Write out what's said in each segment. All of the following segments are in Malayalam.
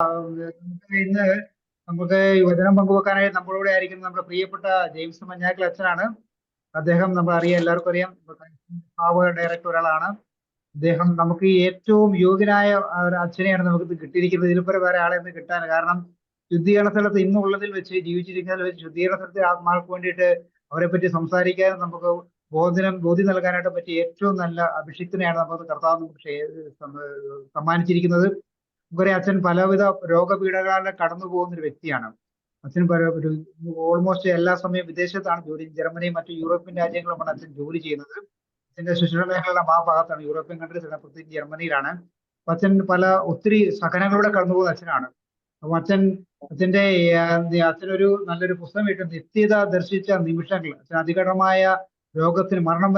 ഇന്ന് നമുക്ക് ഈ വചനം പങ്കുവെക്കാനായി നമ്മളോട് ആയിരിക്കും നമ്മുടെ പ്രിയപ്പെട്ട ജെയിംസ് മഞ്ഞാക്കൽ അച്ഛനാണ്. അദ്ദേഹം നമ്മൾ അറിയാം, എല്ലാവർക്കും അറിയാം, ഡയറക്ടർ ഒരാളാണ്. അദ്ദേഹം നമുക്ക് ഈ ഏറ്റവും യോഗ്യനായ ഒരു അച്ഛനെയാണ് നമുക്ക് കിട്ടിയിരിക്കുന്നത്. ഇതിൽപ്പുറം വേറെ ആളെ ഒന്ന് കിട്ടാൻ കാരണം ശുദ്ധീകരണ സ്ഥലത്ത് ഇന്നുള്ളതിൽ വെച്ച് ജീവിച്ചിരിക്കുന്നതിൽ വെച്ച് ശുദ്ധീകരണ സ്ഥലത്തെ ആത്മാർക്ക് വേണ്ടിയിട്ട് അവരെ പറ്റി സംസാരിക്കാൻ നമുക്ക് ബോധ്യം നൽകാനായിട്ട് പറ്റിയ ഏറ്റവും നല്ല അഭിഷിക്തനെയാണ് നമുക്ക് കർത്താവ് നമുക്ക് സമ്മാനിച്ചിരിക്കുന്നത്. നമുക്കറിയാം, അച്ഛൻ പലവിധ രോഗപീഠകളിലെ കടന്നു പോകുന്ന ഒരു വ്യക്തിയാണ്. അച്ഛൻ ഓൾമോസ്റ്റ് എല്ലാ സമയം വിദേശത്താണ് ജോലി. ജർമ്മനിയും മറ്റു യൂറോപ്യൻ രാജ്യങ്ങളുമാണ് അച്ഛൻ ജോലി ചെയ്യുന്നത്. അച്ഛന്റെ ശുശ്രൂഷ മേഖലയുടെ ആ ഭാഗത്താണ്, യൂറോപ്യൻ കൺട്രീസ്, പ്രത്യേകിച്ച് ജർമ്മനിയിലാണ്. അപ്പൊ അച്ഛൻ ഒത്തിരി സഹനങ്ങളിലൂടെ കടന്നു പോകുന്ന അച്ഛനാണ്. അപ്പൊ അച്ഛനൊരു നല്ലൊരു പുസ്തകം ഇട്ട് നിത്യത ദർശിച്ച നിമിഷങ്ങൾ. അച്ഛൻ അതികഠമായ രോഗത്തിന് മരണം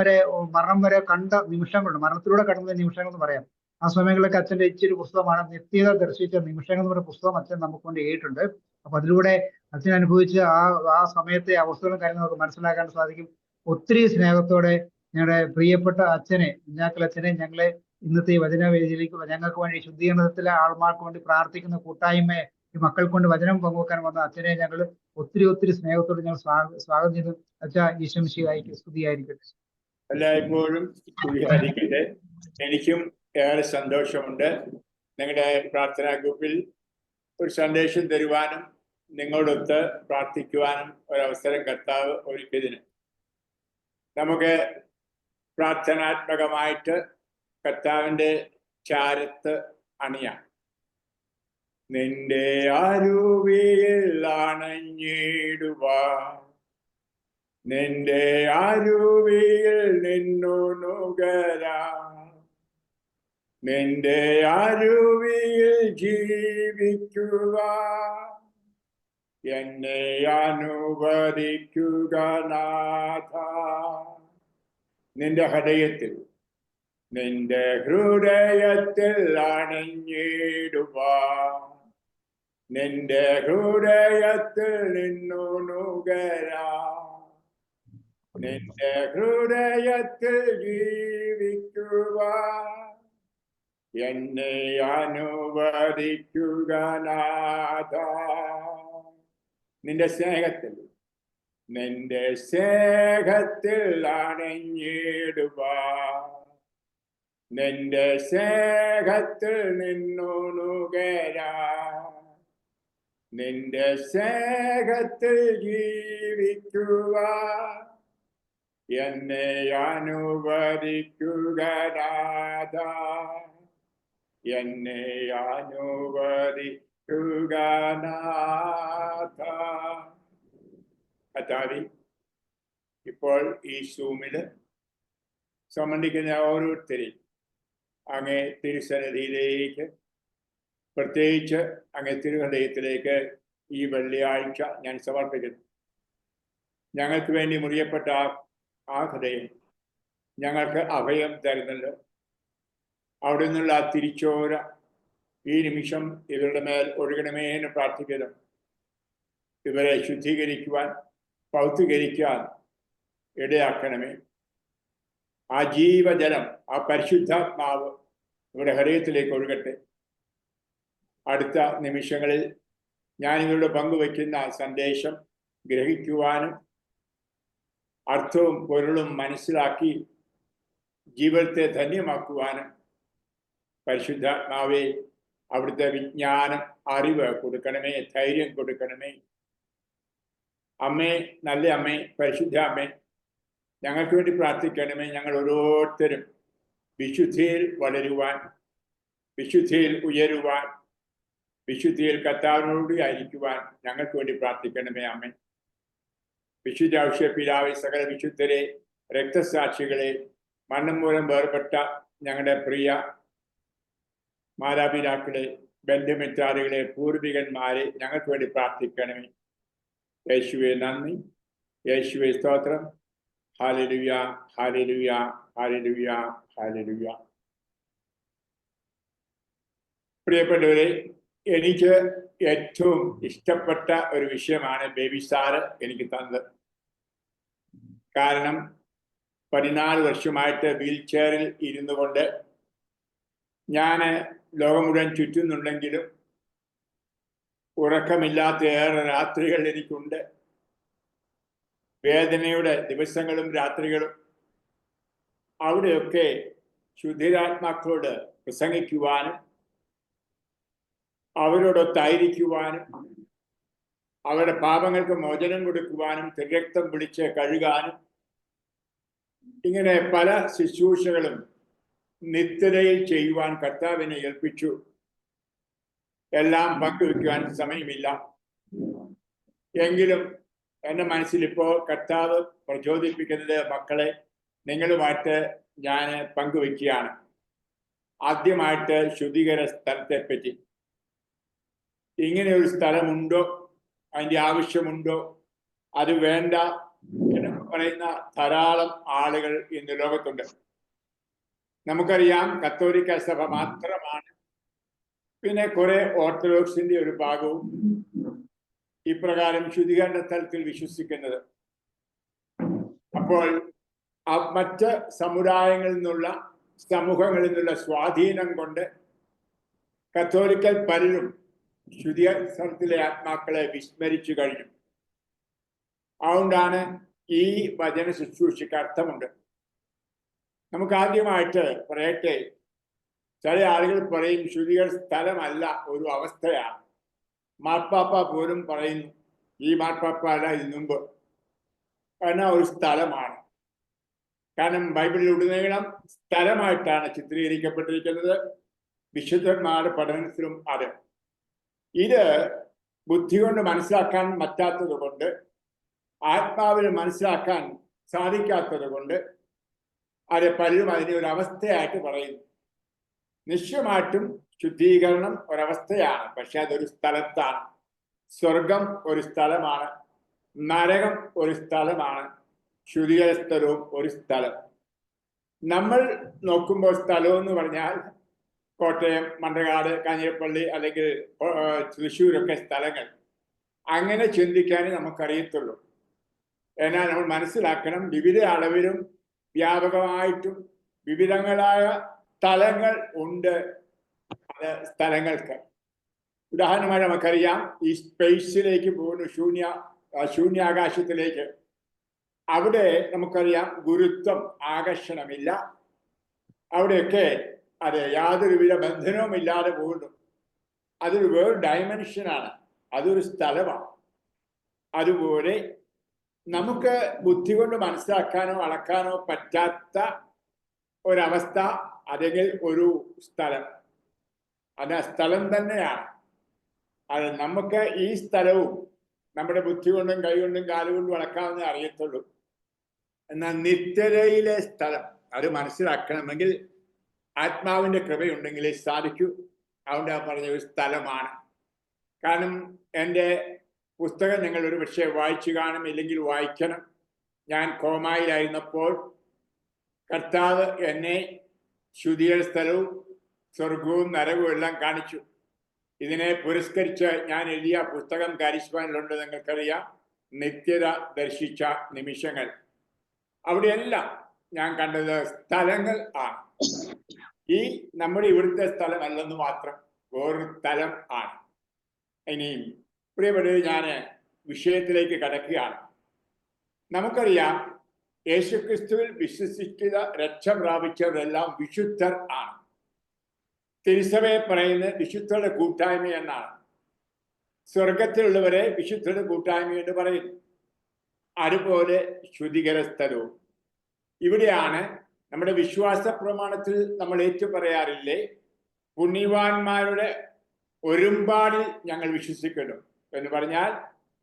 വരെ കണ്ട നിമിഷങ്ങളുണ്ട്, മരണത്തിലൂടെ കടന്ന നിമിഷങ്ങൾ എന്ന് പറയാം. ആ സമയങ്ങളിലൊക്കെ അച്ഛന്റെ ഇച്ചിരി പുസ്തകമാണ് നിത്യത ദർശിച്ച നിമിഷങ്ങൾ എന്ന് പറയുന്ന പുസ്തകം അച്ഛൻ നമുക്ക് കൊണ്ട് എഴുതിയിട്ടുണ്ട്. അപ്പൊ അതിലൂടെ അച്ഛൻ അനുഭവിച്ച ആ സമയത്തെ അവസ്ഥകളും കാര്യങ്ങളും നമുക്ക് മനസ്സിലാക്കാൻ സാധിക്കും. ഒത്തിരി സ്നേഹത്തോടെ ഞങ്ങളുടെ പ്രിയപ്പെട്ട അച്ഛനെ, കുഞ്ഞാക്കൽ അച്ഛനെ, ഞങ്ങളെ ഇന്നത്തെ ഈ വചനവേദിയിലേക്ക് ഞങ്ങൾക്ക് വേണ്ടി ശുദ്ധീകരണത്തിലെ ആൾമാർക്ക് വേണ്ടി പ്രാർത്ഥിക്കുന്ന കൂട്ടായ്മയെ ഈ മക്കൾ കൊണ്ട് വചനം പങ്കുവെക്കാൻ വന്ന അച്ഛനെ ഞങ്ങൾ ഒത്തിരി സ്നേഹത്തോടെ ഞങ്ങൾ സ്വാഗതം ചെയ്തു. അച്ഛാ, ഈശ്വംശിയായിരിക്കും, സ്തുതിയായിരിക്കട്ടെ. എല്ലായ്പ്പോഴും സ്തുതിയായിരിക്കട്ടെ. എനിക്കും ഏറെ സന്തോഷമുണ്ട് നിങ്ങളുടെ പ്രാർത്ഥനാ ഗ്രൂപ്പിൽ ഒരു സന്ദേശം തരുവാനും നിങ്ങളോടൊത്ത് പ്രാർത്ഥിക്കുവാനും ഒരവസരം കർത്താവ് ഒരുക്കിയതിന്. നമുക്ക് പ്രാർത്ഥനാത്മകമായിട്ട് കർത്താവിൻ്റെ ചാരത്ത് അണിയാം. നിന്റെ അരുവിയിൽ അണഞ്ഞിടുവാൻ, നിന്റെ അരുവിയിൽ നിന്നു നുകരാൻ, നിന്റെ അരുവിയിൽ ജീവിക്കുവാൻ എന്നെ അനുവദിക്കുക നാഥ. നിന്റെ ഹൃദയത്തിൽ, നിന്റെ ഹൃദയത്തിൽ അണഞ്ഞിടുവാൻ, നിന്റെ ഹൃദയത്തിൽ നിന്നു നുകരാൻ, നിന്റെ ഹൃദയത്തിൽ ജീവിക്കുവാൻ എന്നെ അനുവദിക്കുക നാഥ. നിന്റെ സ്നേഹത്തിൽ, നിന്റെ സ്നേഹത്തിൽ അണഞ്ഞിടുവാൻ, നിന്റെ സ്നേഹത്തിൽ നിന്നു നുകരാൻ, നിന്റെ സ്നേഹത്തിൽ ജീവിക്കുവാൻ എന്നെ അനുവദിക്കുക നാഥ, എന്നെ അനുവദിക്കുക നാഥ. കർത്താവേ, ഇപ്പോൾ ഈ സൂമില് സംബന്ധിക്കുന്ന ഓരോരുത്തരെയും അങ്ങേ തിരുസന്നിധിയിലേക്ക്, പ്രത്യേകിച്ച് അങ്ങേ തിരുഹൃദയത്തിലേക്ക് ഈ വെള്ളിയാഴ്ച ഞാൻ സമർപ്പിക്കുന്നു. ഞങ്ങൾക്ക് വേണ്ടി മുറിയപ്പെട്ട ആ ഹൃദയം ഞങ്ങൾക്ക് അഭയം തരുന്നല്ലോ. അവിടെ നിന്നുള്ള ആ തിരിച്ചോര ഈ നിമിഷം ഇവരുടെ മേൽ ഒഴുകണമേ എന്ന് പ്രാർത്ഥിക്കുന്നു. ഇവരെ ശുദ്ധീകരിക്കുവാൻ, പൗത്രീകരിക്കാൻ ഇടയാക്കണമേ. ആ ജീവജലം, ആ പരിശുദ്ധാത്മാവ് ഇവരുടെ ഹൃദയത്തിലേക്ക് ഒഴുകട്ടെ. അടുത്ത നിമിഷങ്ങളിൽ ഞാൻ ഇവരുടെ പങ്കുവയ്ക്കുന്ന സന്ദേശം ഗ്രഹിക്കുവാനും അർത്ഥവും പൊരുളും മനസ്സിലാക്കി ജീവിതത്തെ ധന്യമാക്കുവാനും പരിശുദ്ധാത്മാവേ അവിടുത്തെ വിജ്ഞാനം, അറിവ് കൊടുക്കണമേ, ധൈര്യം കൊടുക്കണമേ. അമ്മേ, നല്ല അമ്മേ, പരിശുദ്ധ അമ്മേ, ഞങ്ങൾക്ക് വേണ്ടി പ്രാർത്ഥിക്കണമേ. ഞങ്ങൾ ഓരോരുത്തരും വിശുദ്ധിയിൽ വളരുവാൻ, വിശുദ്ധിയിൽ ഉയരുവാൻ, വിശുദ്ധിയിൽ കർത്താവിനോട് ആയിരിക്കുവാൻ ഞങ്ങൾക്ക് വേണ്ടി പ്രാർത്ഥിക്കണമേ അമ്മേ. വിശുദ്ധ ഔഷപിതാവേ, സകല വിശുദ്ധരെ, രക്തസാക്ഷികളെ, മരണം മൂലം വേർപെട്ട ഞങ്ങളുടെ പ്രിയ മാതാപിതാക്കളെ, ബന്ധുമിത്രാദികളെ, പൂർവികന്മാരെ ഞങ്ങൾക്ക് വേണ്ടി പ്രാർത്ഥിക്കണമേ. യേശുവേ നന്ദി, യേശുവേ സ്തോത്രം. Hallelujah, hallelujah, hallelujah, hallelujah. പ്രിയപ്പെട്ടവരെ, എനിക്ക് ഏറ്റവും ഇഷ്ടപ്പെട്ട ഒരു വിഷയമാണ് ബേബി സാറ് എനിക്ക് തന്നത്. കാരണം 14 വർഷമായിട്ട് വീൽ ചെയറിൽ ഇരുന്നു കൊണ്ട് ഞാൻ ലോകം മുഴുവൻ ചുറ്റുന്നുണ്ടെങ്കിലും ഉറക്കമില്ലാത്ത ഏറെ രാത്രികൾ എനിക്കുണ്ട്. വേദനയുടെ ദിവസങ്ങളും രാത്രികളും. അവിടെയൊക്കെ ശുദ്ധിരാത്മാക്കളോട് പ്രസംഗിക്കുവാനും അവരോടൊത്തായിരിക്കുവാനും അവരുടെ പാപങ്ങൾക്ക് മോചനം കൊടുക്കുവാനും തിരക്തം പിടിച്ച് കഴുകാനും ഇങ്ങനെ പല ശുശ്രൂഷകളും നിത്യതയിൽ ചെയ്യുവാൻ കർത്താവിനെ ഏൽപ്പിച്ചു. എല്ലാം പങ്കുവെക്കുവാൻ സമയമില്ല. എങ്കിലും എൻ്റെ മനസ്സിൽ ഇപ്പോൾ കർത്താവ് പ്രചോദിപ്പിക്കുന്നത് മക്കളെ നിങ്ങളുമായിട്ട് ഞാൻ പങ്കുവെക്കുകയാണ്. ആദ്യമായിട്ട് ശുദ്ധീകരണ സ്ഥലത്തെപ്പറ്റി. ഇങ്ങനെ ഒരു സ്ഥലമുണ്ടോ, അതിൻ്റെ ആവശ്യമുണ്ടോ, അത് വേണ്ട എന്ന് പറയുന്ന ധാരാളം ആളുകൾ ഇന്ന് ലോകത്തുണ്ട്. നമുക്കറിയാം കത്തോലിക്ക സഭ മാത്രമാണ്, പിന്നെ കുറെ ഓർത്തഡോക്സിന്റെ ഒരു ഭാഗവും ഇപ്രകാരം ശുദ്ധീകരണ സ്ഥലത്തിൽ വിശ്വസിക്കുന്നത്. അപ്പോൾ മറ്റ് സമുദായങ്ങളിൽ നിന്നുള്ള സമൂഹങ്ങളിൽ നിന്നുള്ള സ്വാധീനം കൊണ്ട് കത്തോലിക്കൽ പലരും ശുദ്ധീകരണ സ്ഥലത്തിലെ ആത്മാക്കളെ വിസ്മരിച്ചു കഴിഞ്ഞു. അതുകൊണ്ടാണ് ഈ വചന ശുശ്രൂഷയ്ക്ക് അർത്ഥമുണ്ട്. നമുക്ക് ആദ്യമായിട്ട് പറയട്ടെ, ചില ആളുകൾ പറയും ശുദ്ധീകരണ സ്ഥലമല്ല, ഒരു അവസ്ഥയാണ്. മാർപ്പാപ്പ പോലും പറയുന്നു ഈ മാർപ്പാപ്പ അല്ല ഇതിനു മുമ്പ്, കാരണം ഒരു സ്ഥലമാണ്. കാരണം ബൈബിളിലുടനീളം സ്ഥലമായിട്ടാണ് ചിത്രീകരിക്കപ്പെട്ടിരിക്കുന്നത്. വിശുദ്ധന്മാരുടെ പഠനത്തിലും അത്. ഇത് ബുദ്ധി കൊണ്ട് മനസ്സിലാക്കാൻ പറ്റാത്തത് കൊണ്ട്, ആത്മാവിൽ മനസ്സിലാക്കാൻ സാധിക്കാത്തത് കൊണ്ട് അത് പലരും അതിനെ ഒരു അവസ്ഥയായിട്ട് പറയുന്നു. നിശ്ചയമായിട്ടും ശുദ്ധീകരണം ഒരവസ്ഥയാണ്, പക്ഷെ അതൊരു സ്ഥലത്താണ്. സ്വർഗം ഒരു സ്ഥലമാണ്, നരകം ഒരു സ്ഥലമാണ്, ശുദ്ധീകരണ സ്ഥലവും ഒരു സ്ഥലം. നമ്മൾ നോക്കുമ്പോൾ സ്ഥലം എന്ന് പറഞ്ഞാൽ കോട്ടയം, മണ്ടകാട്, കാഞ്ഞിരപ്പള്ളി അല്ലെങ്കിൽ തൃശ്ശൂരൊക്കെ സ്ഥലങ്ങൾ. അങ്ങനെ ചിന്തിക്കാനേ നമുക്കറിയത്തുള്ളൂ. എന്നാൽ നമ്മൾ മനസ്സിലാക്കണം, വിവിധ അളവിലും വ്യാപകമായിട്ടും വിവിധങ്ങളായ സ്ഥലങ്ങൾ ഉണ്ട് സ്ഥലങ്ങൾക്ക്. ഉദാഹരണമായി നമുക്കറിയാം, ഈ സ്പേസിലേക്ക് പോകുന്നു, ശൂന്യാകാശത്തിലേക്ക്. അവിടെ നമുക്കറിയാം ഗുരുത്വം, ആകർഷണമില്ല. അവിടെയൊക്കെ അത് യാതൊരുവിധ ബന്ധനവും ഇല്ലാതെ പോകുന്നു. അതൊരു വേറെ ഡയമെൻഷനാണ്, അതൊരു സ്ഥലമാണ്. അതുപോലെ നമുക്ക് ബുദ്ധി കൊണ്ട് മനസ്സിലാക്കാനോ അളക്കാനോ പറ്റാത്ത ഒരവസ്ഥ, അല്ലെങ്കിൽ ഒരു സ്ഥലം, അത് സ്ഥലം തന്നെയാണ്. അത് നമുക്ക് ഈ സ്ഥലവും നമ്മുടെ ബുദ്ധി കൊണ്ടും കൈകൊണ്ടും കാലുകൊണ്ടും അളക്കാവുന്നേ അറിയത്തുള്ളൂ. എന്നാൽ നിത്യതയിലെ സ്ഥലം അത് മനസ്സിലാക്കണമെങ്കിൽ ആത്മാവിന്റെ കൃപയുണ്ടെങ്കിലേ സാധിക്കൂ. അതുകൊണ്ട് പറഞ്ഞ ഒരു സ്ഥലമാണ്. കാരണം എൻ്റെ പുസ്തകം നിങ്ങൾ ഒരു പക്ഷേ വായിച്ചു കാണും, ഇല്ലെങ്കിൽ വായിക്കണം. ഞാൻ കോമായിലായിരുന്നപ്പോൾ കർത്താവ് എന്നെ ശുദ്ധീകരണ സ്ഥലവും സ്വർഗവും നരകവും എല്ലാം കാണിച്ചു. ഇതിനെ പുരസ്കരിച്ച് ഞാൻ എഴുതിയ പുസ്തകം കരിസ്മാനിലുണ്ട്. നിങ്ങൾക്കറിയാം, നിത്യത ദർശിച്ച നിമിഷങ്ങൾ. അവിടെയെല്ലാം ഞാൻ കണ്ടത് സ്ഥലങ്ങൾ ആണ്. ഈ നമ്മുടെ ഇവിടുത്തെ സ്ഥലമല്ലെന്ന് മാത്രം, വേറൊരു സ്ഥലം ആണ്. ഇനിയും പ്രിയപ്പെട്ടവർ, ഞാൻ വിഷയത്തിലേക്ക് കടക്കുകയാണ്. നമുക്കറിയാം, യേശുക്രിസ്തുവിൽ വിശ്വസിക്കുക രക്ഷ പ്രാപിച്ചവരെല്ലാം വിശുദ്ധർ ആണ്. തിരുസഭയെ പറയുന്നത് വിശുദ്ധരുടെ കൂട്ടായ്മ എന്നാണ്. സ്വർഗത്തിലുള്ളവരെ വിശുദ്ധരുടെ കൂട്ടായ്മ എന്ന് പറയുന്നു. അതുപോലെ ശുദ്ധീകരണ സ്ഥലവും. ഇവിടെയാണ് നമ്മുടെ വിശ്വാസ പ്രമാണത്തിൽ നമ്മൾ ഏറ്റു പറയാറില്ലേ, പുണ്യവാന്മാരുടെ ഒരുമ്പാടിൽ ഞങ്ങൾ വിശ്വസിക്കുന്നു എന്ന് പറഞ്ഞാൽ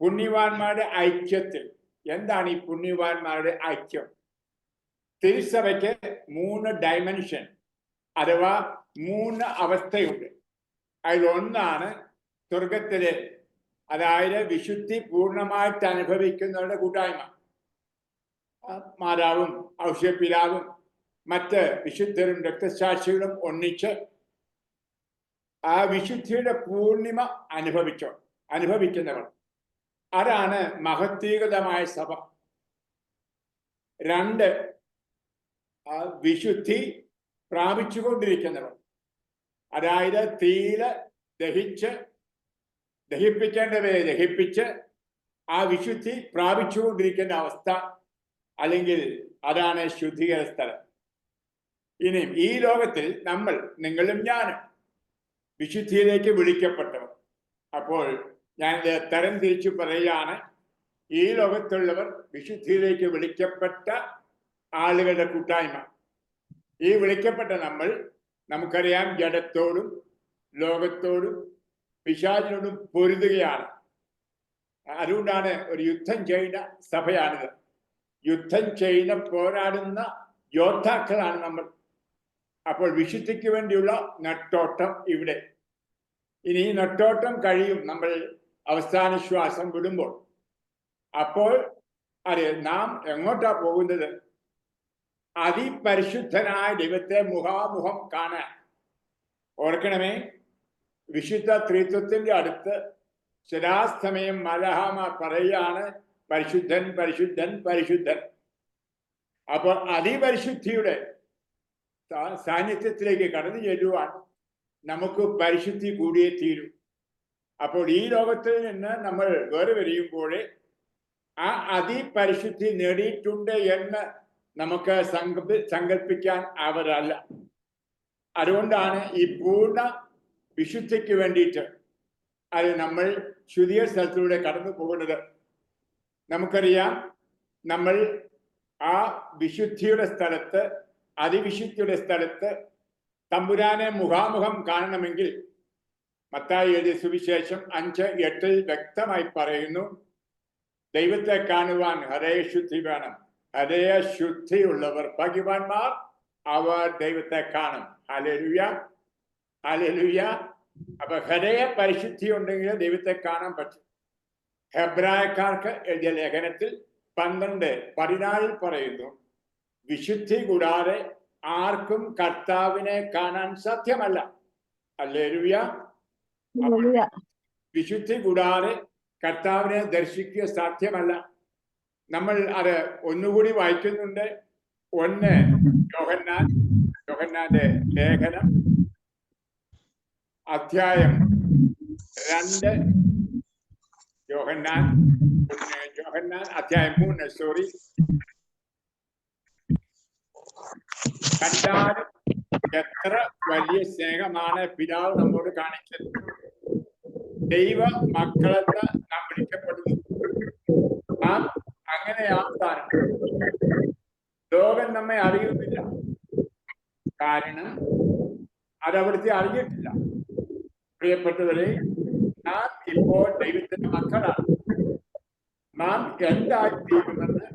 പുണ്യവാന്മാരുടെ ഐക്യത്തിൽ. എന്താണ് ഈ പുണ്യവാന്മാരുടെ ഐക്യം? തിരുസഭയ്ക്ക് 3 ഡയമെൻഷൻ അഥവാ 3 അവസ്ഥയുണ്ട്. അതിലൊന്നാണ് സ്വർഗത്തിലെ, അതായത് വിശുദ്ധി പൂർണ്ണമായിട്ട് അനുഭവിക്കുന്നവരുടെ കൂട്ടായ്മ. മാതാവും ഔഷപിതാവും മറ്റ് വിശുദ്ധരും രക്തസാക്ഷികളും ഒന്നിച്ച് ആ വിശുദ്ധിയുടെ പൂർണിമ അനുഭവിക്കുന്നവർ. അതാണ് മഹത്വീകൃതമായ സഭ. 2, വിശുദ്ധി പ്രാപിച്ചുകൊണ്ടിരിക്കുന്നവർ, അതായത് തീയില് ദഹിച്ച് ദഹിപ്പിക്കേണ്ടവയെ ദഹിപ്പിച്ച് ആ വിശുദ്ധി പ്രാപിച്ചുകൊണ്ടിരിക്കേണ്ട അവസ്ഥ, അല്ലെങ്കിൽ അതാണ് ശുദ്ധീകരണ സ്ഥലം. ഇനിയും ഈ ലോകത്തിൽ നമ്മൾ, നിങ്ങളും ഞാനും വിശുദ്ധിയിലേക്ക് വിളിക്കപ്പെട്ടവർ. അപ്പോൾ ഞാൻ തരം തിരിച്ചു പറയുകയാണ്, ഈ ലോകത്തുള്ളവർ വിശുദ്ധിയിലേക്ക് വിളിക്കപ്പെട്ട ആളുകളുടെ കൂട്ടായ്മ. ഈ വിളിക്കപ്പെട്ട നമ്മൾ, നമുക്കറിയാം, ജഡത്തോടും ലോകത്തോടും പിശാചിനോടും പൊരുതുകയാണ്. അതുകൊണ്ടാണ് ഒരു യുദ്ധം ചെയ്യുന്ന സഭയാണിത്. യുദ്ധം ചെയ്യുന്ന പോരാടുന്ന യോദ്ധാക്കളാണ് നമ്മൾ. അപ്പോൾ വിശുദ്ധിക്ക് വേണ്ടിയുള്ള നെട്ടോട്ടം ഇവിടെ. ഇനി ഈ നെട്ടോട്ടം കഴിയും നമ്മൾ അവസാന ശ്വാസം വിടുമ്പോൾ. അപ്പോൾ നാം എങ്ങോട്ടാ പോകുന്നത്? അതിപരിശുദ്ധനായ ദൈവത്തെ മുഖാമുഖം കാണാൻ. ഓർക്കണമേ, വിശുദ്ധ ത്രിത്വത്തിന്റെ അടുത്ത് ശരാസ്തമയം മലഹാമാർ പറയുകയാണ്, പരിശുദ്ധൻ പരിശുദ്ധൻ പരിശുദ്ധൻ. അപ്പോൾ അതിപരിശുദ്ധിയുടെ സാന്നിധ്യത്തിലേക്ക് കടന്നു ചെല്ലുവാൻ നമുക്ക് പരിശുദ്ധി കൂടിയേ തീരും. അപ്പോൾ ഈ ലോകത്തിൽ നിന്ന് നമ്മൾ വേറെ വരിയുമ്പോഴേ ആ അതിപരിശുദ്ധി നേടിയിട്ടുണ്ട് എന്ന് നമുക്ക് സങ്കല്പിക്കാൻ അവരല്ല. അതുകൊണ്ടാണ് ഈ പൂർണ്ണ വിശുദ്ധിക്ക് വേണ്ടിയിട്ട് അത് നമ്മൾ ശുദ്ധീകരണ സ്ഥലത്തിലൂടെ കടന്നു പോകുന്നത്. നമുക്കറിയാം, നമ്മൾ ആ വിശുദ്ധിയുടെ സ്ഥലത്ത്, അതിവിശുദ്ധിയുടെ സ്ഥലത്ത് തമ്പുരാനെ മുഖാമുഖം കാണണമെങ്കിൽ മത്തായി എഴുതിയ സുവിശേഷം 5:8 വ്യക്തമായി പറയുന്നു, ദൈവത്തെ കാണുവാൻ ഹൃദയശുദ്ധി വേണം. ഹൃദയശുദ്ധിയുള്ളവർ ഭാഗ്യവാന്മാർ, അവർ ദൈവത്തെ കാണും. Hallelujah, hallelujah. അപ്പൊ ഹൃദയ പരിശുദ്ധി ഉണ്ടെങ്കിൽ ദൈവത്തെ കാണാൻ പറ്റും. ഹെബ്രായക്കാർക്ക് എഴുതിയ ലേഖനത്തിൽ 12:14 പറയുന്നു, വിശുദ്ധി കൂടാതെ ആർക്കും കർത്താവിനെ കാണാൻ സാധ്യമല്ല. ഹല്ലേലൂയ. വിശുദ്ധി കൂടാതെ കർത്താവിനെ ദർശിക്കുക സാധ്യമല്ല. നമ്മൾ അത് ഒന്നുകൂടി വായിക്കുന്നുണ്ട്. 1 യോഹന്നാന്റെ ലേഖനം അധ്യായം 2, യോഹന്നാൻ അധ്യായം 3 കണ്ടാലും എത്ര വലിയ സ്നേഹമാണ് പിതാവ് നമ്മോട് കാണിച്ചത്. ദൈവ മക്കളെന്ന് നാം വിളിക്കപ്പെടുന്നു. നാം അങ്ങനെയാകാൻ ലോകം നമ്മെ അറിയുന്നില്ല. കാരണം അതവിടുത്തെ അറിഞ്ഞിട്ടില്ല. പ്രിയപ്പെട്ടവരെ, നാം ഇപ്പോൾ ദൈവത്തിന്റെ മക്കളാണ്. നാം എന്തായിത്തീരുമെന്ന്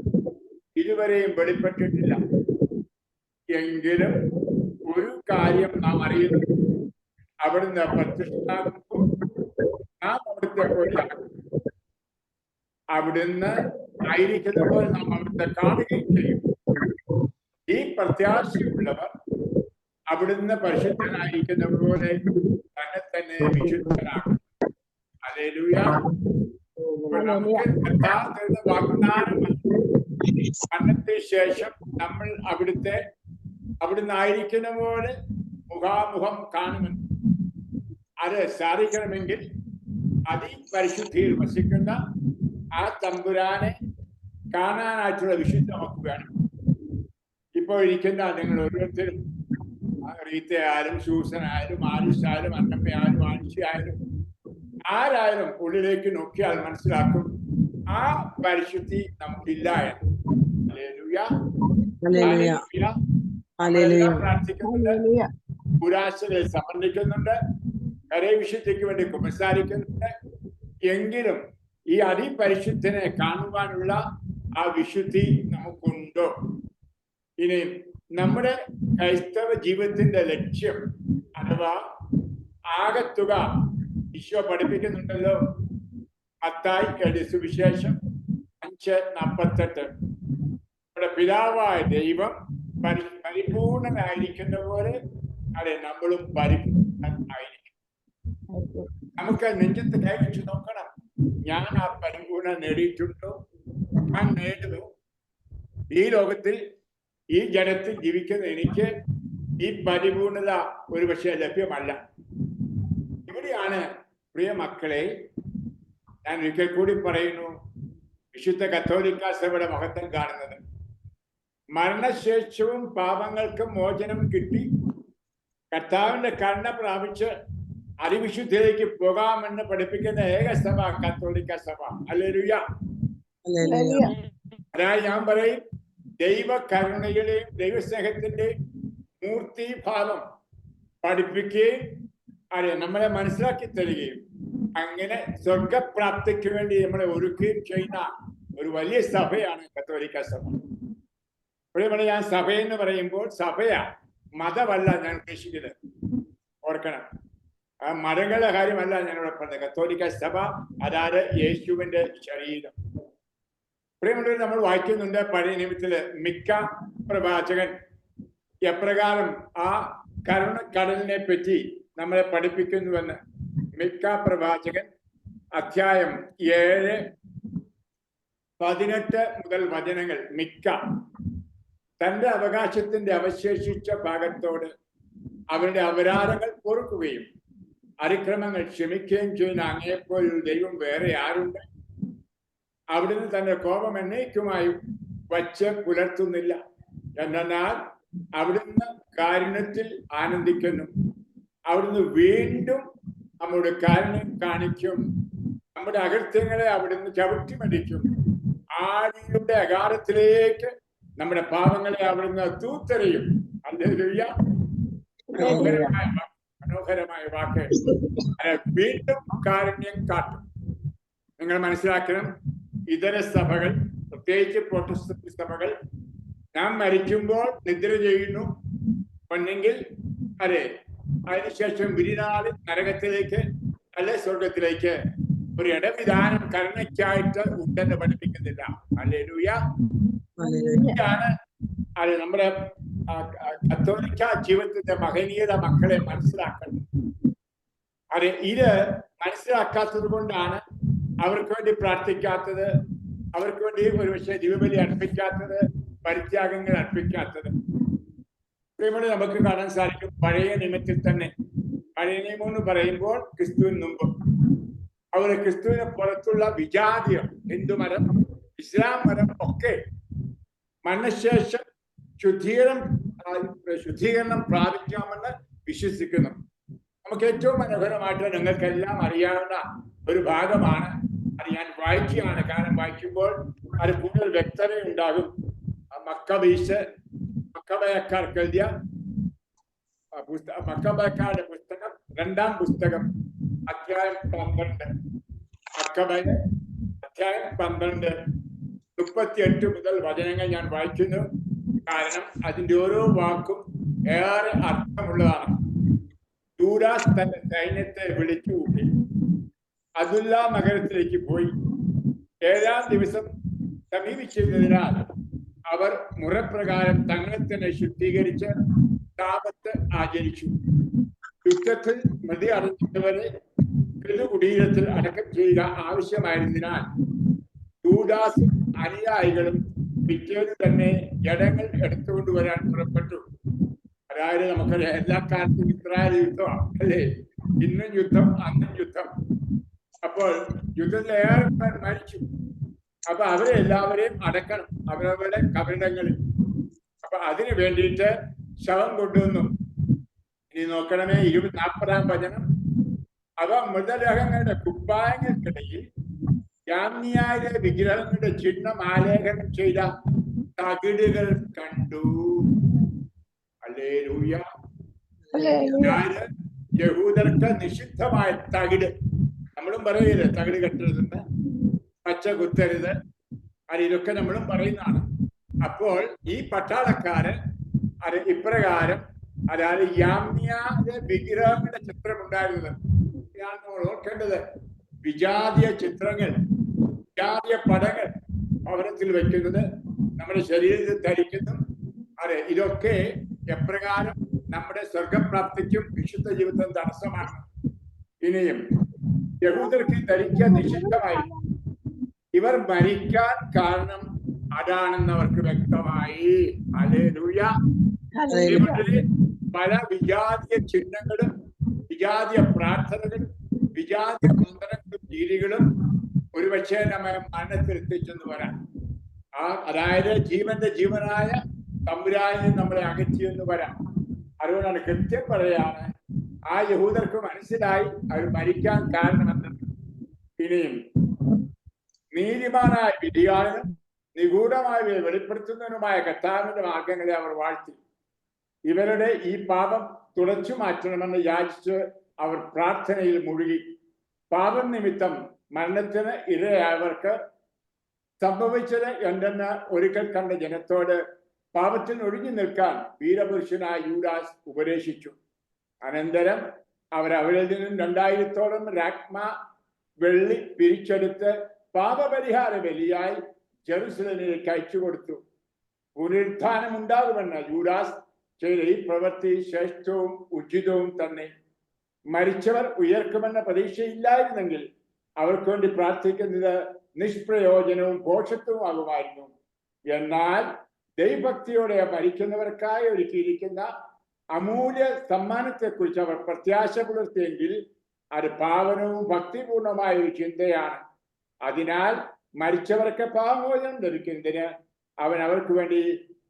ഇതുവരെയും വെളിപ്പെട്ടിട്ടില്ല. എങ്കിലും ഒരു കാര്യം നാം അറിയുന്നു, അവിടുന്ന് പ്രത്യക്ഷനാകുമ്പോൾ നാം അവിടുത്തെ പോലെയാണ്. അവിടുന്ന് ആയിരിക്കുന്ന പോലെ നാം അവിടുത്തെ കാണുകയും ചെയ്യും. ഈ പ്രത്യാശയുള്ളവർ അവിടുന്ന് പരിശുദ്ധനായിരിക്കുന്ന പോലെ തന്നെ തന്നെ വിശുദ്ധനാകും. ഹല്ലേലൂയ. വാഗ്ദാനം മരണത്തിന് ശേഷം നമ്മൾ അവിടുന്ന് ആയിരിക്കുന്ന പോലെ മുഖാമുഖം കാണുമെന്ന്. അത് സാധിക്കണമെങ്കിൽ അതിപരിശുദ്ധിയിൽ വസിക്കുന്ന ആ തമ്പുരാനെ കാണാനായിട്ടുള്ള വിശുദ്ധി നമുക്ക് വേണം. ഇപ്പോൾ ഇരിക്കുന്ന നിങ്ങൾ ഓരോരുത്തരും, റീത്ത ആയാലും, സൂസൻ ആയാലും, ആലിസ് ആയാലും, അന്നമ്മ ആയാലും, ആൻസി ആയാലും, ആരായാലും ഉള്ളിലേക്ക് നോക്കിയാൽ മനസ്സിലാക്കും ആ പരിശുദ്ധി നമുക്കില്ല എന്ന്. പ്രാർത്ഥിക്കുന്നുണ്ട്, പുരാശികൾ സമർപ്പിക്കുന്നുണ്ട്, കരവിശുദ്ധിക്ക് വേണ്ടി കുമ്പസാരിക്കുന്നുണ്ട്. എങ്കിലും ഈ അതിപരിശുദ്ധനെ കാണുവാനുള്ള ആ വിശുദ്ധി നമുക്കുണ്ടോ? ഇനി നമ്മുടെ ക്രൈസ്തവ ജീവിതത്തിന്റെ ലക്ഷ്യം അഥവാ ആകത്തുക ഈശോ പഠിപ്പിക്കുന്നുണ്ടല്ലോ. മത്തായി എഴുതിയ സുവിശേഷം 5:48 നമ്മുടെ പിതാവായ ദൈവം പരിപൂർണനായിരിക്കുന്ന പോലെ അതെ നമ്മളും പരിപൂർണനായിരിക്കും. നമുക്ക് നെഞ്ചത്ത് കൈവച്ച് നോക്കണം, ഞാൻ ആ പരിപൂർണ നേടിയിട്ടുണ്ടോ? ഞാൻ നേടുന്നു. ഈ ലോകത്തിൽ ഈ ജനത്തിൽ ജീവിക്കുന്ന എനിക്ക് ഈ പരിപൂർണത ഒരുപക്ഷെ ലഭ്യമല്ല. ഇവിടെയാണ് പ്രിയ മക്കളെ ഞാൻ ഒരിക്കൽ കൂടി പറയുന്നു, വിശുദ്ധ കത്തോലിക്ക സഭയുടെ മഹത്വം കാണുന്നത് മരണശേഷവും പാപങ്ങൾക്ക് മോചനം കിട്ടി കർത്താവിന്റെ കരുണ പ്രാപിച്ച് അതിവിശുദ്ധിയിലേക്ക് പോകാമെന്ന് പഠിപ്പിക്കുന്ന ഏക സഭ കത്തോലിക്ക സഭ. ഹല്ലേലൂയ. അതായത് ഞാൻ പറയും, ദൈവ കരുണയുടെയും ദൈവസ്നേഹത്തിന്റെയും മൂർത്തിഭാവം പഠിപ്പിക്കുകയും നമ്മളെ മനസ്സിലാക്കി തരികയും അങ്ങനെ സ്വർഗപ്രാപ്തിക്ക് വേണ്ടി നമ്മളെ ഒരുക്കുകയും ചെയ്യുന്ന ഒരു വലിയ സഭയാണ് കത്തോലിക്ക സഭ. ഇവിടെ ഞാൻ സഭയെന്ന് പറയുമ്പോൾ സഭയാ, മതമല്ല ഞാൻ ഉദ്ദേശിക്കുന്നത്. ഓർക്കണം, ആ മതങ്ങളുടെ കാര്യമല്ല ഞാൻ ഇവിടെ പറഞ്ഞത്. കത്തോലിക്ക സഭ അതായത് യേശുവിന്റെ ശരീരം. പ്രിയമുള്ളവർ, നമ്മൾ വായിക്കുന്നുണ്ട് പഴയ നിയമത്തില് മിക്ക പ്രവാചകൻ എപ്രകാരം ആ കടലിനെ പറ്റി നമ്മളെ പഠിപ്പിക്കുന്നുവെന്ന്. മിക്ക പ്രവാചകൻ അധ്യായം 7-18 മുതൽ വചനങ്ങൾ. മിക്ക തന്റെ അവകാശത്തിന്റെ അവശേഷിച്ച ഭാഗത്തോട് അവരുടെ അപരാധങ്ങൾ പൊറുക്കുകയും അതിക്രമങ്ങൾ ക്ഷമിക്കുകയും ചെയ്യുന്ന അങ്ങേപ്പോലൊരു ദൈവം വേറെ ആരുണ്ട്? അവിടുന്ന് തന്റെ കോപം എന്നേക്കുമായും വച്ച് പുലർത്തുന്നില്ല. എന്നാൽ അവിടുന്ന് കാരുണ്യത്തിൽ ആനന്ദിക്കുന്നു. അവിടുന്ന് വീണ്ടും നമ്മുടെ കാരുണ്യം കാണിക്കും. നമ്മുടെ അകൃത്യങ്ങളെ അവിടുന്ന് ചവിട്ടിമടിക്കും. ആഴിയുടെ അകാരത്തിലേക്ക് നമ്മുടെ പാപങ്ങളെ അവിടുന്ന് തൂത്തെറിയും. ഹല്ലേലൂയ. മനോഹരമായ വാക്ക്. വീണ്ടും കാരുണ്യം കാട്ടും. നിങ്ങൾ മനസ്സിലാക്കണം, ഇതര സഭകൾ, പ്രത്യേകിച്ച് പ്രൊട്ടസ്റ്റന്റ് സഭകൾ, നാം മരിക്കുമ്പോൾ നിദ്ര ചെയ്യുന്നു, ഒന്നെങ്കിൽ അതിനുശേഷം വിരിനാളിൽ നരകത്തിലേക്ക് അല്ലെ സ്വർഗത്തിലേക്ക് ഒരു ഇടവിധാനം കരുണയ്ക്കായിട്ട് ഉണ്ടെന്ന് പഠിപ്പിക്കുന്നില്ല. ഹല്ലേലൂയ. ഇതാണ് നമ്മുടെ കത്തോലിക്ക ജീവിതത്തിന്റെ മഹനീയത മക്കളെ മനസ്സിലാക്കണം. ഇത് മനസ്സിലാക്കാത്തത് കൊണ്ടാണ് അവർക്ക് വേണ്ടി പ്രാർത്ഥിക്കാത്തത്, അവർക്ക് വേണ്ടി ഒരുപക്ഷെ ദിവബലി അർപ്പിക്കാത്തത്, പരിത്യാഗങ്ങൾ അർപ്പിക്കാത്തത്. പ്രിയമുള്ള, നമുക്ക് കാണാൻ സാധിക്കും പഴയ നിയമത്തിൽ തന്നെ. പഴയ നിയമം എന്ന് പറയുമ്പോൾ ക്രിസ്തുവിന് മുമ്പ്, അവര് ക്രിസ്തുവിന് പുറത്തുള്ള വിജാതിയം, ഹിന്ദുമതം, ഇസ്ലാം മതം ഒക്കെ മരണശേഷം ശുദ്ധീകരണം പ്രാപിക്കാമെന്ന് വിശ്വസിക്കുന്നു. നമുക്ക് ഏറ്റവും മനോഹരമായിട്ട് നിങ്ങൾക്കെല്ലാം അറിയാവുന്ന ഒരു ഭാഗമാണ്. അത് ഞാൻ വായിക്കുകയാണ്. കാരണം വായിക്കുമ്പോൾ അത് കൂടുതൽ വ്യക്തതയുണ്ടാകും. മക്കബയക്കാർക്ക് എഴുതിയ മക്കബയക്കാരുടെ പുസ്തകം, 2-ാം പുസ്തകം, അധ്യായം 12. മക്കബയ അധ്യായം 12, 38 മുതൽ വചനങ്ങൾ ഞാൻ വായിക്കുന്നു. കാരണം അതിന്റെ ഓരോ വാക്കും ഏറെ അർത്ഥമുള്ളതാണ്. യൂദാസ് തന്റെ സൈന്യത്തെ വിളിച്ചു കൂട്ടി അദുല്ല നഗരത്തിലേക്ക് പോയി. 7-ാം ദിവസം സമീപിച്ചിരുന്നതിനാൽ അവർ മുറപ്രകാരം തങ്ങളെ തന്നെ ശുദ്ധീകരിച്ച് താപത്ത് ആചരിച്ചു. യുദ്ധത്തിൽ മൃതി അടഞ്ഞവരെ കുടീരത്തിൽ അടക്കം ചെയ്യുക ആവശ്യമായിരുന്നതിനാൽ യൂദാസും അനുയായികളും പിറ്റേന്ന് തന്നെ ജഡങ്ങൾ എടുത്തുകൊണ്ടുവരാൻ പുറപ്പെട്ടു. അതായത് നമുക്കറിയാം, എല്ലാ കാലത്തും ഇസ്രായേൽ യുദ്ധമാണ് അല്ലേ? ഇന്നും യുദ്ധം, അന്നും യുദ്ധം. അപ്പോൾ യുദ്ധത്തിൽ ഏറെ പേർ മരിച്ചു. അപ്പൊ അവരെ എല്ലാവരെയും അടക്കണം അവരവരുടെ കബറിടങ്ങളിൽ. അപ്പൊ അതിനു വേണ്ടിയിട്ട് ശവം കൊണ്ടുവന്നു. ഇനി നോക്കണമേ, 40-ാം വചനം. അവ മൃതദേഹങ്ങളുടെ കുപ്പായങ്ങൾക്കിടയിൽ യാമ്നിയായ വിഗ്രഹങ്ങളുടെ ചിഹ്നം ആലേഖനം ചെയ്ത തകിടുകൾ കണ്ടു. ഹല്ലേലൂയ. യഹൂദർക്ക് നിഷിദ്ധമായ തകിട്, നമ്മളും പറയരുത് തകിട് കെട്ടരുതെന്ന്, പച്ച കുത്തരുത്, ഇതൊക്കെ നമ്മളും പറയുന്നതാണ്. അപ്പോൾ ഈ പട്ടാളക്കാരൻ അത് ഇപ്രകാരം, അതായത് യാമ്നിയായ വിഗ്രഹങ്ങളുടെ ചിത്രം ഉണ്ടായിരുന്നത്. ഞാൻ നമ്മൾ ഓർക്കേണ്ടത്, വിജാതീയ ചിത്രങ്ങൾ, വിജാതീയ പടങ്ങൾ ഭവനത്തിൽ വയ്ക്കുന്നത്, നമ്മുടെ ശരീരത്തിൽ ധരിക്കുന്നു. ഇതൊക്കെ എപ്രകാരം നമ്മുടെ സ്വർഗപ്രാപ്തിക്കും വിശുദ്ധ ജീവിതം തടസ്സമാണ്. ഇനിയും യഹൂദർക്ക് ധരിക്കാൻ നിഷിദ്ധമായി. ഇവർ മരിക്കാൻ കാരണം അതാണെന്ന് അവർക്ക് വ്യക്തമായി. ഹല്ലേലൂയ. പല വിജാതീയ ചിഹ്നങ്ങളും വിജാതീയ പ്രാർത്ഥനകളും വിജാതീയ മന്ത്രങ്ങളും രീതികളും ഒരുപക്ഷെ നമ്മെ മരണത്തിൽ എത്തിച്ചെന്ന് വരാം. അതായത് ജീവന്റെ ജീവനായ തമ്പുരാനെ നമ്മളെ അകറ്റിയെന്ന് വരാം. അതുകൊണ്ടാണ് കൃത്യം പറയാണ് ആ യഹൂദർക്ക് മനസ്സിലായി അവർ മരിക്കാൻ കാരണമെന്ന്. ഇനിയും നീതിമാനായ വിധിയാനും നിഗൂഢമായി വെളിപ്പെടുത്തുന്നതിനുമായ കർത്താവിന്റെ മാർഗങ്ങളെ അവർ വാഴ്ത്തി. ഇവരുടെ ഈ പാപം തുടച്ചു മാറ്റണമെന്ന് യാചിച്ച് അവർ പ്രാർത്ഥനയിൽ മുഴുകി. പാപം നിമിത്തം മരണത്തിന് ഇരയായവർക്ക് സംഭവിച്ചത് എന്തെന്ന് ഒരിക്കൽ കണ്ട ജനത്തോട് പാപത്തിന് ഒഴിഞ്ഞു നിൽക്കാൻ വീരപുരുഷനായ യൂദാസ് ഉപദേശിച്ചു. അനന്തരം അവരിൽ നിന്നും 2000-ഓളം രാഗ്മ വെള്ളി പിരിച്ചെടുത്ത് പാപപരിഹാര ബലിയായി ജെറുസലേമിലേക്ക് അയച്ചു കൊടുത്തു. പുനരുത്ഥാനം ഉണ്ടാകുമെന്ന് യൂദാസ് ചെയ്ത ഈ പ്രവൃത്തി ശ്രേഷ്ഠവും ഉചിതവും തന്നെ. മരിച്ചവർ ഉയർക്കുമെന്ന പ്രതീക്ഷയില്ലായിരുന്നെങ്കിൽ അവർക്ക് വേണ്ടി പ്രാർത്ഥിക്കുന്നത് നിഷ്പ്രയോജനവും ഭോഷത്വമാകുമായിരുന്നു. എന്നാൽ ദൈവഭക്തിയോടെ മരിക്കുന്നവർക്കായി ഒരുക്കിയിരിക്കുന്ന അമൂല്യ സമ്മാനത്തെക്കുറിച്ച് അവർ പ്രത്യാശ പുലർത്തിയെങ്കിൽ അത് പാവനവും ഭക്തിപൂർണമായ ഒരു ചിന്തയാണ്. അതിനാൽ മരിച്ചവർക്ക് പാപമോചനം ലഭിക്കുന്നതിന് അവൻ അവർക്ക് വേണ്ടി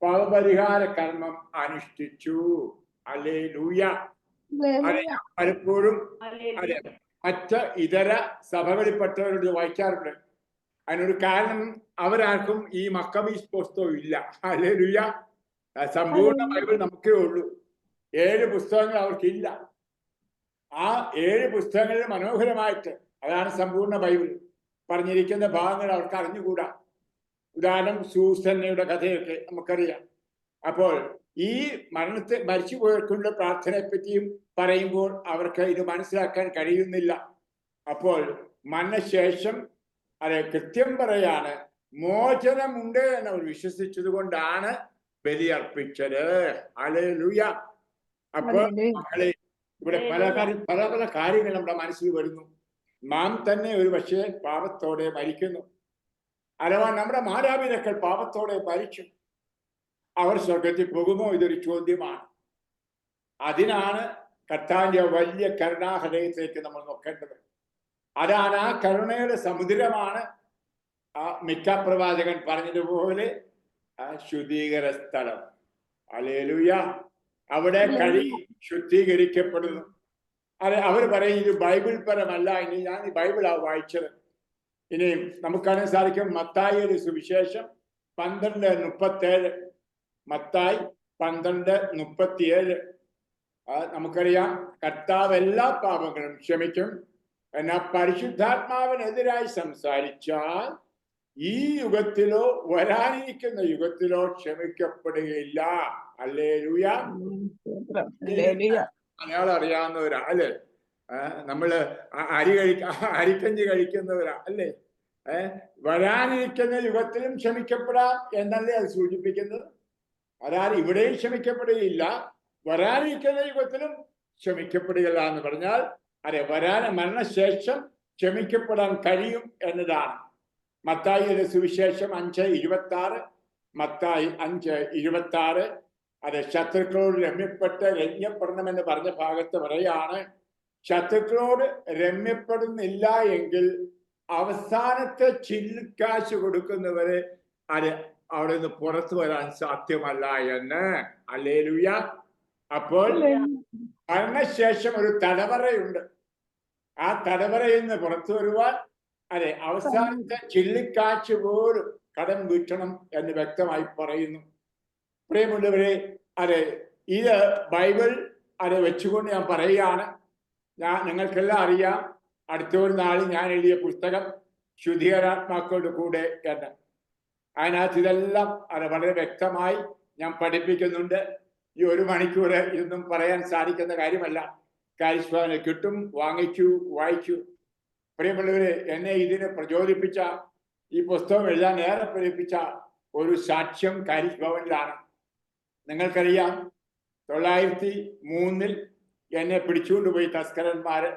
പാപപരിഹാര കർമ്മം അനുഷ്ഠിച്ചു. ഹല്ലേലൂയ. പലപ്പോഴും അതെ മറ്റ് ഇതര സഭകളിൽപ്പെട്ടവരോട് വായിക്കാറുണ്ട്. അതിനൊരു കാരണം അവരാർക്കും ഈ മക്കബീസ് പുസ്തകം ഇല്ല. ഹല്ലേലൂയ. സമ്പൂർണ്ണ ബൈബിൾ നമുക്കേ ഉള്ളൂ. 7 പുസ്തകങ്ങൾ അവർക്കില്ല. ആ 7 പുസ്തകങ്ങളിൽ മനോഹരമായിട്ട് അതാണ് സമ്പൂർണ്ണ ബൈബിൾ. പറഞ്ഞിരിക്കുന്ന ഭാഗങ്ങൾ അവർക്ക് അറിഞ്ഞുകൂടാ. ഉദാഹരണം സൂസന്നയുടെ കഥയൊക്കെ നമുക്കറിയാം. അപ്പോൾ ഈ മരിച്ചു പോയവർക്കുള്ള പ്രാർത്ഥനയെ പറ്റിയും പറയുമ്പോൾ അവർക്ക് ഇത് മനസ്സിലാക്കാൻ കഴിയുന്നില്ല. അപ്പോൾ മരണശേഷം അത് കൃത്യം പറയാണ് മോചനമുണ്ട് എന്ന് അവർ വിശ്വസിച്ചത് കൊണ്ടാണ് ബലിയർപ്പിച്ചത്. ഹല്ലേലൂയ. അപ്പോൾ മക്കളെ ഇവിടെ പല പല കാര്യങ്ങൾ നമ്മുടെ മനസ്സിൽ വരുന്നു. നാം തന്നെ ഒരു പക്ഷേ പാപത്തോടെ മരിക്കുന്നു. അഥവാ നമ്മുടെ മാതാപിതാക്കൾ പാപത്തോടെ മരിച്ചു. അവർ സ്വർഗത്തിൽ പോകുമോ? ഇതൊരു ചോദ്യമാണ്. അതിനാണ് കർത്താവിന്റെ വലിയ കരുണാഹൃദയത്തിലേക്ക് നമ്മൾ നോക്കേണ്ടത്. അതാണ് ആ കരുണയുടെ സമുദ്രമാണ് മിക്ക പ്രവാചകൻ പറഞ്ഞതുപോലെ ശുദ്ധീകര സ്ഥലം. ഹല്ലേലൂയ. അവിടെ കഴി ശുദ്ധീകരിക്കപ്പെടുന്നു. അതെ, അവർ പറയും ഇത് ബൈബിൾ പരമല്ല. ഇനി ഞാൻ ഈ ബൈബിളാ വായിച്ചത്. ഇനിയും നമുക്കറിയാൻ സാധിക്കും മത്തായിയുടെ സുവിശേഷം 12:37. മത്തായി 12:37. നമുക്കറിയാം കർത്താവ് എല്ലാ പാപങ്ങളും ക്ഷമിക്കും. എന്നാൽ പരിശുദ്ധാത്മാവിനെതിരായി സംസാരിച്ചാൽ ഈ യുഗത്തിലോ വരാനിരിക്കുന്ന യുഗത്തിലോ ക്ഷമിക്കപ്പെടുകയില്ല. ഹല്ലേലൂയ. മലയാളം അറിയാവുന്നവരാ അല്ലേ? നമ്മള് അരിക്കഞ്ഞി കഴിക്കുന്നവരാ അല്ലേ? വരാനിരിക്കുന്ന യുഗത്തിലും ക്ഷമിക്കപ്പെടാം എന്നല്ലേ അത് സൂചിപ്പിക്കുന്നത്. അതായത് ഇവിടെയും ക്ഷമിക്കപ്പെടുകയില്ല, വരാനിരിക്കുന്ന യുഗത്തിലും ക്ഷമിക്കപ്പെടുകയില്ല എന്ന് പറഞ്ഞാൽ അതെ മരണശേഷം ക്ഷമിക്കപ്പെടാൻ കഴിയും എന്നതാണ്. മത്തായിയുടെ സുവിശേഷം 5:26. മത്തായി 5:26. അതെ, ശത്രുക്കളോട് രമ്യപ്പെടണമെന്ന് പറഞ്ഞ ഭാഗത്ത് പറയാണ് ശത്രുക്കളോട് രമ്യപ്പെടുന്നില്ല എങ്കിൽ അവസാനത്തെ ചില്ലിക്കാശ് കൊടുക്കുന്നവരെ അത് അവിടെ നിന്ന് പുറത്തു വരാൻ സാധ്യമല്ല എന്ന്. ഹല്ലേലൂയ. അപ്പോൾ മരണശേഷം ഒരു തടവറയുണ്ട്. ആ തടവറയിൽ നിന്ന് പുറത്തു വരുവാൻ അതെ അവസാനത്തെ ചില്ലിക്കാശ് പോലും കടം വീട്ടണം എന്ന് വ്യക്തമായി പറയുന്നു. പ്രിയമുള്ളവരെ, അതെ ഇത് ബൈബിൾ അത് വെച്ചുകൊണ്ട് ഞാൻ പറയുകയാണ്. നിങ്ങൾക്കെല്ലാം അറിയാം, അടുത്ത ഒരു നാളിൽ ഞാൻ എഴുതിയ പുസ്തകം ശുദ്ധീകരാത്മാക്കളുടെ കൂടെ എന്ന്. അതിനകത്ത് ഇതെല്ലാം അത് വളരെ വ്യക്തമായി ഞാൻ പഠിപ്പിക്കുന്നുണ്ട്. ഈ 1 മണിക്കൂർ ഇതൊന്നും പറയാൻ സാധിക്കുന്ന കാര്യമല്ല. കാരിസ്വാനെ കിട്ടും, വാങ്ങിച്ചു, വായിച്ചു. പ്രിയമുള്ളവരെ, എന്നെ ഇതിനെ പ്രചോദിപ്പിച്ച ഈ പുസ്തകം എഴുതാൻ ഏറെ പ്രേരിപ്പിച്ച ഒരു സാക്ഷ്യം കാരിസ് ഭവനിലാണ്. നിങ്ങൾക്കറിയാം 903 എന്നെ പിടിച്ചുകൊണ്ടുപോയി തസ്കരന്മാര്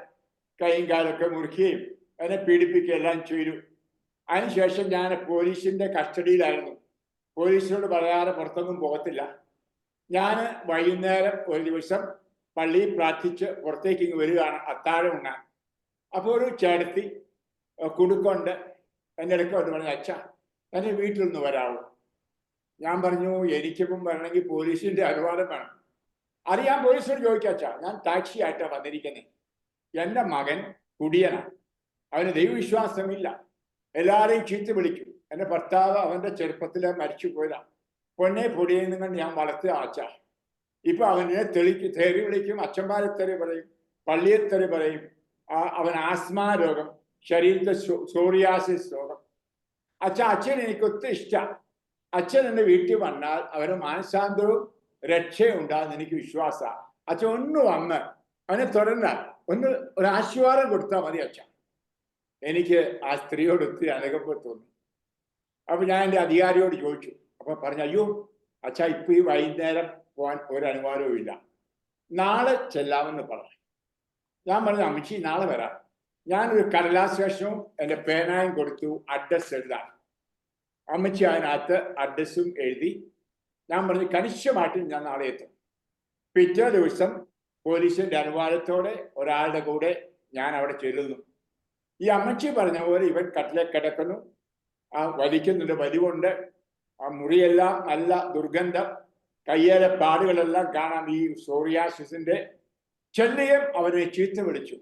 കൈയും കാലൊക്കെ മുറുക്കുകയും എന്നെ പീഡിപ്പിക്കുകയും എല്ലാം ചെയ്തു. അതിനുശേഷം ഞാൻ പോലീസിന്റെ കസ്റ്റഡിയിലായിരുന്നു. പോലീസിനോട് പറയാതെ പുറത്തൊന്നും പോകത്തില്ല. ഞാൻ വൈകുന്നേരം ഒരു ദിവസം പള്ളിയിൽ പ്രാർത്ഥിച്ച് പുറത്തേക്ക് ഇങ്ങ് വരികയാണ് അത്താഴം ഉണ്ണാൻ. അപ്പോൾ ഒരു ചേട്ടത്തി കുടുക്കൊണ്ട് എൻ്റെ ഇടയ്ക്ക് വന്ന് പറഞ്ഞു, അച്ഛാ എൻ്റെ വീട്ടിൽ നിന്ന് വരാവോ? ഞാൻ പറഞ്ഞു, എനിക്കിപ്പം വരണമെങ്കിൽ പോലീസിന്റെ അനുവാദം വേണം. അറിയാൻ പോലീസിനോട് ചോദിക്കാം, അച്ഛാ ഞാൻ ടാക്സി ആയിട്ടാണ് വന്നിരിക്കുന്നത്, എൻ്റെ മകൻ കുടിയനാണ്, അവന് ദൈവവിശ്വാസമില്ല, എല്ലാവരെയും ചീത്ത വിളിക്കും, എൻ്റെ ഭർത്താവ് അവൻ്റെ ചെറുപ്പത്തിൽ മരിച്ചു പോയതാണ്, പൊന്നെ പൊടിയെന്നും കണ്ട് ഞാൻ വളർത്തിയ അച്ഛാ. ഇപ്പൊ അവനെ തെറി വിളിക്കും, അച്ഛന്മാരെ തെറി പറയും, പള്ളിയെ തെറി പറയും, അവൻ ആസ്മാ രോഗം, ശരീരത്തെ സോറിയാസിസ് രോഗം. അച്ഛൻ എനിക്ക് ഒത്തിരി ഇഷ്ടം, അച്ഛൻ എൻ്റെ വീട്ടിൽ വന്നാൽ അവന് മാനസാന്തരവും രക്ഷയും ഉണ്ടാകുന്ന എനിക്ക് വിശ്വാസമാണ്. അച്ഛൻ ഒന്ന് വന്ന് അവനെ തുടർന്നാൽ ഒന്ന് ഒരു ആശീർവാദം കൊടുത്താൽ മതി അച്ഛൻ. എനിക്ക് ആ സ്ത്രീയോട് ഒത്തിരി അനുകമ്പ തോന്നി. അപ്പൊ ഞാൻ എൻ്റെ അധികാരിയോട് ചോദിച്ചു. അപ്പൊ പറഞ്ഞു, അയ്യോ അച്ഛാ ഇപ്പൊ ഈ വൈകുന്നേരം പോകാൻ ഒരു അനുവാദവും ഇല്ല, നാളെ ചെല്ലാമെന്ന് പറഞ്ഞു. ഞാൻ പറഞ്ഞു, അമ്മച്ചി നാളെ വരാം. ഞാനൊരു കടലാസ് കഷ്ണവും എൻ്റെ പേനായും കൊടുത്തു അഡ്രസ് എഴുതാൻ. അമ്മച്ചി അതിനകത്ത് അഡ്രസ്സും എഴുതി. ഞാൻ പറഞ്ഞു, കണിശമായിട്ടും ഞാൻ നാളെ എത്തും. പിറ്റേ ദിവസം പോലീസിന്റെ അനുവാദത്തോടെ ഒരാളുടെ കൂടെ ഞാൻ അവിടെ ചെല്ലുന്നു. ഈ അമ്മച്ചി പറഞ്ഞ പോലെ ഇവൻ കട്ടിലേക്ക് കിടക്കുന്നു, ആ വലിക്കുന്നുണ്ട്, വലിവുണ്ട്, ആ മുറിയെല്ലാം നല്ല ദുർഗന്ധം, കയ്യേലെ പാടുകളെല്ലാം കാണാം ഈ സോറിയാസിന്റെ. ചെല്ലുകയും അവരെ ചീത്ത വിളിച്ചു.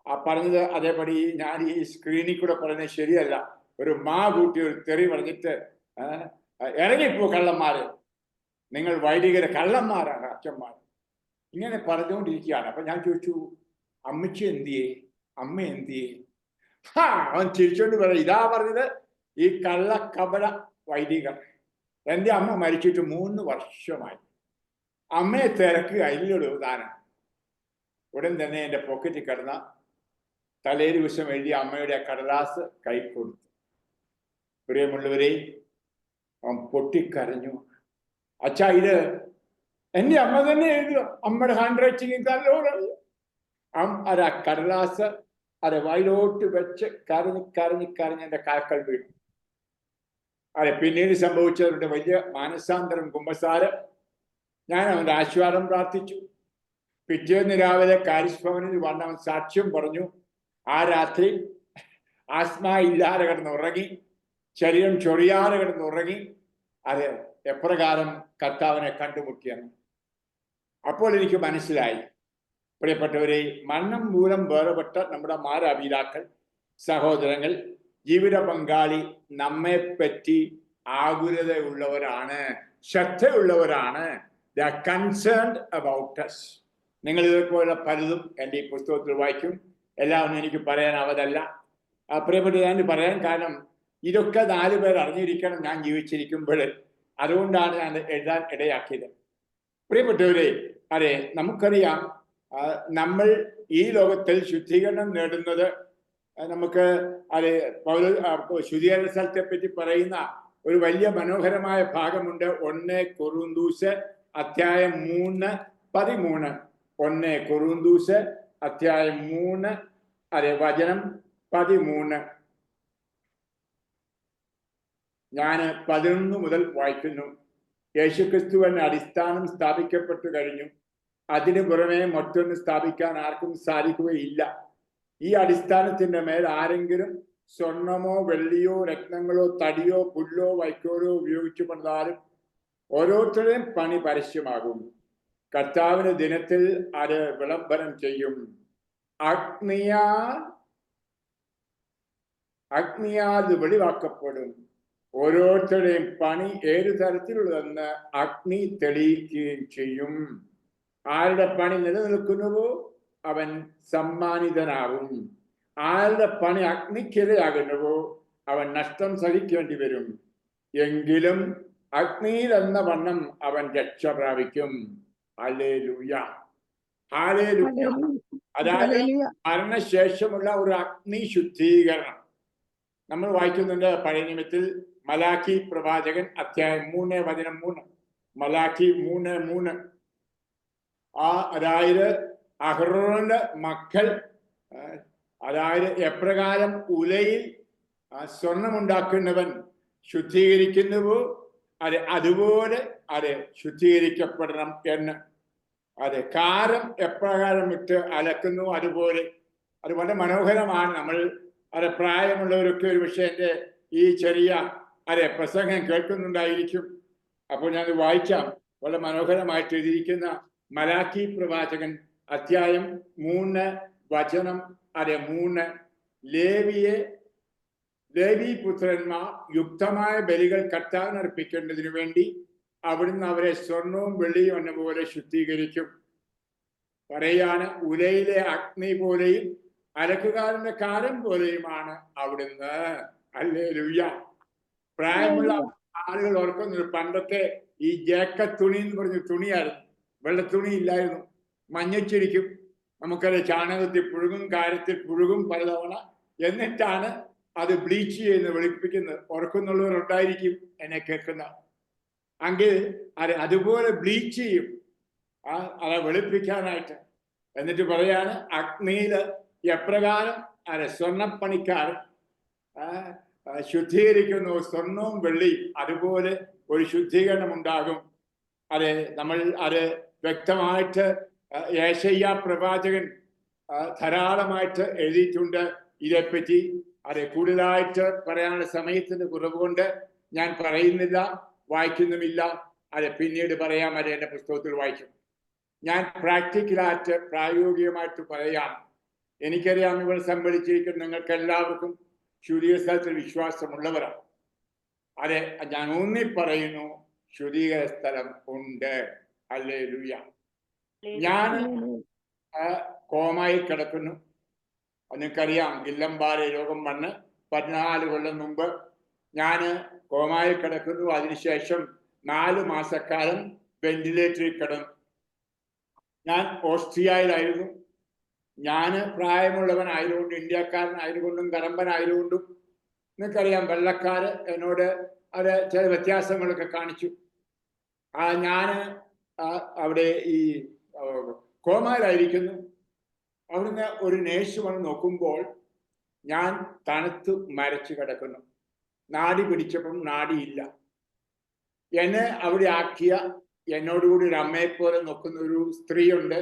ആ പറഞ്ഞത് അതേപടി ഞാൻ ഈ സ്ക്രീനിൽ കൂടെ പറയുന്നത് ശരിയല്ല, ഒരു മാ കൂട്ടി ഒരു തെറി പറഞ്ഞിട്ട് ഇറങ്ങിപ്പോ കള്ളന്മാര്, നിങ്ങൾ വൈദികരെ കള്ളന്മാരാണ് അച്ഛന്മാർ, ഇങ്ങനെ പറഞ്ഞുകൊണ്ടിരിക്കുകയാണ്. അപ്പൊ ഞാൻ ചോദിച്ചു, അമ്മച്ചി എന്തിയേ, അമ്മ എന്തിയേ? അവൻ ചിരിച്ചോണ്ട് പറയാം, ഇതാ പറഞ്ഞത് ഈ കള്ളക്കപട വൈദികർ. എൻ്റെ അമ്മ മരിച്ചിട്ട് 3 വർഷമായി, അമ്മയെ തിരക്കുക ഇല്ലൊരു ദാനം. ഉടൻ തന്നെ എൻ്റെ പോക്കറ്റിൽ കിടന്ന തലേ ദിവസം എഴുതിയ അമ്മയുടെ കടലാസ് കൈ കൊടുത്തു. പ്രിയമുള്ളവരെ, അവൻ പൊട്ടിക്കരഞ്ഞു. അച്ഛാ ഇത് എൻ്റെ അമ്മ തന്നെ എഴുതുക, അമ്മയുടെ ഹാൻഡ് റൈറ്റിംഗ് നല്ലോണം. ആ കടലാസ് അത് വയലോട്ട് വെച്ച് കരഞ്ഞ് എൻ്റെ കാൽക്കൽ വീണു. അതെ, പിന്നീട് സംഭവിച്ചവരുടെ വലിയ മാനസാന്തരം, കുമ്പസാരം. ഞാൻ അവൻ്റെ ആശീർവാദം പ്രാർത്ഥിച്ചു. പിറ്റേന്ന് രാവിലെ കാരിസ്ഭവനിൽ വന്നവൻ സാക്ഷ്യം പറഞ്ഞു. ആ രാത്രി ആസ്മ ഇല്ലാതെ കിടന്നുറങ്ങി, ശരീരം ചൊറിയാതെ കിടന്നുറങ്ങി. അത് എപ്രകാരം കർത്താവിനെ കണ്ടുമുട്ടിയെന്ന്. അപ്പോൾ എനിക്ക് മനസ്സിലായി, പ്രിയപ്പെട്ടവരെ, മരണം മൂലം വേർപെട്ട നമ്മുടെ മാതാപിതാക്കൾ, സഹോദരങ്ങൾ, ജീവിത പങ്കാളി നമ്മെപ്പറ്റി ആകുലതയുള്ളവരാണ്, ശ്രദ്ധയുള്ളവരാണ്. They are concerned about us. നിങ്ങൾ ഇതേപോലെ പലതും എൻ്റെ ഈ പുസ്തകത്തിൽ വായിക്കും. എല്ലാം എനിക്ക് പറയാനാവതല്ല. പ്രിയപ്പെട്ട ഞാൻ പറയാൻ കാരണം, ഇതൊക്കെ 4 പേർ അറിഞ്ഞിരിക്കണം ഞാൻ ജീവിച്ചിരിക്കുമ്പോൾ. അതുകൊണ്ടാണ് ഞാൻ എഴുതാൻ ഇടയാക്കിയത്. പ്രിയപ്പെട്ടവരെ, അതെ, നമുക്കറിയാം, നമ്മൾ ഈ ലോകത്തിൽ ശുദ്ധീകരണം നേടുന്നത്, നമുക്ക് അത് ശുദ്ധീകരണ സ്ഥലത്തെ പറ്റി പറയുന്ന ഒരു വലിയ മനോഹരമായ ഭാഗമുണ്ട്. 1 കൊറിന്തോസ് അധ്യായം 3:13. 1 കൊറിന്തോസ് അധ്യായം 3 അതെ വചനം 13. ഞാൻ 11 മുതൽ വായിക്കുന്നു. യേശുക്രിസ്തു എന്ന അടിസ്ഥാനം സ്ഥാപിക്കപ്പെട്ടു കഴിഞ്ഞു, അതിനു പുറമെ മറ്റൊന്ന് സ്ഥാപിക്കാൻ ആർക്കും സാധിക്കുകയില്ല. ഈ അടിസ്ഥാനത്തിന്റെ മേൽ ആരെങ്കിലും സ്വർണമോ വെള്ളിയോ രത്നങ്ങളോ തടിയോ പുല്ലോ വൈക്കോലോ ഉപയോഗിച്ചു പണിതാലും ഓരോരുത്തരുടെയും പണി പരസ്യമാകും. കർത്താവിന്റെ ദിനത്തിൽ അത് വിളംബരം ചെയ്യും. അഗ്നിയാൽ വെളിവാക്കപ്പെടും. ഓരോരുത്തരുടെയും പണി ഏതു തരത്തിലുള്ളതെന്ന് അഗ്നി തെളിയിക്കുകയും ചെയ്യും. ആരുടെ പണി നിലനിൽക്കുന്നുവോ അവൻ സമ്മാനിതനാകും. ആരുടെ പണി അഗ്നിക്കിരയാകുന്നുവോ അവൻ നഷ്ടം സഹിക്കേണ്ടി വരും. എങ്കിലും അഗ്നിയിൽ എന്ന വണ്ണം അവൻ രക്ഷ പ്രാപിക്കും. Hallelujah, hallelujah. അതായത് മരണശേഷമുള്ള ഒരു അഗ്നി ശുദ്ധീകരണം നമ്മൾ വായിക്കുന്നുണ്ട് പഴയ നിയമത്തിൽ. മലാക്കി പ്രവാചകൻ അധ്യായം 3 വചനം 3. മലാക്കി 3:3. അതായത് അഹ്റോന്റെ മക്കൾ, അതായത് എപ്രകാരം ഉലയിൽ സ്വർണമുണ്ടാക്കുന്നവൻ ശുദ്ധീകരിക്കുന്നുവോ അതുപോലെ ശുദ്ധീകരിക്കപ്പെടണം എന്ന്. കാരം എപ്രകാരം ഇട്ട് അലക്കുന്നു അതുപോലെ. അത് വളരെ മനോഹരമാണ്. നമ്മൾ അതെ പ്രായമുള്ളവരൊക്കെ ഒരു പക്ഷേ എൻ്റെ ഈ ചെറിയ പ്രസംഗം കേൾക്കുന്നുണ്ടായിരിക്കും. അപ്പോൾ ഞാൻ വായിക്കാം. വളരെ മനോഹരമായിട്ട് എഴുതിയിരിക്കുന്ന മലാക്കി പ്രവാചകൻ അധ്യായം 3 വചനം 3. ലേവി പുത്രന്മാർ യുക്തമായ ബലികൾ കർത്താവിന് അർപ്പിക്കേണ്ടതിനു വേണ്ടി അവിടുന്ന് അവരെ സ്വർണവും വെള്ളിയും എന്ന പോലെ ശുദ്ധീകരിക്കും. പറയാണ്, ഉലയിലെ അഗ്നി പോലെയും അലക്കുകാരന്റെ കാരം പോലെയുമാണ് അവിടുന്ന്. ഹല്ലേലൂയ. പ്രായമുള്ള ആളുകൾ ഓർക്കുന്നത് പണ്ടത്തെ ഈ ജാക്കറ്റ് തുണി എന്ന് പറഞ്ഞ തുണിയായിരുന്നു. വെള്ളത്തുണി ഇല്ലായിരുന്നു. മഞ്ഞച്ചിരിക്കും. നമുക്കത് ചാണകത്തിൽ പുഴുകും, കാരത്തിൽ പുഴുകും പലതവണ. എന്നിട്ടാണ് അത് ബ്ലീച്ച് ചെയ്യുന്നത്, വെളുപ്പിക്കുന്നത്. ഓർക്കുന്നുള്ളവരുണ്ടായിരിക്കും എന്നെ കേൾക്കുന്ന. എങ്കിൽ അതുപോലെ ബ്ലീച്ച് ചെയ്യും അത് വെളുപ്പിക്കാനായിട്ട്. എന്നിട്ട് പറയാണ്, അഗ്നിയിൽ എപ്രകാരം സ്വർണ്ണപ്പണിക്കാർ ശുദ്ധീകരിക്കുന്നു സ്വർണവും വെള്ളിയും, അതുപോലെ ഒരു ശുദ്ധീകരണം ഉണ്ടാകും. നമ്മൾ വ്യക്തമായിട്ട് യേശയ്യാ പ്രവാചകൻ ധാരാളമായിട്ട് എഴുതിയിട്ടുണ്ട് ഇതേപ്പറ്റി. കൂടുതലായിട്ട് പറയാനുള്ള സമയത്തിന്റെ കുറവ് കൊണ്ട് ഞാൻ പറയുന്നില്ല, വായിക്കുന്നുമില്ല. പിന്നീട് പറയാം. എൻ്റെ പുസ്തകത്തിൽ വായിക്കും. ഞാൻ പ്രാക്ടിക്കലായിട്ട് പ്രായോഗികമായിട്ട് പറയാം. എനിക്കറിയാം ഇവിടെ സംഭവിച്ചിരിക്കുന്ന നിങ്ങൾക്ക് എല്ലാവർക്കും ശുദ്ധീകരണ സ്ഥലത്തിൽ വിശ്വാസമുള്ളവരാണ്. ഞാൻ ഊന്നി പറയുന്നു, ശുദ്ധീകരണ സ്ഥലം ഉണ്ട്. ഹല്ലേലൂയ. ഞാൻ കോമായി കിടക്കുന്നു. നിങ്ങൾക്കറിയാം, ഗില്ലംബാരെ രോഗം വന്ന് 14 കൊല്ലം മുമ്പ് ഞാൻ കോമായി കിടക്കുന്നു. അതിനുശേഷം 4 മാസക്കാലം വെന്റിലേറ്ററിൽ കിടന്നു. ഞാൻ ഓസ്ട്രിയയിലായിരുന്നു. ഞാൻ പ്രായമുള്ളവനായതുകൊണ്ട്, ഇന്ത്യക്കാരനായതുകൊണ്ടും കറമ്പനായതുകൊണ്ടും നിങ്ങൾക്കറിയാം, വെള്ളക്കാര് എന്നോട് ചില വ്യത്യാസങ്ങളൊക്കെ കാണിച്ചു. ഞാൻ അവിടെ ഈ കോമായിലായിരിക്കുന്നു. അവിടുന്ന് ഒരു നേഴ്സ് വന്ന് നോക്കുമ്പോൾ ഞാൻ തണുത്ത് മരച്ചു കിടക്കുന്നു. നാടി പിടിച്ചപ്പം നാടിയില്ല. എന്നെ അവിടെ ആക്കിയ എന്നോടുകൂടി ഒരു അമ്മയെപ്പോലെ നോക്കുന്ന ഒരു സ്ത്രീയുണ്ട്.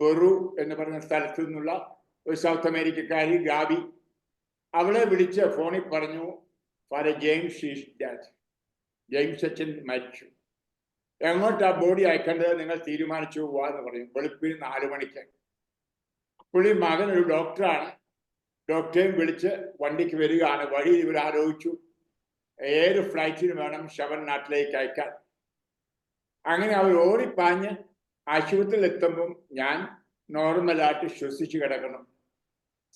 പെറു എന്ന് പറഞ്ഞ സ്ഥലത്തു നിന്നുള്ള ഒരു സൗത്ത് അമേരിക്കക്കാരി, ഗാബി. അവളെ വിളിച്ച് ഫോണിൽ പറഞ്ഞു, ഫാദർ ജെയിംസ് അച്ഛൻ മരിച്ചു. എങ്ങോട്ടാ ബോഡി അയക്കേണ്ടത് നിങ്ങൾ തീരുമാനിച്ചു പോവാന്ന് പറയും. വെളുപ്പിന് 4 മണിക്ക്. പുള്ളി മകൻ ഒരു ഡോക്ടറാണ്. ഡോക്ടറെയും വിളിച്ച് വണ്ടിക്ക് വരികയാണ്. വഴി ഇവർ ആലോചിച്ചു ഏത് ഫ്ലൈറ്റിന് വേണം ശവൻ നാട്ടിലേക്ക് അയക്കാൻ. അങ്ങനെ അവർ ഓടിപ്പാഞ്ഞ് ആശുപത്രിയിൽ എത്തുമ്പം ഞാൻ നോർമലായിട്ട് ശ്വസിച്ച് കിടക്കണം.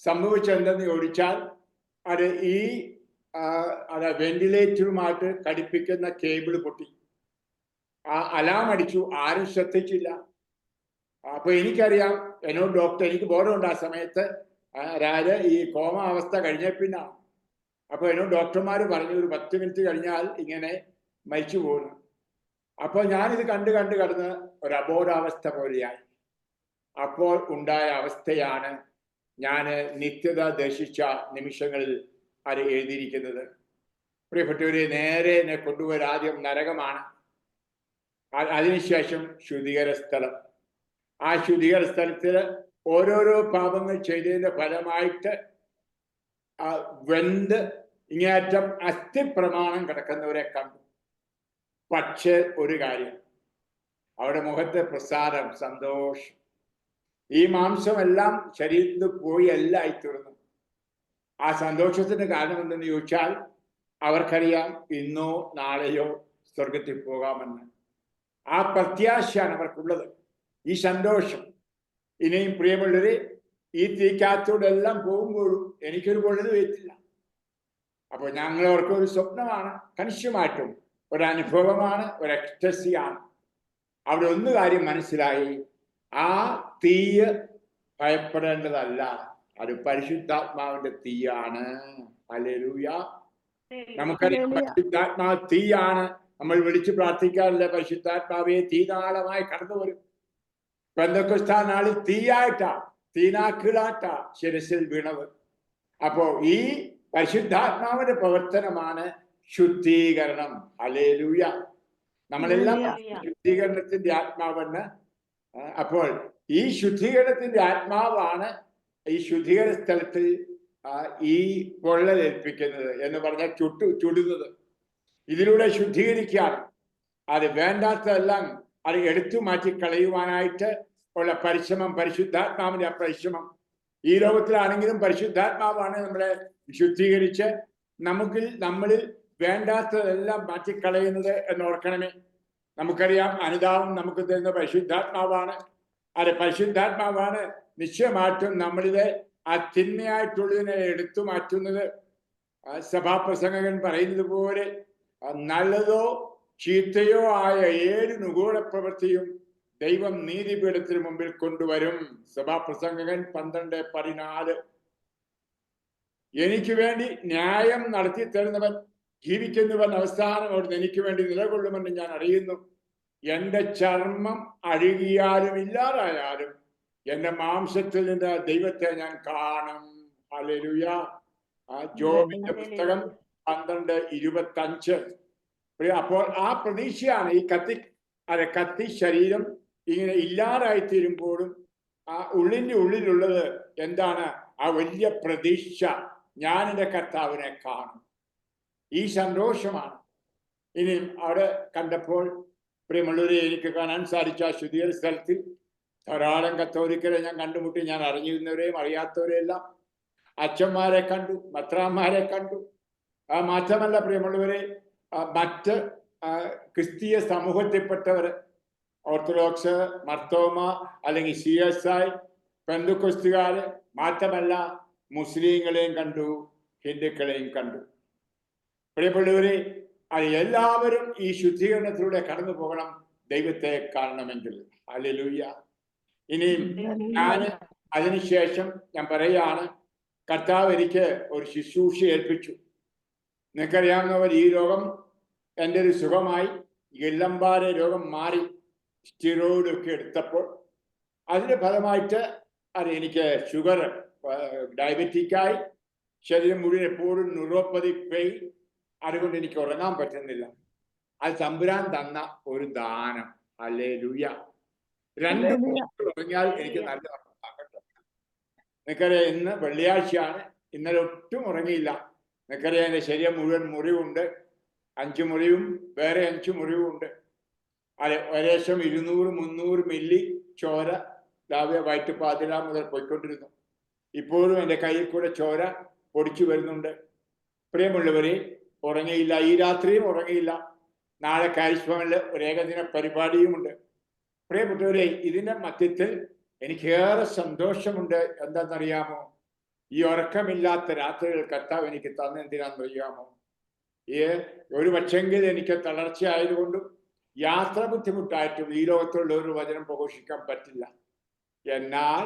സംഭവിച്ചെന്തെന്ന് ചോദിച്ചാൽ ഈ വെന്റിലേറ്ററുമായിട്ട് ഘടിപ്പിക്കുന്ന കേബിൾ പൊട്ടി. അലാം അടിച്ചു. ആരും ശ്രദ്ധിച്ചില്ല. അപ്പൊ എനിക്കറിയാം, എന്നോട് ഡോക്ടർ, എനിക്ക് ബോധമുണ്ട് ആ സമയത്ത്, ഈ കോമ അവസ്ഥ കഴിഞ്ഞ പിന്നാണ്. അപ്പൊ എന്നോട് ഡോക്ടർമാർ പറഞ്ഞു, ഒരു 10 മിനിറ്റ് കഴിഞ്ഞാൽ ഇങ്ങനെ മരിച്ചു പോകുന്നു. അപ്പൊ ഞാനിത് കണ്ട് കിടന്ന് ഒരു അബോധാവസ്ഥ പോലെയായി. അപ്പോൾ ഉണ്ടായ അവസ്ഥയാണ് ഞാൻ നിത്യത ദർശിച്ച നിമിഷങ്ങളിൽ എഴുതിയിരിക്കുന്നത്. പ്രിയപ്പെട്ടവരെ, നേരെ എന്നെ കൊണ്ടുപോയ ആദ്യം നരകമാണ്. അതിനുശേഷം ശുദ്ധീകരണ സ്ഥലം. ആ ശുദ്ധീകരണ സ്ഥലത്തിൽ ഓരോരോ പാപങ്ങൾ ചെയ്തതിന്റെ ഫലമായിട്ട് വെന്ത് ഇങ്ങേറ്റം അസ്ഥിപ്രമാണം കിടക്കുന്നവരെ കണ്ടു. പക്ഷേ ഒരു കാര്യം, അവിടെ മുഖത്തെ പ്രസാദം, സന്തോഷം. ഈ മാംസമെല്ലാം ശരീരത്തിൽ പോയി എല്ലാം ആയിത്തീർന്നു. ആ സന്തോഷത്തിന്റെ കാരണം എന്തെന്ന് ചോദിച്ചാൽ, അവർക്കറിയാം ഇന്നോ നാളെയോ സ്വർഗത്തിൽ പോകാമെന്ന്. ആ പ്രത്യാശയാണ് അവർക്കുള്ളത്, ഈ സന്തോഷം. ഇനിയും പ്രിയമുള്ളവരെ, ഈ തീക്കാത്തോടെല്ലാം പോകുമ്പോഴും എനിക്കൊരു പൊഴുത് വയ്യത്തില്ല. അപ്പോൾ ഞങ്ങളവർക്ക് ഒരു സ്വപ്നമാണ്, കണിശമായിട്ടും ഒരനുഭവമാണ്, ഒരു എക്സ്റ്റസിയാണ്. അവിടെ ഒന്ന് കാര്യം മനസ്സിലായി, ആ തീയ് ഭയപ്പെടേണ്ടതല്ല, അത് പരിശുദ്ധാത്മാവിന്റെ തീയാണ്. ഹല്ലേലൂയ. നമുക്കറിയാം, പരിശുദ്ധാത്മാവ് തീയാണ്. നമ്മൾ വിളിച്ചു പ്രാർത്ഥിക്കാറില്ല, പരിശുദ്ധാത്മാവെ തീനാളമായി കടന്നു വരും. പെന്തക്കോസ്താ നാളിൽ തീനാക്കിളാട്ടാ ശിരസിൽ വീണത്. അപ്പോ ഈ പരിശുദ്ധാത്മാവിന്റെ പ്രവർത്തനമാണ് ശുദ്ധീകരണം. ഹല്ലേലൂയ. നമ്മളെല്ലാം ശുദ്ധീകരണത്തിന്റെ ആത്മാവെന്ന്. അപ്പോൾ ഈ ശുദ്ധീകരണത്തിന്റെ ആത്മാവാണ് ഈ ശുദ്ധീകരണ സ്ഥലത്തിൽ ഈ പൊള്ളലേൽപ്പിക്കുന്നത് എന്ന് പറഞ്ഞാൽ ചുടുന്നത്. ഇതിലൂടെ ശുദ്ധീകരിക്കുകയാണ്. അത് വേണ്ടാത്തതെല്ലാം അത് എടുത്തു മാറ്റി കളയുവാനായിട്ട് ഉള്ള പരിശ്രമം, പരിശുദ്ധാത്മാവിന്റെ പരിശ്രമം. ഈ ലോകത്തിലാണെങ്കിലും പരിശുദ്ധാത്മാവാണ് നമ്മളെ ശുദ്ധീകരിച്ച് നമ്മളിൽ വേണ്ടാത്തതെല്ലാം മാറ്റിക്കളയുന്നത് എന്നോർക്കണമേ. നമുക്കറിയാം, അനുതാപം നമുക്ക് തരുന്ന പരിശുദ്ധാത്മാവാണ്. അത് പരിശുദ്ധാത്മാവാണ് നിശ്ചയമായിട്ടും നമ്മളിലെ ആ തിന്മയായിട്ടുള്ളതിനെ എടുത്തു മാറ്റുന്നത്. സഭാപ്രസംഗകൻ പറയുന്നത് പോലെ നല്ലതോ ചീത്തയോ ആയ ഏത് നിഗൂഢ പ്രവൃത്തിയും ദൈവം നീതിപീഠത്തിന് മുമ്പിൽ കൊണ്ടുവരും. സഭാപ്രസംഗകൻ 12:14. എനിക്ക് വേണ്ടി ന്യായം നടത്തി തരുന്നവൻ ജീവിക്കുന്നവൻ അവസാനം അവിടുന്ന് എനിക്ക് വേണ്ടി നിലകൊള്ളുമെന്ന് ഞാൻ അറിയുന്നു. എന്റെ ചർമ്മം അഴുകിയാലും ഇല്ലാതായാലും എന്റെ മാംസത്തിൽ നിന്ന് ദൈവത്തെ ഞാൻ കാണും. ഹല്ലേലൂയ. ജോബിന്റെ പുസ്തകം 12:25. അപ്പോൾ ആ പ്രതീക്ഷയാണ് ഈ കത്തി ശരീരം ഇങ്ങനെ ഇല്ലാതായിത്തീരുമ്പോഴും ആ ഉള്ളിലുള്ളത് എന്താണ്? ആ വലിയ പ്രതീക്ഷ, ഞാൻ എൻ്റെ കർത്താവിനെ കാണും. ഈ സന്തോഷമാണ്. ഇനി അവിടെ കണ്ടപ്പോൾ പ്രിയമുള്ളവരെ, എനിക്ക് കാണാൻ സാധിച്ച ശുദ്ധീകരണ സ്ഥലത്തിൽ ധാരാളം കത്തോലിക്കരെ ഞാൻ കണ്ടുമുട്ടി. ഞാൻ അറിഞ്ഞിരുന്നവരെയും അറിയാത്തവരെയും എല്ലാം, അച്ഛന്മാരെ കണ്ടു, മത്രാന്മാരെ കണ്ടു. മാത്രമല്ല പ്രിയമുള്ളവരെ, മറ്റ് ക്രിസ്തീയ സമൂഹത്തിൽപ്പെട്ടവര്, ഓർത്തഡോക്സ്, മർത്തോമ, അല്ലെങ്കിൽ CSI, പെന്തക്കോസ്തുകാര്, മാത്രമല്ല മുസ്ലിങ്ങളെയും കണ്ടു, ഹിന്ദുക്കളെയും കണ്ടു. പ്രിയപ്പെട്ടവരെ, അത് എല്ലാവരും ഈ ശുദ്ധീകരണത്തിലൂടെ കടന്നു പോകണം ദൈവത്തെ കാണണമെങ്കിൽ. ഹല്ലേലൂയ. ഇനിയും ഞാൻ അതിനുശേഷം ഞാൻ പറയുകയാണ്, കർത്താവ് എനിക്ക് ഒരു ശുശ്രൂഷ ഏൽപ്പിച്ചു. നിങ്ങൾക്കറിയാവുന്നവർ, ഈ രോഗം എൻ്റെ ഒരു സുഖമായി. ഗില്ലമ്പാരെ രോഗം മാറി സ്റ്റിറോയിഡ് ഒക്കെ എടുത്തപ്പോൾ അതിന്റെ ഫലമായിട്ട് അത് എനിക്ക് ഷുഗർ, ഡയബറ്റിക്കായി, ശരീരം മുഴുവൻ എപ്പോഴും ന്യൂറോപ്പതിക് പെയിൻ. അതുകൊണ്ട് എനിക്ക് ഉറങ്ങാൻ പറ്റുന്നില്ല. അത് തമ്പുരാൻ തന്ന ഒരു ദാനം. ഹല്ലേലൂയ. 2 മണിക്കൂർ ഉറങ്ങിയാൽ എനിക്ക് നല്ല ഉറങ്ങാൻ. നിങ്ങൾക്കറിയാം, ഇന്ന് വെള്ളിയാഴ്ചയാണ്. ഇന്നലെ ഒട്ടും ഉറങ്ങിയില്ല. നിങ്ങൾക്കറിയാം, എൻ്റെ ശരീരം മുഴുവൻ മുറിവുണ്ട്. 5 മുറിവും വേറെ 5 മുറിവുണ്ട്. അത് ഏകദേശം 200-300 മില്ലി ചോര രാവിലെ വയറ്റുപാതിര മുതൽ പോയിക്കൊണ്ടിരുന്നു. ഇപ്പോഴും എൻ്റെ കയ്യിൽ കൂടെ ചോര പൊടിച്ചു വരുന്നുണ്ട്. പ്രിയമുള്ളവരെ, ഉറങ്ങിയില്ല. ഈ രാത്രിയും ഉറങ്ങിയില്ല. നാളെ കാരിസ്ഭവനിൽ ഒരു ഏകദിന പരിപാടിയുമുണ്ട്. പ്രിയപ്പെട്ടവരെ, ഇതിന്റെ മധ്യത്തിൽ എനിക്കേറെ സന്തോഷമുണ്ട്. എന്താണെന്നറിയാമോ? ഈ ഉറക്കമില്ലാത്ത രാത്രികൾ കർത്താവ് എനിക്ക് തന്നെന്തിനാണെന്നറിയാമോ? ഒരു പക്ഷെങ്കിൽ എനിക്ക് തളർച്ചയായതുകൊണ്ടും യാത്ര ബുദ്ധിമുട്ടായിട്ടും ഈ ലോകത്തുള്ള ഒരു വചനം പ്രഘോഷിക്കാൻ പറ്റില്ല. എന്നാൽ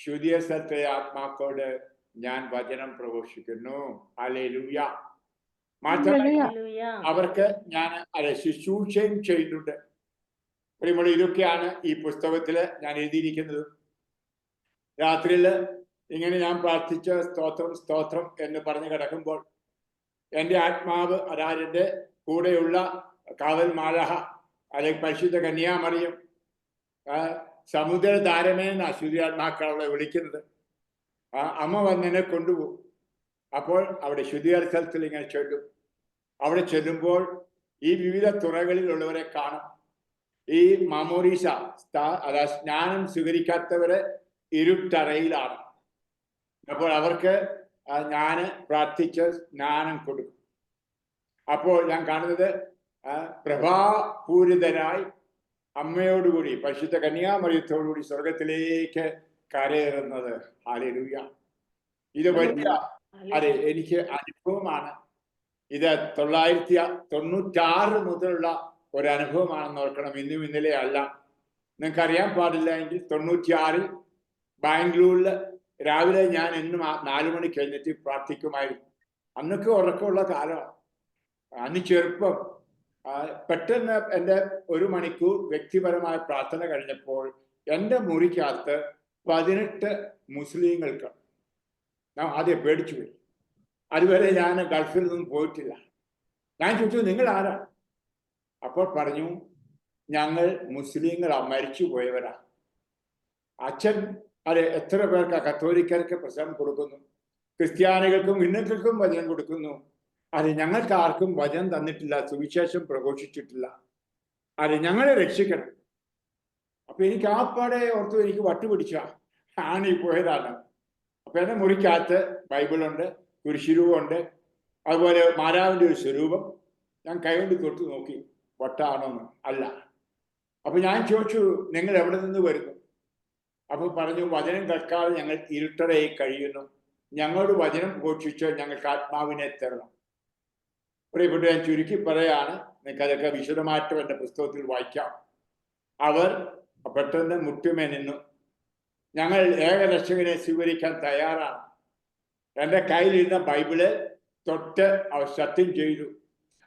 ശുദ്ധീയ സ്ഥലത്തെ ആത്മാക്കളോട് ഞാൻ വചനം പ്രഘോഷിക്കുന്നു. ഹല്ലേലൂയ. മാത്രമല്ല അവർക്ക് ഞാൻ ശുശ്രൂഷയും ചെയ്യുന്നുണ്ട്. പ്രിയമുള്ള, ഇതൊക്കെയാണ് ഈ പുസ്തകത്തില് ഞാൻ എഴുതിയിരിക്കുന്നത്. രാത്രിയിൽ ഇങ്ങനെ ഞാൻ പ്രാർത്ഥിച്ച സ്തോത്രം സ്തോത്രം എന്ന് പറഞ്ഞു കിടക്കുമ്പോൾ എൻ്റെ ആത്മാവ്, അതായത് എൻ്റെ കൂടെയുള്ള കാവൽ മാലാഹ അല്ലെങ്കിൽ പരിശുദ്ധ കന്യാമറിയം, സമുദ്ര താരമേന ശുദ്ധിയാത്മാക്കളെ വിളിക്കുന്നത്, അമ്മ വന്നെന്നെ കൊണ്ടുപോകും. അപ്പോൾ അവിടെ ശുദ്ധീകരണ സ്ഥലത്തിൽ ഇങ്ങനെ ചൊല്ലും. അവിടെ ചെല്ലുമ്പോൾ ഈ വിവിധ തുറകളിലുള്ളവരെ കാണും. ഈ മാമോരീസ, അതായത് സ്നാനം സ്വീകരിക്കാത്തവരെ ഇരുട്ടറയിലാണ്. അപ്പോൾ അവർക്ക് ഞാൻ പ്രാർത്ഥിച്ച് സ്നാനം കൊടുക്കും. അപ്പോൾ ഞാൻ കാണുന്നത് പ്രഭാപൂരിതരായി അമ്മയോടുകൂടി, പരിശുദ്ധ കന്യാമറിയത്തോടുകൂടി സ്വർഗത്തിലേക്ക് കരയേറുന്നത്. ഹല്ലേലൂയ. ഇത് വലിയ എനിക്ക് അനുഭവമാണ്. ഇത് 1996 മുതലുള്ള ഒരു അനുഭവമാണെന്ന് ഓർക്കണം. ഇന്നും ഇന്നലെ അല്ല. നിങ്ങൾക്ക് അറിയാൻ പാടില്ല എങ്കിൽ 96-ൽ ബാംഗ്ലൂരിൽ രാവിലെ ഞാൻ എന്നും 4 മണിക്ക് കഴിഞ്ഞിട്ട് പ്രാർത്ഥിക്കുമായിരുന്നു. അന്നൊക്കെ ഉറക്കമുള്ള കാലമാണ്. അന്ന് ചെറുപ്പം. പെട്ടെന്ന് എൻ്റെ 1 മണിക്കൂർ വ്യക്തിപരമായ പ്രാർത്ഥന കഴിഞ്ഞപ്പോൾ എൻ്റെ മുറിക്കകത്ത് 18 മുസ്ലിങ്ങൾക്ക്. ഞാൻ ആദ്യം പേടിച്ചു പോയി. അതുവരെ ഞാൻ ഗൾഫിൽ നിന്നും പോയിട്ടില്ല. ഞാൻ ചോദിച്ചു, നിങ്ങൾ ആരാ? അപ്പോൾ പറഞ്ഞു, ഞങ്ങൾ മുസ്ലിങ്ങളാ, മരിച്ചു പോയവരാ. അച്ഛൻ എത്ര പേർക്ക് കത്തോലിക്കർക്ക് പ്രസംഗം കൊടുക്കുന്നു. ക്രിസ്ത്യാനികൾക്കും ഹിന്ദുക്കൾക്കും വചനം കൊടുക്കുന്നു. അത് ഞങ്ങൾക്ക് ആർക്കും വചനം തന്നിട്ടില്ല, സുവിശേഷം പ്രഘോഷിച്ചിട്ടില്ല. അത് ഞങ്ങളെ രക്ഷിക്കണം. അപ്പൊ എനിക്ക് ആ പാടെ ഓർത്തു, എനിക്ക് വട്ടുപിടിച്ച ആണ് ഈ പോയതാണ്. അപ്പൊ എന്റെ മുറിക്കകത്ത് ബൈബിളുണ്ട്, കുരിശുരൂപമുണ്ട്, അതുപോലെ മാരാവിന്റെ ഒരു സ്വരൂപം. ഞാൻ കൈകൊണ്ട് തൊട്ട് നോക്കി, വട്ടാണോന്ന് അല്ല. അപ്പൊ ഞാൻ ചോദിച്ചു, നിങ്ങൾ എവിടെ നിന്ന് വരുന്നു? അപ്പൊ പറഞ്ഞു, വചനം കേൾക്കാതെ ഞങ്ങൾ ഇരുട്ടറയിൽ കഴിയുന്നു, ഞങ്ങളോട് വചനം ഘോഷിച്ച് ഞങ്ങൾക്ക് ആത്മാവിനെ തരണം. പ്രിയപ്പെട്ട, ഞാൻ ചുരുക്കി പറയാണ്, നിങ്ങൾക്ക് അതൊക്കെ വിശദമായിട്ടും എൻ്റെ പുസ്തകത്തിൽ വായിക്കാം. അവർ പെട്ടെന്ന് മുട്ടുമേ നിന്നു. ഞങ്ങൾ ഏകരക്ഷകനെ സ്വീകരിക്കാൻ തയ്യാറാണ്. എൻ്റെ കയ്യിലിരുന്ന ബൈബിള് തൊട്ട് അവർ സത്യം ചെയ്തു.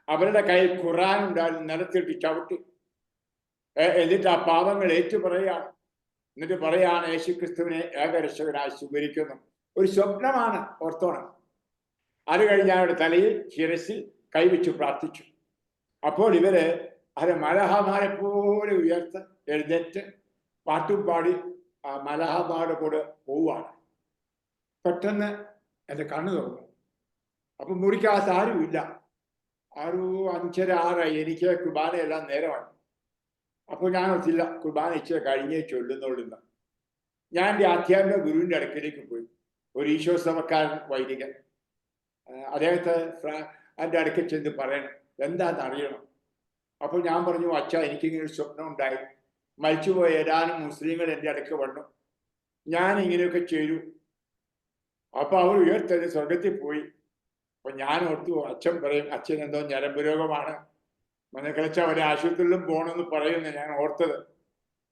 അവരുടെ കയ്യിൽ ഖുർആൻ ഉണ്ടായിരുന്നു, നിലത്തിട്ട് ചവിട്ടി. എന്നിട്ട് ആ പാപങ്ങൾ ഏറ്റു പറയാണ്. എന്നിട്ട് പറയാണ്, യേശുക്രിസ്തുവിനെ ഏകരക്ഷകനായി സ്വീകരിക്കുന്നു. ഒരു സ്വപ്നമാണ്, ഓർത്തോണം. അത് കഴിഞ്ഞ് അവരുടെ തലയിൽ ശിരസിൽ കൈവച്ച് പ്രാർത്ഥിച്ചു. അപ്പോൾ ഇവര് അത് മലഹമാരെ പോലെ ഉയർത്ത് എഴുന്നേറ്റ് പാട്ടും പാടി മലഹമാരുടെ കൂടെ പോവുകയാണ്. പെട്ടെന്ന് എൻ്റെ കണ്ണ് തുറന്നു. അപ്പൊ മുറിക്കകത്ത് ആരുമില്ല. 5:30, 6 എനിക്ക് കുർബാനയെല്ലാം നേരമാണ്. അപ്പോൾ ഞാൻ ഓർത്തില്ല, കുർബാന ഇച്ചിരി കഴിഞ്ഞേ ചൊല്ലുന്നുള്ളുന്ന. ഞാൻ എൻ്റെ ആധ്യാത്മിക ഗുരുവിൻ്റെ അടുക്കിലേക്ക് പോയി. ഒരു ഈശോ സമക്കാരൻ വൈദികൻ, അദ്ദേഹത്തെ എൻ്റെ അടുക്കൽ ചെന്ന് പറയണം, എന്താണെന്ന് അറിയണം. അപ്പോൾ ഞാൻ പറഞ്ഞു, അച്ഛാ, എനിക്കിങ്ങനെ ഒരു സ്വപ്നം ഉണ്ടായി. മരിച്ചുപോയ ഏതാനും മുസ്ലിങ്ങൾ എൻ്റെ അടുക്ക് വന്നു, ഞാൻ ഇങ്ങനെയൊക്കെ ചെയ്തു. അപ്പൊ അവർ ഉയർത്തത് സ്വർഗത്തിൽ പോയി. അപ്പൊ ഞാൻ ഓർത്തു, അച്ഛൻ പറയും അച്ഛൻ എന്തോ ഞരമ്പ് രോഗമാണ്, മനക്കളിച്ച അവരെ ആശുപത്രിയിലും പോകണമെന്ന് പറയുന്നു ഞാൻ ഓർത്തത്.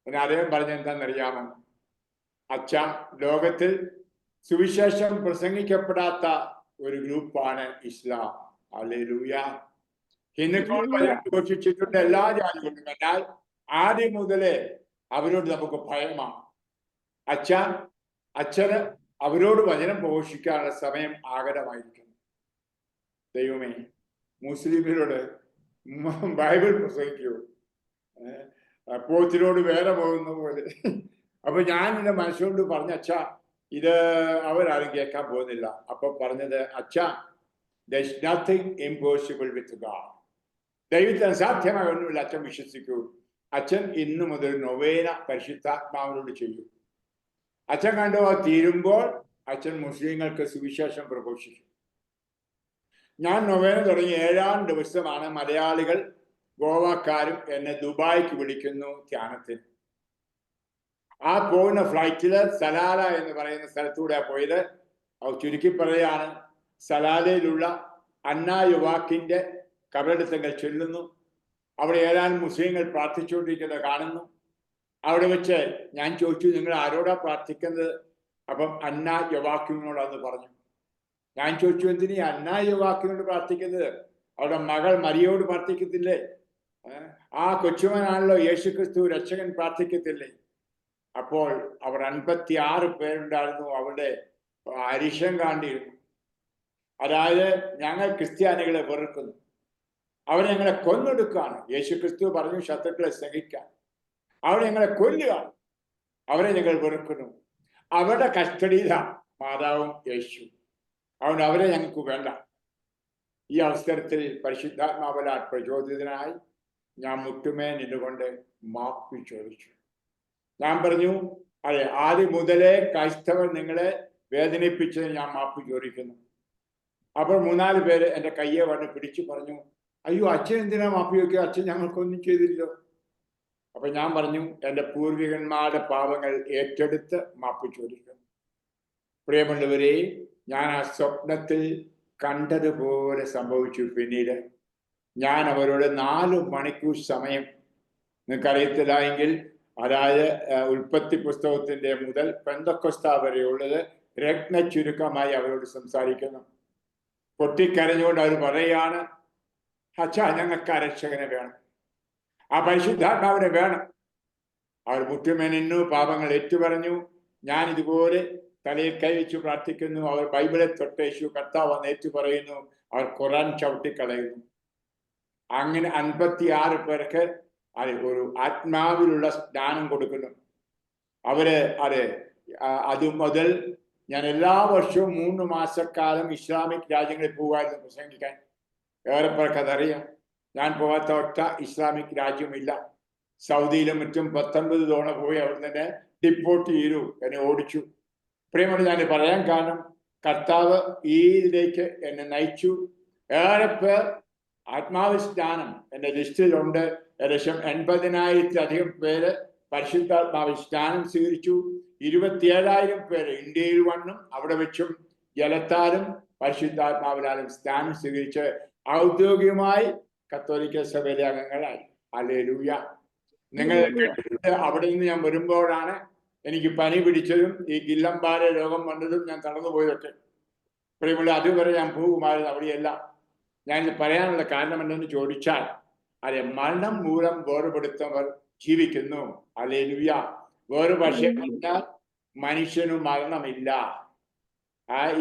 പിന്നെ അദ്ദേഹം പറഞ്ഞ എന്താണെന്നറിയാമോ? അച്ഛ, ലോകത്തിൽ സുവിശേഷം പ്രസംഗിക്കപ്പെടാത്ത ഒരു ഗ്രൂപ്പാണ് ഇസ്ലാം. ഹല്ലേലൂയ. ഹിന്ദുക്കൾ ഘോഷിച്ചിട്ടുണ്ട് എല്ലാ ജാതികളും. എന്നാൽ ആദ്യം മുതലേ അവരോട് നമുക്ക് ഭയമാണ്. അച്ഛന് അവരോട് വചനം ഘോഷിക്കാനുള്ള സമയം ആഗതമായിരിക്കുന്നു. ദൈവമേ, മുസ്ലിമിനോട് ബൈബിൾ പ്രസംഗിക്കൂ, പോത്തിനോട് വേറെ പോകുന്ന പോലെ. അപ്പൊ ഞാൻ എന്റെ മനസ്സുകൊണ്ട് പറഞ്ഞ, അച്ഛാ, ഇത് അവരാരും കേൾക്കാൻ പോകുന്നില്ല. അപ്പൊ പറഞ്ഞത്, അച്ഛാ, there is nothing impossible with God. ദൈവത്തിന് അസാധ്യമായ ഒന്നുമില്ല. അച്ഛൻ വിശ്വസിക്കൂ. അച്ഛൻ ഇന്നു മുതൽ നൊവേന പരിശുദ്ധാത്മാവിനോട് ചെയ്യും. അച്ഛൻ കണ്ടോ, തീരുമ്പോൾ അച്ഛൻ മുസ്ലിങ്ങൾക്ക് സുവിശേഷം പ്രഘോഷിക്കും. ഞാൻ നൊവേന തുടങ്ങി 7-ാം ദിവസമാണ് മലയാളികൾ, ഗോവക്കാരും എന്നെ ദുബായിക്ക് വിളിക്കുന്നു ധ്യാനത്തിന്. ആ പോകുന്ന ഫ്ലൈറ്റില് സലാല എന്ന് പറയുന്ന സ്ഥലത്തൂടെ പോയത്. ചുരുക്കി പറയാണ്, സലാലയിലുള്ള അന്ന യുവാക്കിന്റെ കബറടക്കൽ ചൊല്ലുന്നു. അവിടെ ഏതാനും മുസ്ലിങ്ങൾ പ്രാർത്ഥിച്ചുകൊണ്ടിരിക്കുന്നത് കാണുന്നു. അവിടെ വെച്ച് ഞാൻ ചോദിച്ചു, നിങ്ങൾ ആരോടാ പ്രാർത്ഥിക്കുന്നത്? അപ്പം അന്ന യുവാക്കിനോടാന്ന് പറഞ്ഞു. ഞാൻ ചോദിച്ചു, എന്തിനീ അന്ന യുവാക്കിനോട് പ്രാർത്ഥിക്കുന്നത്? അവിടെ മകൾ മരിയോട് പ്രാർത്ഥിക്കത്തില്ലേ? ആ കൊച്ചുമനാണല്ലോ യേശുക്രിസ്തു രക്ഷകൻ, പ്രാർത്ഥിക്കത്തില്ലേ? അപ്പോൾ അവർ 56 പേരുണ്ടായിരുന്നു. അവരുടെ അരിശം കാണ്ടിരുന്നു. അതായത്, ഞങ്ങൾ ക്രിസ്ത്യാനികളെ വെറുക്കുന്നു, അവർ ഞങ്ങളെ കൊന്നൊടുക്കുകയാണ്. യേശുക്രിസ്തു പറഞ്ഞു ശത്രുക്കളെ സ്നേഹിക്കാൻ. അവർ ഞങ്ങളെ കൊല്ലുകയാണ്, അവരെ ഞങ്ങൾ വെറുക്കുന്നു. അവരുടെ കസ്റ്റഡിയിലാണ് മാതാവും യേശു. അതുകൊണ്ട് അവരെ ഞങ്ങൾക്ക് വേണ്ട. ഈ അവസരത്തിൽ പരിശുദ്ധാത്മാവലാൽ പ്രചോദിതനായി ഞാൻ മുട്ടുമേ നിന്നുകൊണ്ട് മാപ്പ് ചോദിച്ചു. ഞാൻ പറഞ്ഞു, അതെ, ആദ്യം മുതലേ ക്രൈസ്തവർ നിങ്ങളെ വേദനിപ്പിച്ചതിന് ഞാൻ മാപ്പ് ചോദിക്കുന്നു. അപ്പോൾ 3-4 പേര് എൻ്റെ കയ്യെ വന്ന് പിടിച്ചു പറഞ്ഞു, അയ്യോ, അച്ഛൻ എന്തിനാ മാപ്പ് ചോദിക്കുക? അച്ഛൻ ഞങ്ങൾക്കൊന്നും ചെയ്തില്ലോ. അപ്പൊ ഞാൻ പറഞ്ഞു, എൻ്റെ പൂർവികന്മാരുടെ പാപങ്ങൾ ഏറ്റെടുത്ത് മാപ്പ് ചോദിക്കുന്നു. പ്രിയമുള്ളവരെ, ഞാൻ ആ സ്വപ്നത്തിൽ കണ്ടതുപോലെ സംഭവിച്ചു. പിന്നീട് ഞാൻ അവരോട് 4 മണിക്കൂർ സമയം, നിങ്ങൾക്കറിയത്തില്ല എങ്കിൽ, അതായത് ഉൽപ്പത്തി പുസ്തകത്തിന്റെ മുതൽ പെന്തക്കൊസ്ത വരെയുള്ളത് രത്ന ചുരുക്കമായി അവരോട് സംസാരിക്കുന്നു. പൊട്ടിക്കരഞ്ഞുകൊണ്ട് അവർ പറയാണ്, അച്ഛാ, ഞങ്ങൾക്ക് ആ രക്ഷകനെ വേണം, ആ പരിശുദ്ധാത്മാവിനെ വേണം. അവർ മുട്ടുമേ നിന്നു, പാപങ്ങൾ ഏറ്റുപറഞ്ഞു. ഞാൻ ഇതുപോലെ തലയിൽ കൈവച്ചു പ്രാർത്ഥിക്കുന്നു. അവർ ബൈബിളെ തൊട്ടേശു കർത്താവ് എന്ന് ഏറ്റുപറയുന്നു. അവർ ഖുർആൻ ചവിട്ടിക്കളയുന്നു. അങ്ങനെ 56 പേർക്ക് ഒരു ആത്മാവിലുള്ള സ്നാനം കൊടുക്കുന്നു. അവര് അത് മുതൽ ഞാൻ എല്ലാ വർഷവും 3 മാസക്കാലം ഇസ്ലാമിക് രാജ്യങ്ങളിൽ പോകുമായിരുന്നു പ്രസംഗിക്കാൻ. ഏറെപ്പേർക്ക് അതറിയാം. ഞാൻ പോകാത്ത ഒറ്റ ഇസ്ലാമിക് രാജ്യമില്ല. സൗദിയിലും മറ്റും 19 തവണ പോയി. അവിടെ തന്നെ ഡിപ്പോർട്ട് ചെയ്തു, എന്നെ ഓടിച്ചു. പ്രിയമുള്ള, ഞാൻ പറയാൻ കാരണം കർത്താവ് ഈ ഇതിലേക്ക് എന്നെ നയിച്ചു. ഏറെ പേർ ആത്മാവിസ്നാനം എൻ്റെ ലിസ്റ്റിലുണ്ട്. ഏകദേശം 80,000-ലധികം പേര് പരിശുദ്ധാത്മാവിൽ സ്നാനം സ്വീകരിച്ചു. 27,000 പേര് ഇന്ത്യയിൽ വന്നും അവിടെ വെച്ചും ജലത്താലും പരിശുദ്ധാത്മാവിനാലും സ്നാനം സ്വീകരിച്ച് ഔദ്യോഗികമായി കത്തോലിക്ക സഭയിലെ അംഗങ്ങളായി. ഹല്ലേലൂയ. നിങ്ങൾ കേട്ടിട്ടുണ്ട്, അവിടെ നിന്ന് ഞാൻ വരുമ്പോഴാണ് എനിക്ക് പനി പിടിച്ചതും ഈ ഗില്ലംബാര രോഗം വന്നതും ഞാൻ തളർന്നുപോയതൊക്കെ. പ്രിയമുള്ള, അതുവരെ ഞാൻ പോകുമായിരുന്നു അവിടെയല്ല. ഞാൻ പറയാനുള്ള കാരണം എന്തെന്ന് ചോദിച്ചാൽ, അതെ, മരണം മൂലം വേർപെടുത്തവർ ജീവിക്കുന്നു. ഹല്ലേലൂയ. വേറെ പക്ഷേ പറഞ്ഞാൽ മനുഷ്യനു മരണമില്ല.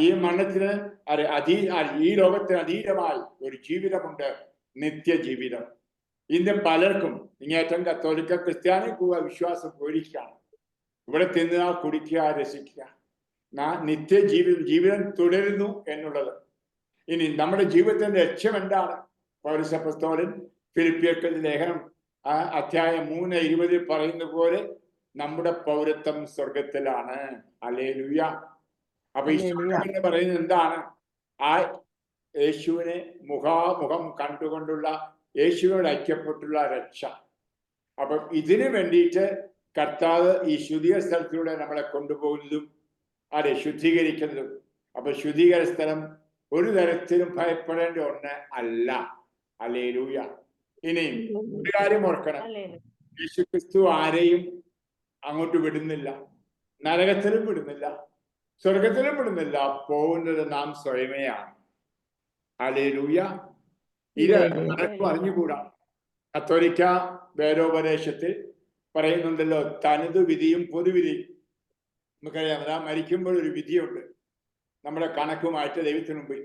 ഈ മരണത്തിന് ഈ ലോകത്തിന് അതീതമായി ഒരു ജീവിതമുണ്ട്, നിത്യജീവിതം. ഇന്ന് പലർക്കും ഇങ്ങേറ്റം കത്തോലിക്ക ക്രിസ്ത്യാനി വിശ്വാസം പോയിരിക്കുകയാണ്. ഇവിടെ തിന്നുക, കുടിക്കുക, രസിക്കുക. ജീവിതം തുടരുന്നു എന്നുള്ളത്. ഇനി നമ്മുടെ ജീവിതത്തിന്റെ ലക്ഷ്യം എന്താണ്? പൗലോസ് അപ്പോസ്തലൻ ഫിലിപ്പിയർക്ക് ലേഖനം അധ്യായം 3:20 പറയുന്ന പോലെ നമ്മുടെ പൗരത്വം സ്വർഗത്തിലാണ്. ഹല്ലേലൂയ. അപ്പൊ ഈ സ്വർഗം എന്ന് പറയുന്നത് എന്താണ്? ആ യേശുവിനെ മുഖാമുഖം കണ്ടുകൊണ്ടുള്ള, യേശുവിനോട് ഐക്യപ്പെട്ടുള്ള രക്ഷ. അപ്പൊ ഇതിനു വേണ്ടിയിട്ട് കർത്താവ് ഈ ശുദ്ധീകരണ സ്ഥലത്തിലൂടെ നമ്മളെ കൊണ്ടുപോകുന്നതും അതെ ശുദ്ധീകരിക്കുന്നതും. അപ്പൊ ശുദ്ധീകരണ സ്ഥലം ഒരു തരത്തിലും ഭയപ്പെടേണ്ട ഒന്ന് അല്ല. ഹല്ലേലൂയ. ഇനിയും ഒരു കാര്യം ഓർക്കണം, യേശുക്രിസ്തു ആരെയും അങ്ങോട്ട് വിടുന്നില്ല, നരകത്തിലും വിടുന്നില്ല, സ്വർഗത്തിലും വിടുന്നില്ല. പോകുന്നത് നാം സ്വയമേയാണ്. ഹല്ലേലൂയ. ഇത് ആർക്കും അറിഞ്ഞുകൂടാ. കത്തോലിക്ക വേദോപദേശത്തിൽ പറയുന്നുണ്ടല്ലോ, തനതു വിധിയും പൊതുവിധിയും. നമുക്കറിയാം, അതാ മരിക്കുമ്പോൾ ഒരു വിധിയുണ്ട്, നമ്മുടെ കണക്കുമായിട്ട് ദൈവത്തിന് മുമ്പിൽ.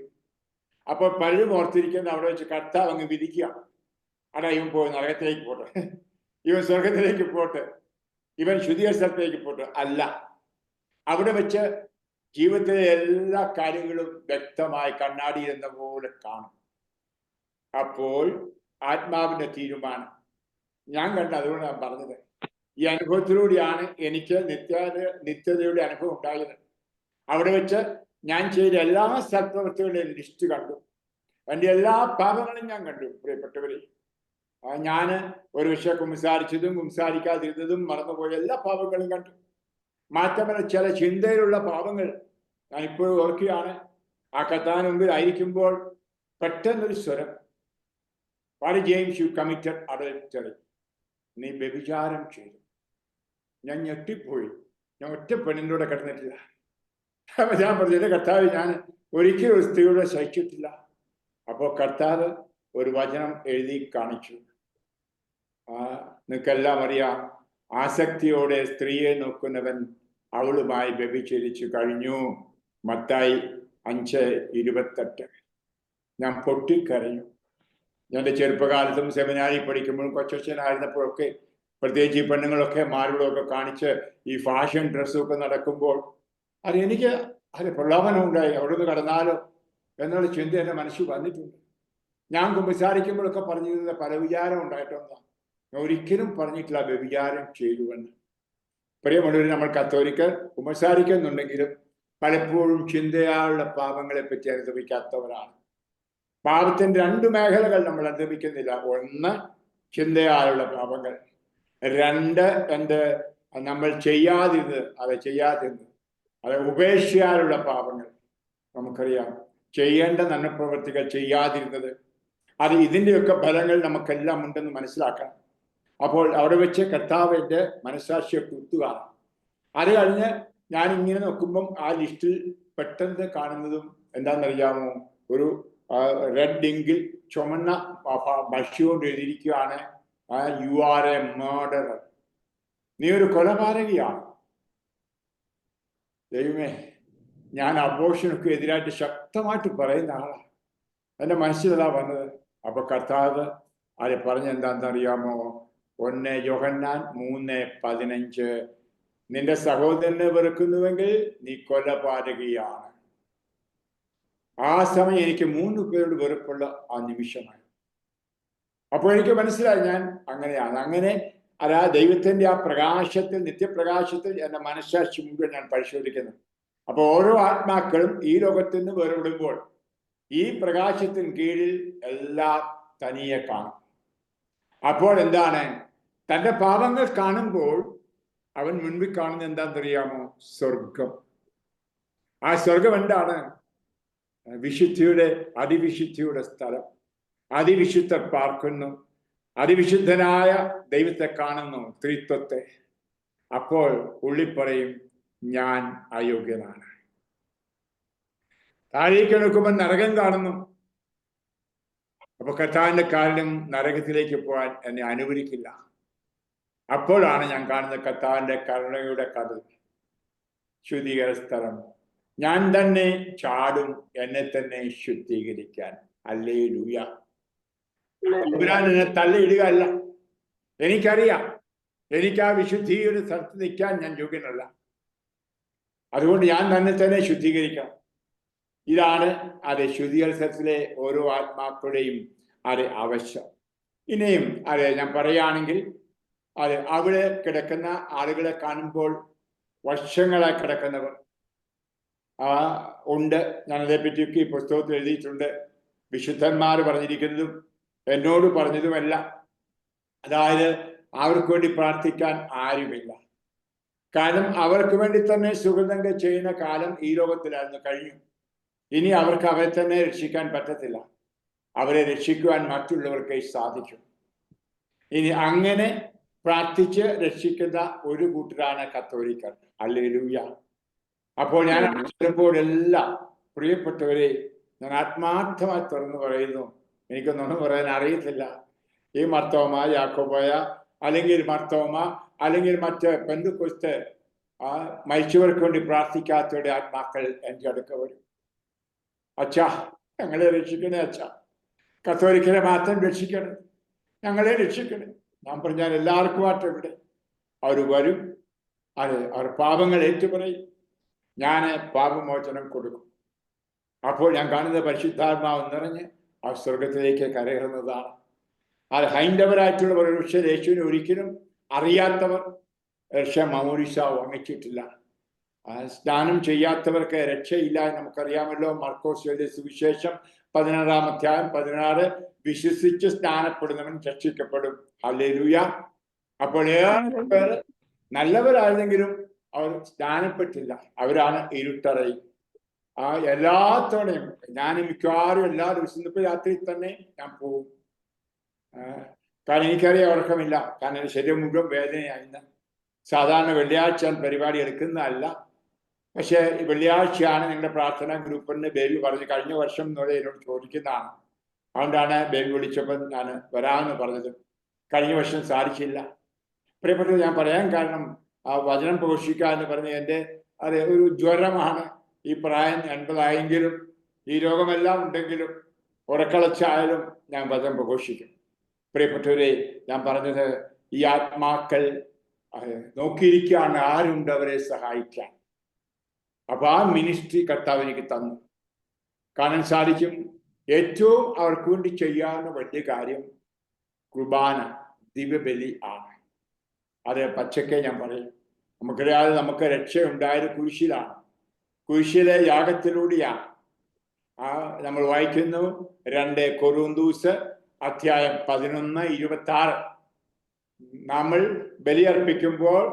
അപ്പോൾ പലരും ഓർത്തിരിക്കുന്ന അവിടെ വെച്ച് കർത്താവ് അങ്ങ് വിധിക്കുക, അടാ ഇവൻ പോയി നരകത്തിലേക്ക് പോട്ടെ, ഇവൻ സ്വർഗത്തിലേക്ക് പോട്ടെ, ഇവൻ ശുദ്ധീകരണ സ്ഥലത്തേക്ക് പോട്ടെ. അല്ല, അവിടെ വെച്ച് ജീവിതത്തിലെ എല്ലാ കാര്യങ്ങളും വ്യക്തമായി കണ്ണാടി എന്ന പോലെ കാണും. അപ്പോൾ ആത്മാവിന്റെ തീരുമാനം ഞാൻ കണ്ട, അതുകൊണ്ട് ഞാൻ പറഞ്ഞത്, ഈ അനുഭവത്തിലൂടെയാണ് എനിക്ക് നിത്യതയുടെ അനുഭവം ഉണ്ടായത്. അവിടെ വെച്ച് ഞാൻ ചെയ്ത എല്ലാ സത്പ്രവൃത്തികളുടെയും ലിസ്റ്റ് കണ്ടു. എൻ്റെ എല്ലാ പാപങ്ങളും ഞാൻ കണ്ടു. പ്രിയപ്പെട്ടവരെ, ഞാൻ ഒരു വിഷയം കുംസാരിക്കാതിരുന്നതും മറന്നുപോയ എല്ലാ പാപങ്ങളും കണ്ടു. മാത്രമല്ല, ചില ചിന്തയിലുള്ള പാപങ്ങൾ ഞാൻ ഇപ്പോഴും ഓർക്കുകയാണ്. ആ കർത്താവിന് മുമ്പിൽ ആയിരിക്കുമ്പോൾ പെട്ടെന്നൊരു സ്വരം, "Why James you committed adultery?" നീ വ്യഭിചാരം ചെയ്തു. ഞാൻ ഞെട്ടിപ്പോയി. ഞാൻ ഒറ്റ പെണ്ണിൻ്റെ കൂടെ കിടന്നിട്ടില്ല. അപ്പൊ ഞാൻ പറഞ്ഞു, കർത്താവ്, ഞാൻ ഒരിക്കലും ഒരു സ്ത്രീയോടെ സഹിച്ചിട്ടില്ല. അപ്പോൾ കർത്താവ് ഒരു വചനം എഴുതി കാണിച്ചു. നിങ്ങൾക്കെല്ലാം അറിയാം, ആസക്തിയോടെ സ്ത്രീയെ നോക്കുന്നവൻ അവളുമായി വ്യഭിചരിച്ചു കഴിഞ്ഞു. മത്തായി 5:28. ഞാൻ പൊട്ടിക്കരഞ്ഞു. എൻ്റെ ചെറുപ്പകാലത്തും സെമിനാരിൽ പഠിക്കുമ്പോഴും കൊച്ചച്ഛനായിരുന്നപ്പോഴൊക്കെ, പ്രത്യേകിച്ച് ഈ പെണ്ണുങ്ങളൊക്കെ മാരുകളൊക്കെ കാണിച്ച് ഈ ഫാഷൻ ഡ്രസ്സൊക്കെ നടക്കുമ്പോൾ എനിക്ക് പ്രലോഭനം ഉണ്ടായി, അവിടെ നിന്ന് കടന്നാലോ എന്നുള്ള ചിന്ത എൻ്റെ മനസ്സിൽ വന്നിട്ടുണ്ട്. ഞാൻ കുമ്പസാരിക്കുമ്പോഴൊക്കെ പറഞ്ഞിരുന്ന പല വിചാരം ഉണ്ടായിട്ടൊന്നാണ്. ഞാൻ ഒരിക്കലും പറഞ്ഞിട്ടില്ല വ്യഭിചാരം ചെയ്തുവെന്ന്. പ്രിയമുള്ളവർ, നമ്മൾ കത്തോലിക്കർ കുമ്പസാരിക്കുന്നുണ്ടെങ്കിലും പലപ്പോഴും ചിന്തയാലുള്ള പാപങ്ങളെ പറ്റി അനുഭവിക്കാത്തവരാണ്. പാപത്തിന്റെ 2 മേഖലകൾ നമ്മൾ അനുഭവിക്കുന്നില്ല. ഒന്ന്, ചിന്തയാലുള്ള പാപങ്ങൾ. 2, നമ്മൾ ചെയ്യാതിരുന്നത്, അത് ഉപേക്ഷയാലുള്ള പാപങ്ങൾ. നമുക്കറിയാം, ചെയ്യേണ്ട നന്മപ്രവൃത്തികൾ ചെയ്യാതിരുന്നത്. ഇതിൻ്റെയൊക്കെ ഫലങ്ങൾ നമുക്കെല്ലാം ഉണ്ടെന്ന് മനസ്സിലാക്കണം. അപ്പോൾ അവിടെ വെച്ച് കർത്താവിൻ്റെ മനസ്സാക്ഷിയെ കുത്തുകയാണ്. അത് കഴിഞ്ഞ് ഞാൻ ഇങ്ങനെ നോക്കുമ്പം ആ ലിസ്റ്റിൽ പെട്ടെന്ന് കാണുന്നതും എന്താണെന്നറിയാമോ? ഒരു റെഡ് ഇങ്കിൽ ചുമന്ന ബഷി കൊണ്ട് എഴുതിയിരിക്കുകയാണ്, "You are a murderer." നീ ഒരു കൊലപാതകിയാണ്. ദൈവമേ, ഞാൻ അബോർഷനൊക്കെ എതിരായിട്ട് ശക്തമായിട്ട് പറയുന്ന ആളാണ്. എൻ്റെ മനസ്സിലതാ വന്നത്. അപ്പൊ കർത്താവ് അത് പറഞ്ഞെന്താണെന്നറിയാമോ? 1 യോഹന്നാൻ 3:15, നിന്റെ സഹോദരനെ വെറുക്കുന്നുവെങ്കിൽ നീ കൊലപാതകിയാണ്. ആ സമയം എനിക്ക് 3 പേരോട് വെറുപ്പുള്ള ആ നിമിഷമായി. അപ്പോൾ എനിക്ക് മനസ്സിലായി ഞാൻ അങ്ങനെയാണ്. അങ്ങനെ അതാ ദൈവത്തിന്റെ ആ പ്രകാശത്തിൽ, നിത്യപ്രകാശത്തിൽ എന്റെ മനസ്സാക്ഷി മുഴുവൻ ഞാൻ പരിശോധിക്കുന്നു. അപ്പൊ ഓരോ ആത്മാക്കളും ഈ ലോകത്തിൽ നിന്ന് വേർപെടുമ്പോൾ ഈ പ്രകാശത്തിന് കീഴിൽ എല്ലാം തനിയെ കാണും. അപ്പോൾ എന്താണ്? തന്റെ പാപങ്ങൾ കാണുമ്പോൾ അവൻ മുൻപിൽ കാണുന്നത് എന്താണെന്നറിയാമോ? സ്വർഗം. ആ സ്വർഗം എന്താണ്? വിശുദ്ധിയുടെ, അതിവിശുദ്ധിയുടെ സ്ഥലം. അതിവിശുദ്ധർ പാർക്കുന്നു, അതിവിശുദ്ധനായ ദൈവത്തെ കാണുന്നു, ത്രിത്വത്തെ. അപ്പോൾ ഉള്ളി പറയും, ഞാൻ അയോഗ്യനാണ്. താഴേക്ക് നോക്കുമ്പോൾ നരകം കാണുന്നു. അപ്പൊ കർത്താവിന്റെ കാര്യം നരകത്തിലേക്ക് പോകാൻ എന്നെ അനുവദിക്കില്ല. അപ്പോഴാണ് ഞാൻ കാണുന്ന കർത്താവിന്റെ കരുണയുടെ കഥ, ശുദ്ധീകര സ്ഥലം. ഞാൻ തന്നെ ചാടും എന്നെ തന്നെ ശുദ്ധീകരിക്കാൻ. ഹല്ലേലൂയ. എന്നെ തള്ളിയിടുക അല്ല. എനിക്കറിയാം എനിക്ക് ആ വിശുദ്ധിയുടെ സ്ഥലത്ത് നിൽക്കാൻ ഞാൻ യോഗ്യനല്ല. അതുകൊണ്ട് ഞാൻ തന്നെ ശുദ്ധീകരിക്കണം. ഇതാണ് അതെ ശുദ്ധീകരണ സ്ഥലത്തിലെ ഓരോ ആത്മാക്കളുടെയും അതെ ആവശ്യം. ഇനിയും അതെ ഞാൻ പറയുകയാണെങ്കിൽ അതെ അവിടെ കിടക്കുന്ന ആളുകളെ കാണുമ്പോൾ വർഷങ്ങളായി കിടക്കുന്നവർ ഉണ്ട്. ഞാനതേപ്പറ്റിയൊക്കെ ഈ പുസ്തകത്തിൽ എഴുതിയിട്ടുണ്ട്. വിശുദ്ധന്മാർ പറഞ്ഞിരിക്കുന്നതും എന്നോട് പറഞ്ഞതുമല്ല. അതായത് അവർക്ക് വേണ്ടി പ്രാർത്ഥിക്കാൻ ആരുമില്ല. കാരണം അവർക്ക് വേണ്ടി തന്നെ സുഗന്ധങ്ങൾ ചെയ്യുന്ന കാലം ഈ ലോകത്തിലായിരുന്നു, കഴിഞ്ഞു. ഇനി അവർക്ക് അവരെ തന്നെ രക്ഷിക്കാൻ പറ്റത്തില്ല. അവരെ രക്ഷിക്കുവാൻ മറ്റുള്ളവർക്ക് സാധിക്കും. ഇനി അങ്ങനെ പ്രാർത്ഥിച്ച് രക്ഷിക്കുന്ന ഒരു കൂട്ടരാണ് കത്തോലിക്കർ. ഹല്ലേലൂയ. അപ്പോൾ ഞാൻ ചിലപ്പോഴെല്ലാം പ്രിയപ്പെട്ടവരെ ഞാൻ ആത്മാർത്ഥമായി തുറന്നു പറയുന്നു, എനിക്കൊന്നും പറയാൻ അറിയത്തില്ല. ഈ മർത്തോമ, യാക്കോബായ, അല്ലെങ്കിൽ മർത്തോമ, അല്ലെങ്കിൽ മറ്റ് പെന്തക്കോസ്ത് മരിച്ചവർക്ക് വേണ്ടി പ്രാർത്ഥിക്കാത്തവരുടെ ആത്മാക്കൾ എൻ്റെ അടുക്ക വരും. അച്ഛാ, ഞങ്ങളെ രക്ഷിക്കണേ അച്ഛാ, കത്തോലിക്കരെ മാത്രം രക്ഷിക്കണേ, ഞങ്ങളെ രക്ഷിക്കണേ. ഞാൻ പറഞ്ഞാൽ എല്ലാവർക്കുമായിട്ട് ഇവിടെ അവർ വരും. അത് അവർ പാപങ്ങൾ ഏറ്റുപറയും. ഞാൻ പാപമോചനം കൊടുക്കും. അപ്പോൾ ഞാൻ കാണുന്ന പരിശുദ്ധാത്മാവ് നിറഞ്ഞ് ആ സ്വർഗത്തിലേക്ക് കരകയറുന്നതാണ്. അത് ഹൈന്ദവരായിട്ടുള്ളവർ പക്ഷേ യേശുവിനെ ഒരിക്കലും അറിയാത്തവർ രക്ഷ മൗരിസ വാങ്ങിച്ചിട്ടില്ല. സ്നാനം ചെയ്യാത്തവർക്ക് രക്ഷയില്ല. നമുക്കറിയാമല്ലോ, മർക്കോസ് എഴുതിയ സുവിശേഷം 16-ാം അധ്യായം 16, വിശ്വസിച്ച് സ്നാനപ്പെടുന്നവൻ രക്ഷിക്കപ്പെടും. ഹല്ലേലൂയ. അപ്പോൾ ഏറെ പേര് നല്ലവരായിരുന്നെങ്കിലും അവർ സ്നാനപ്പെട്ടില്ല. അവരാണ് ഇരുട്ടറയിൽ. എല്ലാ തവണയും ഞാൻ മിക്കവാറും എല്ലാ ദിവസവും ഇപ്പോൾ രാത്രി തന്നെ ഞാൻ പോകും. കാരണം എനിക്കറിയാം ഉറക്കമില്ല. കാരണം എൻ്റെ ശരീരം മുഴുവൻ വേദനയായിരുന്നു. സാധാരണ വെള്ളിയാഴ്ച പരിപാടി എടുക്കുന്നതല്ല. പക്ഷെ വെള്ളിയാഴ്ചയാണ് നിങ്ങളുടെ പ്രാർത്ഥനാ ഗ്രൂപ്പിന് ബേബി പറഞ്ഞ് കഴിഞ്ഞ വർഷം എന്നോട് ചോദിക്കുന്നതാണ്. അതുകൊണ്ടാണ് ബേബി വിളിച്ചപ്പോൾ ഞാൻ വരാമെന്ന് പറഞ്ഞത്. കഴിഞ്ഞ വർഷം സാധിച്ചില്ല. പ്രിയപ്പെട്ടത്, ഞാൻ പറയാൻ കാരണം വചനം പ്രഘോഷിക്കുക എന്ന് പറഞ്ഞ് എൻ്റെ അത് ഒരു ജ്വരമാണ്. ഈ പ്രായം 80 ഈ രോഗമെല്ലാം ഉണ്ടെങ്കിലും ഉറക്കളച്ചായാലും ഞാൻ വചനം പ്രഘോഷിക്കും. പ്രിയപ്പെട്ടവരെ, ഞാൻ പറഞ്ഞത് ഈ ആത്മാക്കൾ നോക്കിയിരിക്കുകയാണ് ആരുണ്ട് അവരെ സഹായിക്കാൻ. അപ്പൊ ആ മിനിസ്ട്രി കർത്താവ് എനിക്ക് തന്നു. കാണാൻ സാധിക്കും ഏറ്റവും അവർക്ക് വേണ്ടി ചെയ്യാവുന്ന വലിയ കാര്യം കുർബാന, ദിവ്യബലി ആണ്. അത് പച്ചക്കെ ഞാൻ പറയും. നമുക്കറിയാതെ നമുക്ക് രക്ഷയുണ്ടായത് കുരിശിലാണ്. കുരിശിലെ യാഗത്തിലൂടെയാണ്. നമ്മൾ വായിക്കുന്നു 2 കൊരിന്ത്യർ അധ്യായം 11:26. നമ്മൾ ബലിയർപ്പിക്കുമ്പോൾ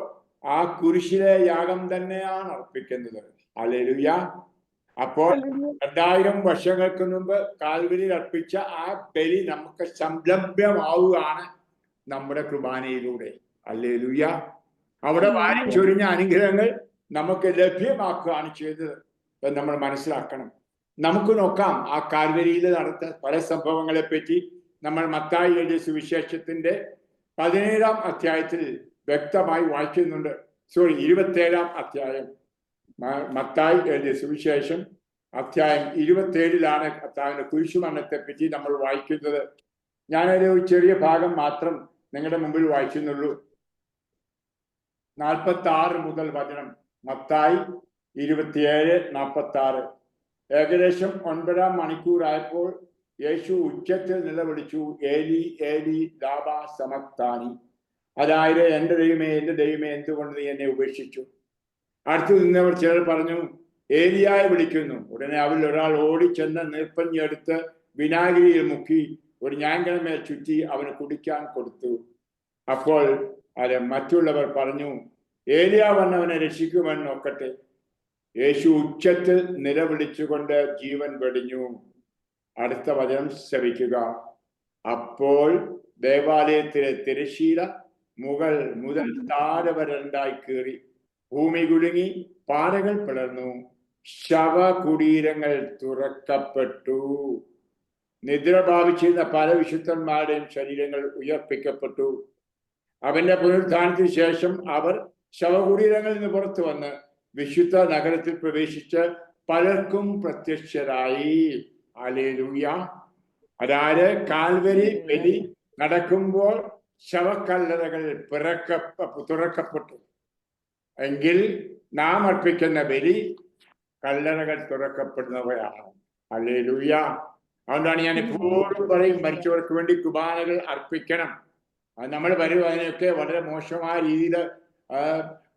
ആ കുരിശിലെ യാഗം തന്നെയാണ് അർപ്പിക്കുന്നത്. ഹല്ലേലൂയ. അപ്പോൾ 2000 വർഷങ്ങൾക്ക് മുമ്പ് കാൽവരിയിൽ അർപ്പിച്ച ആ ബലി നമുക്ക് സംലഭ്യമാവുകയാണ് നമ്മുടെ കുർബാനയിലൂടെ. ഹല്ലേലൂയ. അവിടെ വാരിച്ചൊരിഞ്ഞ അനുഗ്രഹങ്ങൾ നമുക്ക് ലഭ്യമാക്കുകയാണ് ചെയ്തത് എന്ന് നമ്മൾ മനസ്സിലാക്കണം. നമുക്ക് നോക്കാം ആ കാൽവരിയിൽ നടത്ത പല സംഭവങ്ങളെ പറ്റി. നമ്മൾ മത്തായി എഴുതിയ സുവിശേഷത്തിന്റെ 17-ാം അധ്യായത്തിൽ വ്യക്തമായി വായിക്കുന്നുണ്ട്. 27-ാം അധ്യായം, മത്തായി എഴുതിയ സുവിശേഷം അധ്യായം 27-ലാണ് കർത്താവിന്റെ കുരിശുമരണത്തെ പറ്റി നമ്മൾ വായിക്കുന്നത്. ഞാനൊരു ചെറിയ ഭാഗം മാത്രം നിങ്ങളുടെ മുമ്പിൽ വായിക്കുന്നുള്ളൂ. 46 മുതൽ വചനം. മത്തായി 27:46. ഏകദേശം 9 മണിക്കൂറായപ്പോൾ യേശു ഉച്ചത്തിൽ നിലവിളിച്ചു, ഏലി ഏലി ലാമാ സബക്താനി. അതായത്, എൻ്റെ ദൈവമേ എന്തുകൊണ്ട് നീ എന്നെ ഉപേക്ഷിച്ചു. അടുത്തു നിന്നവർ ചിലർ പറഞ്ഞു, ഏലിയായെ വിളിക്കുന്നു. ഉടനെ അവരിൽ ഒരാൾ ഓടിച്ചെന്ന് നീർപ്പഞ്ഞെടുത്ത് വിനാഗിരിയിൽ മുക്കി ഒരു ഞാങ്കണമേൽ ചുറ്റി അവന് കുടിക്കാൻ കൊടുത്തു. അപ്പോൾ മറ്റുള്ളവർ പറഞ്ഞു, ഏലിയ വന്നവനെ രക്ഷിക്കുമെന്ന് നോക്കട്ടെ. യേശു ഉച്ചത്തിൽ നിലവിളിച്ചുകൊണ്ട് ജീവൻ വെടിഞ്ഞു. അടുത്ത വചനം ശ്രവിക്കുക. അപ്പോൾ ദേവാലയത്തിലെ തിരശ്ശീല മുതൽ താഴെ വരെ രണ്ടായി കീറി, ഭൂമി കുലുങ്ങി, പാറകൾ പിളർന്നു, ശവകുടീരങ്ങൾ തുറക്കപ്പെട്ടു. നിദ്ര ഭാവിച്ചിരുന്ന പല വിശുദ്ധന്മാരുടെയും ശരീരങ്ങൾ ഉയർപ്പിക്കപ്പെട്ടു. അവന്റെ പുനരുത്ഥാനത്തിന് ശേഷം അവർ ശവകുടീരങ്ങളിൽ നിന്ന് പുറത്തു വന്ന് വിശുദ്ധ നഗരത്തിൽ പ്രവേശിച്ച് പലർക്കും പ്രത്യക്ഷരായി. ഹല്ലേലൂയ. അതായത്, കാൽവരി ബലി നടക്കുമ്പോൾ ശവക്കല്ലറകൾ തുറക്കപ്പെട്ടു എങ്കിൽ നാം അർപ്പിക്കുന്ന ബലി കല്ലറകൾ തുറക്കപ്പെടുന്നവയാണ്. ഹല്ലേലൂയ. അതുകൊണ്ടാണ് ഞാൻ എപ്പോഴും പറയും, മരിച്ചവർക്ക് വേണ്ടി കുർബാനകൾ അർപ്പിക്കണം. അത് നമ്മൾ അതിനൊക്കെ വളരെ മോശമായ രീതിയിൽ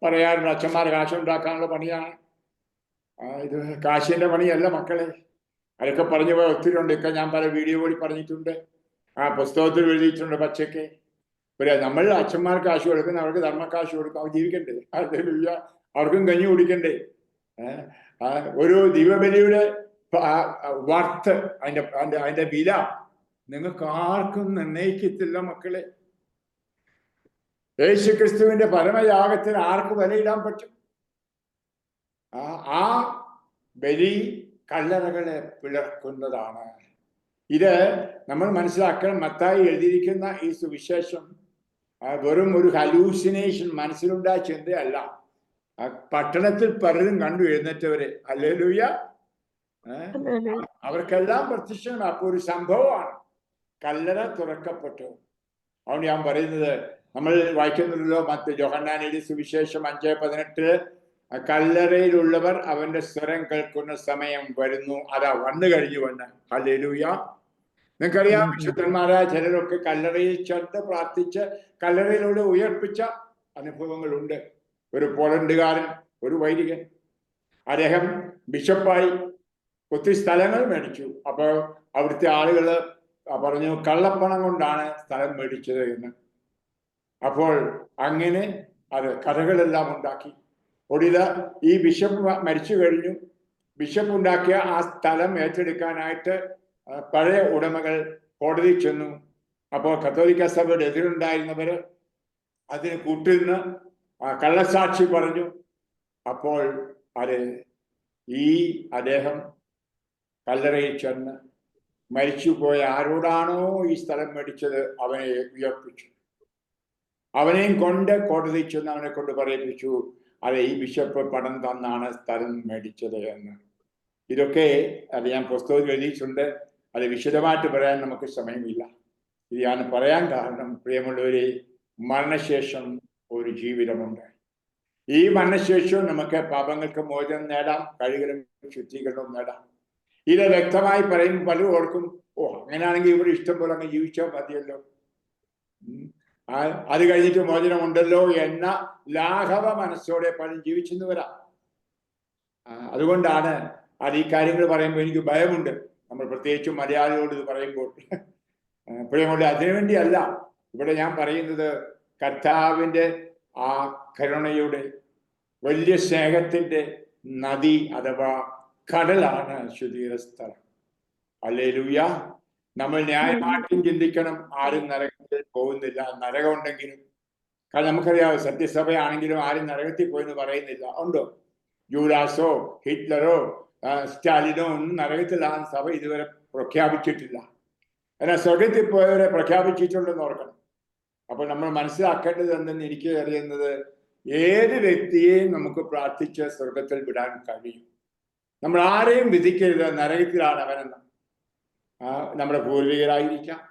പറയാറുണ്ട്. അച്ഛന്മാർ കാശുണ്ടാക്കാനുള്ള പണിയാണ്. ഇത് കാശിന്റെ പണിയല്ല മക്കളെ. അതൊക്കെ പറഞ്ഞു പോയ ഒത്തിരി ഉണ്ട്. ഒക്കെ ഞാൻ പല വീഡിയോ കൂടി പറഞ്ഞിട്ടുണ്ട്. പുസ്തകത്തിൽ എഴുതിയിട്ടുണ്ട് പച്ചയ്ക്ക്. നമ്മൾ അച്ഛന്മാർക്ക് കാശ് കൊടുക്കുന്ന, അവർക്ക് ധർമ്മക്കാശ് കൊടുക്കും, അവർ ജീവിക്കണ്ടേ. ഹല്ലേലൂയ. അവർക്കും കഞ്ഞി കുടിക്കണ്ടേ. ഒരു ദിവ്യബലിയുടെ വർത്ത്, അതിന്റെ വില നിങ്ങൾക്ക് ആർക്കും നിർണയിക്കത്തില്ല മക്കളെ. യേശു ക്രിസ്തുവിന്റെ പരമയാഗത്തിന് ആർക്ക് വിലയിടാൻ പറ്റും? ആ ബലി കല്ലറകളെ പിളർക്കുന്നതാണ്. ഇത് നമ്മൾ മനസ്സിലാക്കണം. മത്തായി എഴുതിയിരിക്കുന്ന ഈ സുവിശേഷം വെറും ഒരു ഹലൂസിനേഷൻ, മനസ്സിലുണ്ടായ ചിന്തയല്ല. പട്ടണത്തിൽ പലരും കണ്ടു എഴുന്നേറ്റവരെ. ഹല്ലേലൂയ. അവർക്കെല്ലാം പ്രത്യക്ഷമാണ്. അപ്പൊ ഒരു സംഭവമാണ്. കല്ലറ തുറക്കപ്പെട്ടു. അതുകൊണ്ട് ഞാൻ പറയുന്നത്, നമ്മൾ വായിക്കുന്നുണ്ടല്ലോ യോഹന്നാനിയുടെ സുവിശേഷം 5:18, കല്ലറയിലുള്ളവർ അവന്റെ സ്വരം കേൾക്കുന്ന സമയം വരുന്നു, അതാ വന്നു കഴിഞ്ഞു വന്ന്. ഹല്ലേലൂയ. നിങ്ങൾക്കറിയാം, വിശുദ്ധന്മാരായ ചിലരൊക്കെ കല്ലറയിൽ ചെന്ന് പ്രാർത്ഥിച്ച് കല്ലറയിലൂടെ ഉയർപ്പിച്ച അനുഭവങ്ങളുണ്ട്. ഒരു പോളണ്ടുകാരൻ, ഒരു വൈദികൻ, അദ്ദേഹം ബിഷപ്പായി ഒത്തിരി സ്ഥലങ്ങൾ മേടിച്ചു. അപ്പോൾ അവിടുത്തെ ആളുകൾ പറഞ്ഞു, കള്ളപ്പണം കൊണ്ടാണ് സ്ഥലം മേടിച്ചത് എന്ന്. അപ്പോൾ അങ്ങനെ അത് കഥകളെല്ലാം ഉണ്ടാക്കി. ഒടുവിൽ ഈ ബിഷപ്പ് മരിച്ചു കഴിഞ്ഞു. ബിഷപ്പ് ഉണ്ടാക്കിയ ആ സ്ഥലം ഏറ്റെടുക്കാനായിട്ട് പഴയ ഉടമകൾ കോടതി ചെന്നു. അപ്പോൾ കത്തോലിക്ക സഭയുടെ എതിരുണ്ടായിരുന്നവര് അതിന് കൂട്ടുനിന്ന് കള്ളസാക്ഷി പറഞ്ഞു. അപ്പോൾ അദ്ദേഹം കല്ലറയിൽ ചെന്ന് മരിച്ചുപോയ ആരോടാണോ ഈ സ്ഥലം മേടിച്ചത് അവനെ ഉയർപ്പിച്ചു. അവനെയും കൊണ്ട് കോടതി ചെന്ന് അവനെ കൊണ്ട് പറയിപ്പിച്ചു, ഈ ബിഷപ്പ് പണം തന്നാണ് സ്ഥലം മേടിച്ചത് എന്ന്. ഇതൊക്കെ ഞാൻ പുസ്തകത്തിൽ എഴുതിയിട്ടുണ്ട്. അത് വിശദമായിട്ട് പറയാൻ നമുക്ക് സമയമില്ല. ഇത് ഞാൻ പറയാൻ കാരണം, പ്രിയമുള്ളവരെ, മരണശേഷം ഒരു ജീവിതമുണ്ട്. ഈ മരണശേഷവും നമുക്ക് പാപങ്ങൾക്ക് മോചനം നേടാം, കഴുകലും ശുദ്ധീകരണവും നേടാം. ഇത് വ്യക്തമായി പറയും. പലരും ഓർക്കും, അങ്ങനെയാണെങ്കിൽ ഇവിടെ ഇഷ്ടം പോലെ അങ്ങ് ജീവിച്ചാൽ മതിയല്ലോ, അത് കഴിഞ്ഞിട്ട് മോചനമുണ്ടല്ലോ എന്ന ലാഘവ മനസ്സോടെ പലരും ജീവിച്ചെന്ന് വരാം. അതുകൊണ്ടാണ് ഈ കാര്യങ്ങൾ പറയുമ്പോൾ എനിക്ക് ഭയമുണ്ട്. നമ്മൾ പ്രത്യേകിച്ചും മലയാളികളോട് ഇത് പറയുമ്പോൾ. പ്രിയമുള്ള, അതിനുവേണ്ടിയല്ല ഇവിടെ ഞാൻ പറയുന്നത്. കർത്താവിന്റെ ആ കരുണയുടെ വലിയ സ്നേഹത്തിന്റെ നദി അഥവാ കടലാണ് ശുദ്ധീകരണ സ്ഥലം. ഹല്ലേലൂയ. നമ്മൾ ന്യായമായിട്ടും ചിന്തിക്കണം. ആരും നരകത്തിൽ പോകുന്നില്ല. നരകം ഉണ്ടെങ്കിലും, കാരണം നമുക്കറിയാം, സത്യസഭയാണെങ്കിലും ആരും നരകത്തിൽ പോയെന്ന് പറയുന്നില്ല. ഉണ്ടോ? ജൂഡാസോ ഹിറ്റ്ലറോ സ്റ്റാലിനോ ഒന്നും നരകത്തിലാണ് സഭ ഇതുവരെ പ്രഖ്യാപിച്ചിട്ടില്ല. എന്നാൽ സ്വർഗത്തിൽ പോയവരെ പ്രഖ്യാപിച്ചിട്ടുണ്ടെന്ന് ഓർക്കണം. അപ്പോൾ നമ്മൾ മനസ്സിലാക്കേണ്ടത് എന്തെന്ന് എനിക്ക് അറിയുന്നത്, ഏത് വ്യക്തിയെയും നമുക്ക് പ്രാർത്ഥിച്ച് സ്വർഗത്തിൽ വിടാൻ കഴിയും. നമ്മൾ ആരെയും വിധിക്കരുത് നരകത്തിലാണ് അവനെന്ന്. നമ്മുടെ പൂർവികരായിരിക്കാം,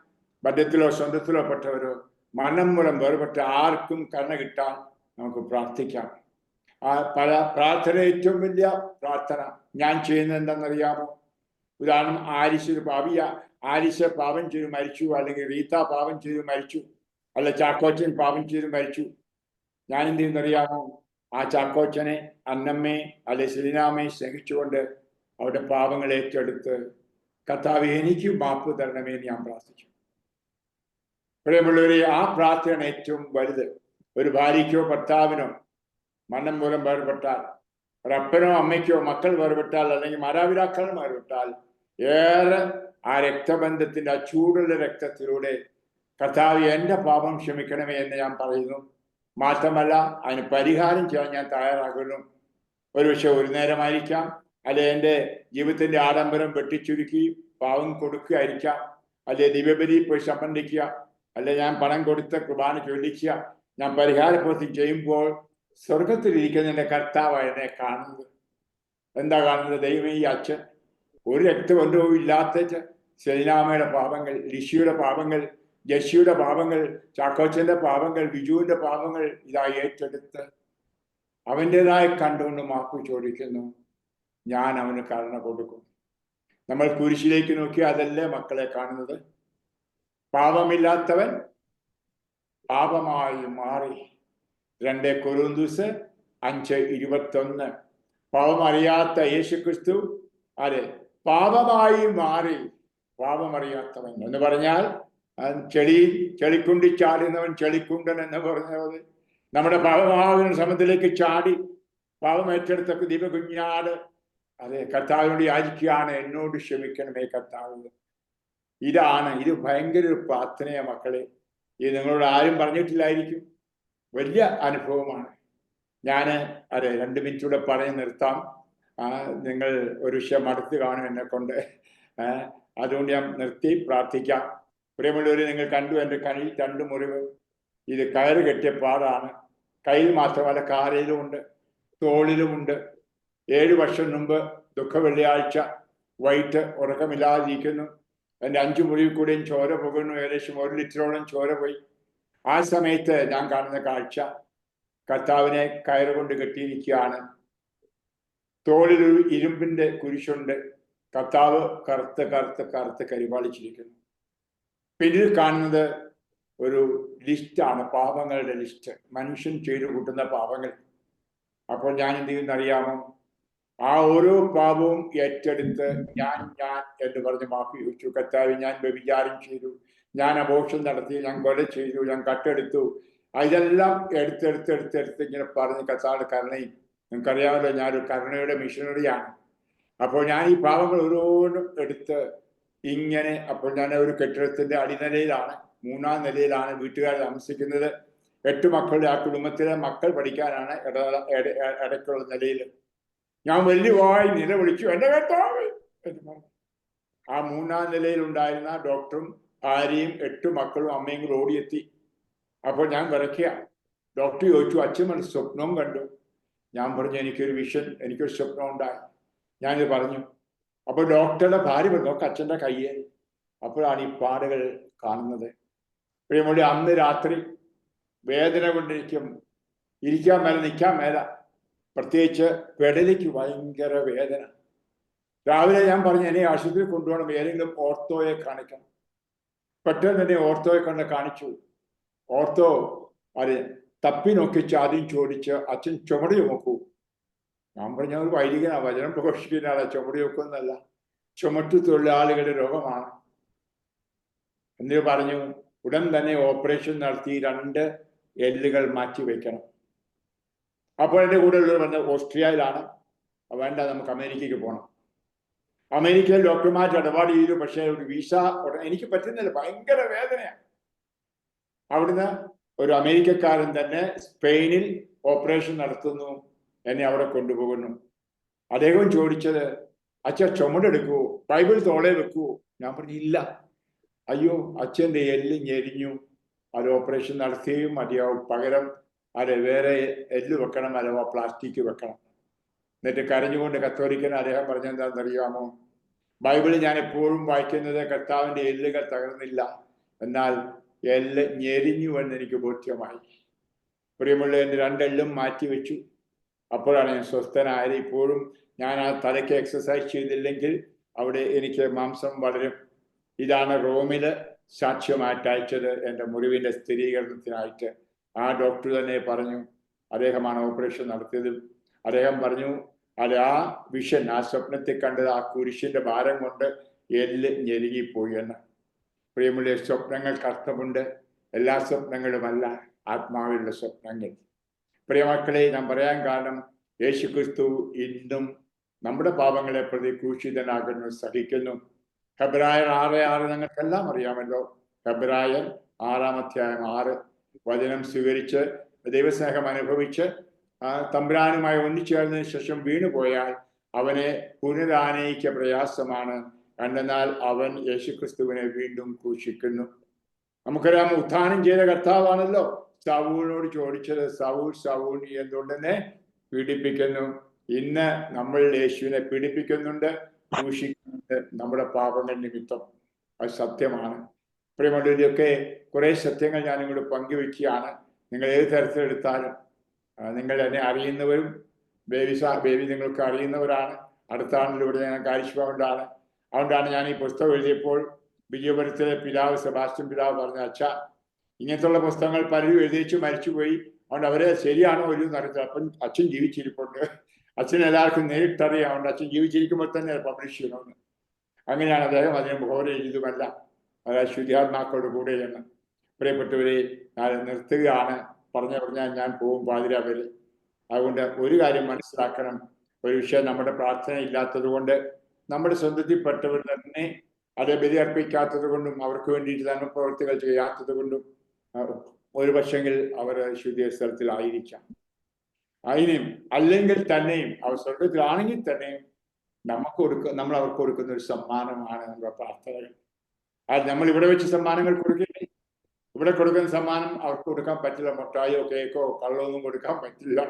ബദ്ധത്തിലോ സ്വന്തത്തിലോ പെട്ടവരോ, മരണം മൂലം വേർപെട്ട ആർക്കും കരുണ കിട്ടാൻ നമുക്ക് പ്രാർത്ഥിക്കാം. പല പ്രാർത്ഥന, ഏറ്റവും വലിയ പ്രാർത്ഥന ഞാൻ ചെയ്യുന്നത് എന്താണെന്നറിയാമോ? ഉദാഹരണം, ആരിശ് ഒരു പാപിയ, ആരിശ് പാപം ചെയ്ത് മരിച്ചു, അല്ലെങ്കിൽ റീത്ത പാപം ചെയ്ത് മരിച്ചു, അല്ല ചാക്കോച്ചൻ പാപം ചെയ്ത് മരിച്ചു. ഞാൻ എന്ത് ചെയ്യുന്നറിയാമോ? ആ ചാക്കോച്ചനെ, അന്നമ്മയെ, അല്ലെ സെലിനാമ്മയെ സ്നേഹിച്ചുകൊണ്ട് അവരുടെ പാപങ്ങൾ ഏറ്റെടുത്ത് കർത്താവേ എനിക്ക് മാപ്പ് തരണമേ എന്ന് ഞാൻ പ്രാർത്ഥിച്ചു. പ്രിയമുള്ളവരെ, ആ പ്രാർത്ഥനയാണ് ഏറ്റവും വലുത്. ഒരു ഭാര്യയ്ക്കോ ഭർത്താവിനോ മരണം മൂലം വേർപെട്ടാൽ, ഒരപ്പനോ അമ്മയ്ക്കോ മക്കൾ വേർപെട്ടാൽ, അല്ലെങ്കിൽ മാതാപിതാക്കൾ വേർപെട്ടാൽ, ഏറെ ആ രക്തബന്ധത്തിന്റെ ആ ചൂടുള്ള രക്തത്തിലൂടെ കർത്താവ് എൻ്റെ പാപം ക്ഷമിക്കണമേ എന്ന് ഞാൻ പറയുന്നു. മാത്രമല്ല, അതിന് പരിഹാരം ചെയ്യാൻ ഞാൻ തയ്യാറാകുന്നു. ഒരുപക്ഷെ ഒരു നേരമായിരിക്കാം, അല്ലെ എൻ്റെ ജീവിതത്തിന്റെ ആഡംബരം വെട്ടിച്ചുരുക്കി പാവം കൊടുക്കുകയായിരിക്കാം, അല്ലെ ദിവ്യബലി പോയി സംബന്ധിക്കുക, അല്ലെ ഞാൻ പണം കൊടുത്ത് കുർബാന ചൊല്ലിക്കുക. ഞാൻ പരിഹാരപ്രവൃത്തി ചെയ്യുമ്പോൾ സ്വർഗത്തിലിരിക്കുന്ന എൻ്റെ കർത്താവാണ് എന്നെ കാണുന്നത്. എന്താ കാണുന്നത്? ദൈവമേ, ഈ അച്ഛൻ ഒരു രക്തബന്ധവും ഇല്ലാത്ത സെലിനാമയുടെ പാപങ്ങൾ, ലിഷിയുടെ പാപങ്ങൾ, ജഷിയുടെ പാപങ്ങൾ, ചാക്കോച്ചന്റെ പാപങ്ങൾ, ബിജുവിന്റെ പാപങ്ങൾ ഇതാ ഏറ്റെടുത്ത് അവൻ്റെതായി കണ്ടുകൊണ്ട് മാപ്പ് ചോദിക്കുന്നു. ഞാൻ അവന് കരുണ കൊടുക്കും. നമ്മൾ കുരിശിലേക്ക് നോക്കി അതല്ലേ മക്കളെ കാണുന്നത്? പാപമില്ലാത്തവൻ പാപമായി മാറി. 2 കൊരിന്ത്യർ 5:21. പാപമറിയാത്ത യേശുക്രിസ്തു അതെ പാപമായി മാറി. പാപമറിയാത്തവൻ എന്ന് പറഞ്ഞാൽ ചെളിക്കുണ്ടി ചാടുന്നവൻ ചെളിക്കുണ്ടൻ എന്ന് പറഞ്ഞത് നമ്മുടെ പാപമാകുന്ന സമയത്തിലേക്ക് ചാടി പാപം ഏറ്റെടുത്ത ദീപകുഞ്ഞാട് അതെ കർത്താവിനോട് യാചിക്കുകയാണ്, എന്നോട് ക്ഷമിക്കണമേ കർത്താവ്. ഇത് ഭയങ്കര ഒരു പ്രാർത്ഥനയാ മക്കളെ. ഇത് നിങ്ങളോട് ആരും പറഞ്ഞിട്ടില്ലായിരിക്കും. വലിയ അനുഭവമാണ്. ഞാൻ 2 മിനിറ്റൂടെ പറഞ്ഞ് നിർത്താം. നിങ്ങൾ ഒരു വിഷയം അടുത്ത് കാണും എന്നെ കൊണ്ട്. അതുകൊണ്ട് ഞാൻ നിർത്തി പ്രാർത്ഥിക്കാം. പ്രിയമുള്ളവരെ, നിങ്ങൾ കണ്ടു എൻ്റെ കയ്യിൽ 2 മുറിവ്. ഇത് കയറ് കെട്ടിയ പാടാണ്. കയ്യിൽ മാത്രമല്ല, കാലിലുമുണ്ട്, തോളിലുമുണ്ട്. 7 വർഷം മുമ്പ് ദുഃഖ വെള്ളിയാഴ്ച വൈകിട്ട് ഉറക്കമില്ലാതിരിക്കുന്നു. എൻ്റെ 5 മുറിയിൽ കൂടെയും ചോര പോകുന്നു. ഏകദേശം 1 ലിറ്ററോളം ചോര പോയി. ആ സമയത്ത് ഞാൻ കാണുന്ന കാഴ്ച, കർത്താവിനെ കയറുകൊണ്ട് കെട്ടിയിരിക്കുകയാണ്. തോളിലൊരു ഇരുമ്പിന്റെ കുരിശുണ്ട്. കർത്താവ് കറുത്ത് കറുത്ത് കറുത്ത് കരിവാളിച്ചിരിക്കുന്നു. പിന്നിൽ കാണുന്നത് ഒരു ലിസ്റ്റാണ്, പാപങ്ങളുടെ ലിസ്റ്റ്, മനുഷ്യൻ ചെയ്തു കൂട്ടുന്ന പാപങ്ങൾ. അപ്പോൾ ഞാൻ എന്ത് ചെയ്യുന്നറിയാമോ? ആ ഓരോ പാപവും ഏറ്റെടുത്ത് ഞാൻ എന്ന് പറഞ്ഞ് മാഫി ചോദിച്ചു. കർത്താവ്, ഞാൻ വ്യഭിചാരം ചെയ്തു, ഞാൻ അബോർഷൻ നടത്തി, ഞാൻ കൊല ചെയ്തു, ഞാൻ കട്ടെടുത്തു. ഇതെല്ലാം എടുത്തെടുത്ത് ഇങ്ങനെ പറഞ്ഞ് കർത്താവിന്റെ കരുണയും, നിങ്ങൾക്കറിയാമല്ലോ ഞാനൊരു കരുണയുടെ മിഷനറിയാണ്. അപ്പോൾ ഞാൻ ഈ പാപങ്ങൾ ഓരോന്നും എടുത്ത് ഇങ്ങനെ, അപ്പോൾ ഞാൻ ഒരു കെട്ടിടത്തിന്റെ അടിനിലയിലാണ്, 3ാം നിലയിലാണ് വീട്ടുകാർ താമസിക്കുന്നത്. 8 മക്കളുടെ ആ കുടുംബത്തിലെ മക്കൾ പഠിക്കാനാണ് ഇടയ്ക്കുള്ള നിലയിൽ. ഞാൻ വലിയവായി നിലവിളിച്ചു, എൻ്റെ കർത്താവേ എന്ന് പറഞ്ഞു. ആ 3ാം നിലയിൽ ഉണ്ടായിരുന്ന ഡോക്ടറും ഭാര്യയും 8 മക്കളും അമ്മയും കൂടെ ഓടിയെത്തി. അപ്പോൾ ഞാൻ വിറയ്ക്കുക. ഡോക്ടർ ചോദിച്ചു, അച്ഛൻ സ്വപ്നവും കണ്ടു? ഞാൻ പറഞ്ഞു, എനിക്കൊരു സ്വപ്നം ഉണ്ടായി. ഞാനിത് പറഞ്ഞു. അപ്പോൾ ഡോക്ടറുടെ ഭാര്യ പറഞ്ഞു, നോക്ക് അച്ഛൻ്റെ കയ്യെ. അപ്പോഴാണ് ഈ പാടുകൾ കാണുന്നത്. പ്രിയമുള്ള, അന്ന് രാത്രി വേദന ഇരിക്കാൻ മേല, നിൽക്കാൻ മേല. പ്രത്യേകിച്ച് പെടലിക്ക് ഭയങ്കര വേദന. രാവിലെ ഞാൻ പറഞ്ഞു, എന്നെ ആശുപത്രിയിൽ കൊണ്ടുപോകണം, ഏതെങ്കിലും ഓർത്തോയെ കാണിക്കണം. പെട്ടെന്ന് തന്നെ ഓർത്തോയെ കാണിച്ചു. ഓർത്തോ തപ്പി നോക്കിച്ച് ആദ്യം ചോദിച്ച്, അച്ഛൻ ചുമട് ചുമക്കൂ? ഞാൻ പറഞ്ഞ ഒരു വൈദികനാ, വചനം പ്രഘോഷിക്കുന്ന ആളെ. ചുമട് ചുമക്കുന്നല്ല, ചുമട്ടു തൊഴിലാളികളുടെ രോഗമാണ് എന്ന് പറഞ്ഞു. ഉടൻ തന്നെ ഓപ്പറേഷൻ നടത്തി 2 എല്ലുകൾ മാറ്റി വെക്കണം. അപ്പോൾ എൻ്റെ കൂടെ ഉള്ളവർ പറഞ്ഞ ഓസ്ട്രിയയിലാണ്. വേണ്ട, നമുക്ക് അമേരിക്കയ്ക്ക് പോകണം. അമേരിക്കയിൽ ഡോക്ടർമാർ ഇടപാട് ചെയ്തു. പക്ഷേ ഒരു വിസ എനിക്ക് പറ്റുന്നില്ല, ഭയങ്കര വേദനയാണ്. അവിടുന്ന് ഒരു അമേരിക്കക്കാരൻ തന്നെ സ്പെയിനിൽ ഓപ്പറേഷൻ നടത്തുന്നു, എന്നെ അവിടെ കൊണ്ടുപോകുന്നു. അദ്ദേഹം ചോദിച്ചത്, അച്ഛൻ ചുമടെടുക്കുവോ, ബൈബിൾ തോളെ വെക്കുവോ? ഞാൻ പറഞ്ഞു, ഇല്ല. അയ്യോ, അച്ഛൻ്റെ എല്ല് ഞെരിഞ്ഞു, അത് ഓപ്പറേഷൻ നടത്തിയും മതിയാവും, പകരം വേറെ എല്ല് വെക്കണം, അഥവാ പ്ലാസ്റ്റിക് വെക്കണം. എന്നിട്ട് കരഞ്ഞുകൊണ്ട് കത്തോലിക്കൻ അദ്ദേഹം പറഞ്ഞെന്താണെന്നറിയാമോ? ബൈബിളിൽ ഞാൻ എപ്പോഴും വായിക്കുന്നത് കർത്താവിൻ്റെ എല്ലുകൾ തകർന്നില്ല, എന്നാൽ എല്ല് ഞെരിഞ്ഞു എന്ന് എനിക്ക് ബോധ്യമായി. പ്രിയമുള്ള എൻ്റെ 2 എല്ലും മാറ്റി വെച്ചു. അപ്പോഴാണ് ഞാൻ സ്വസ്ഥനായത്. ഇപ്പോഴും ഞാൻ ആ തലയ്ക്ക് എക്സസൈസ് ചെയ്തില്ലെങ്കിൽ അവിടെ എനിക്ക് മാംസം വളരും. ഇതാണ് റോമില് സാക്ഷ്യമായിട്ട് അയച്ചത് എൻ്റെ മുറിവിൻ്റെ സ്ഥിരീകരണത്തിനായിട്ട്. ആ ഡോക്ടർ തന്നെ പറഞ്ഞു, അദ്ദേഹമാണ് ഓപ്പറേഷൻ നടത്തിയത്. അദ്ദേഹം പറഞ്ഞു, അത് ആ വിഷൻ, ആ സ്വപ്നത്തിൽ കണ്ടത് ആ കുരിശിന്റെ ഭാരം കൊണ്ട് എല്ല് ഞെരുങ്ങിപ്പോയി എന്ന്. പ്രിയമുള്ള, സ്വപ്നങ്ങൾക്ക് അർത്ഥമുണ്ട്. എല്ലാ സ്വപ്നങ്ങളുമല്ല, ആത്മാവിലുള്ള സ്വപ്നങ്ങൾ. പ്രിയമക്കളെ, ഞാൻ പറയാൻ കാരണം, യേശുക്രിസ്തു ഇന്നും നമ്മുടെ പാപങ്ങളെ പ്രതി ക്രൂശിതനാകുന്നു, സഹിക്കുന്നു. ഹെബ്രായർ 6:6 നിങ്ങൾക്കെല്ലാം അറിയാമല്ലോ. ഹെബ്രായർ 6:6 വചനം സ്വീകരിച്ച് ദൈവസ്നേഹം അനുഭവിച്ച് തമ്പുരാനുമായി ഒന്നിച്ചേർന്നതിന് ശേഷം വീണുപോയാൽ അവനെ പുനരാനയിക്ക പ്രയാസമാണ്. എന്നാൽ അവൻ യേശുക്രിസ്തുവിനെ വീണ്ടും ക്രൂശിക്കുന്നു. നമുക്കറിയാം, ഉത്ഥാനം ചെയ്ത കർത്താവാണല്ലോ സൗലിനോട് ചോദിച്ചത്, സൗൽ സൗൽ നീ എന്തുകൊണ്ടെന്നെ പീഡിപ്പിക്കുന്നു. ഇന്ന് നമ്മൾ യേശുവിനെ പീഡിപ്പിക്കുന്നുണ്ട്, ക്രൂശിക്കുന്നുണ്ട്, നമ്മുടെ പാപങ്ങൾ നിമിത്തം. അത് സത്യമാണ്. പ്രിയമുള്ളവരൊക്കെ കുറെ സത്യങ്ങൾ ഞാൻ നിങ്ങളോട് പങ്കുവെക്കുകയാണ്. നിങ്ങൾ ഏത് തരത്തിലെടുത്താലും, നിങ്ങൾ എന്നെ അറിയുന്നവരും ബേബി നിങ്ങൾക്ക് അറിയുന്നവരാണ്. അടുത്ത ആണ്ടിലൂടെ ഞാൻ കാര്യക്ഷമകൊണ്ടാണ്. അതുകൊണ്ടാണ് ഞാൻ ഈ പുസ്തകം എഴുതിയപ്പോൾ വിജയപുരത്തിലെ പിതാവ് സെബാസ്റ്റ്യൻ പിതാവ് പറഞ്ഞ, അച്ഛാ, ഇങ്ങനത്തുള്ള പുസ്തകങ്ങൾ പലരും എഴുതിച്ചു മരിച്ചുപോയി, അതുകൊണ്ട് അവരെ ശരിയാണോ ഒരു നടത്തുക. അപ്പം അച്ഛൻ ജീവിച്ചിരിപ്പുണ്ട്. അച്ഛൻ എല്ലാവർക്കും നേരിട്ടറിയാം. അതുകൊണ്ട് അച്ഛൻ ജീവിച്ചിരിക്കുമ്പോൾ തന്നെ പബ്ലിഷ് ചെയ്യണമെന്ന്. അങ്ങനെയാണ് അദ്ദേഹം അതിന് മുഖവര എഴുതുമല്ല, അതായത് ശുദ്ധാത്മാക്കളുടെ കൂടെ എന്ന്. പ്രിയപ്പെട്ടവരെ, ഞാൻ നിർത്തുകയാണ്. പറഞ്ഞാൽ ഞാൻ പോകും പാതിരാവരെ. അതുകൊണ്ട് ഒരു കാര്യം മനസ്സിലാക്കണം. ഒരു വിഷയം നമ്മുടെ പ്രാർത്ഥന ഇല്ലാത്തത് കൊണ്ട്, നമ്മുടെ സ്വന്തത്തിൽപ്പെട്ടവർ തന്നെ അത് ബലിയർപ്പിക്കാത്തത് കൊണ്ടും അവർക്ക് വേണ്ടിയിട്ട് തന്നെ പ്രവൃത്തികൾ ചെയ്യാത്തത് കൊണ്ടും ഒരു പക്ഷെങ്കിൽ അവർ ശുദ്ധീയ സ്ഥലത്തിലായിരിക്കാം. അതിനും അല്ലെങ്കിൽ തന്നെയും അവർ സ്വർഗത്തിലാണെങ്കിൽ തന്നെയും നമ്മൾ അവർക്ക് കൊടുക്കുന്ന ഒരു സമ്മാനമാണ് നമ്മുടെ പ്രാർത്ഥനകൾ. അത് നമ്മൾ ഇവിടെ വെച്ച് സമ്മാനങ്ങൾ കൊടുക്കില്ലേ? ഇവിടെ കൊടുക്കുന്ന സമ്മാനം അവർക്ക് കൊടുക്കാൻ പറ്റില്ല. മുട്ടായോ കേക്കോ കള്ളോ ഒന്നും കൊടുക്കാൻ പറ്റില്ല.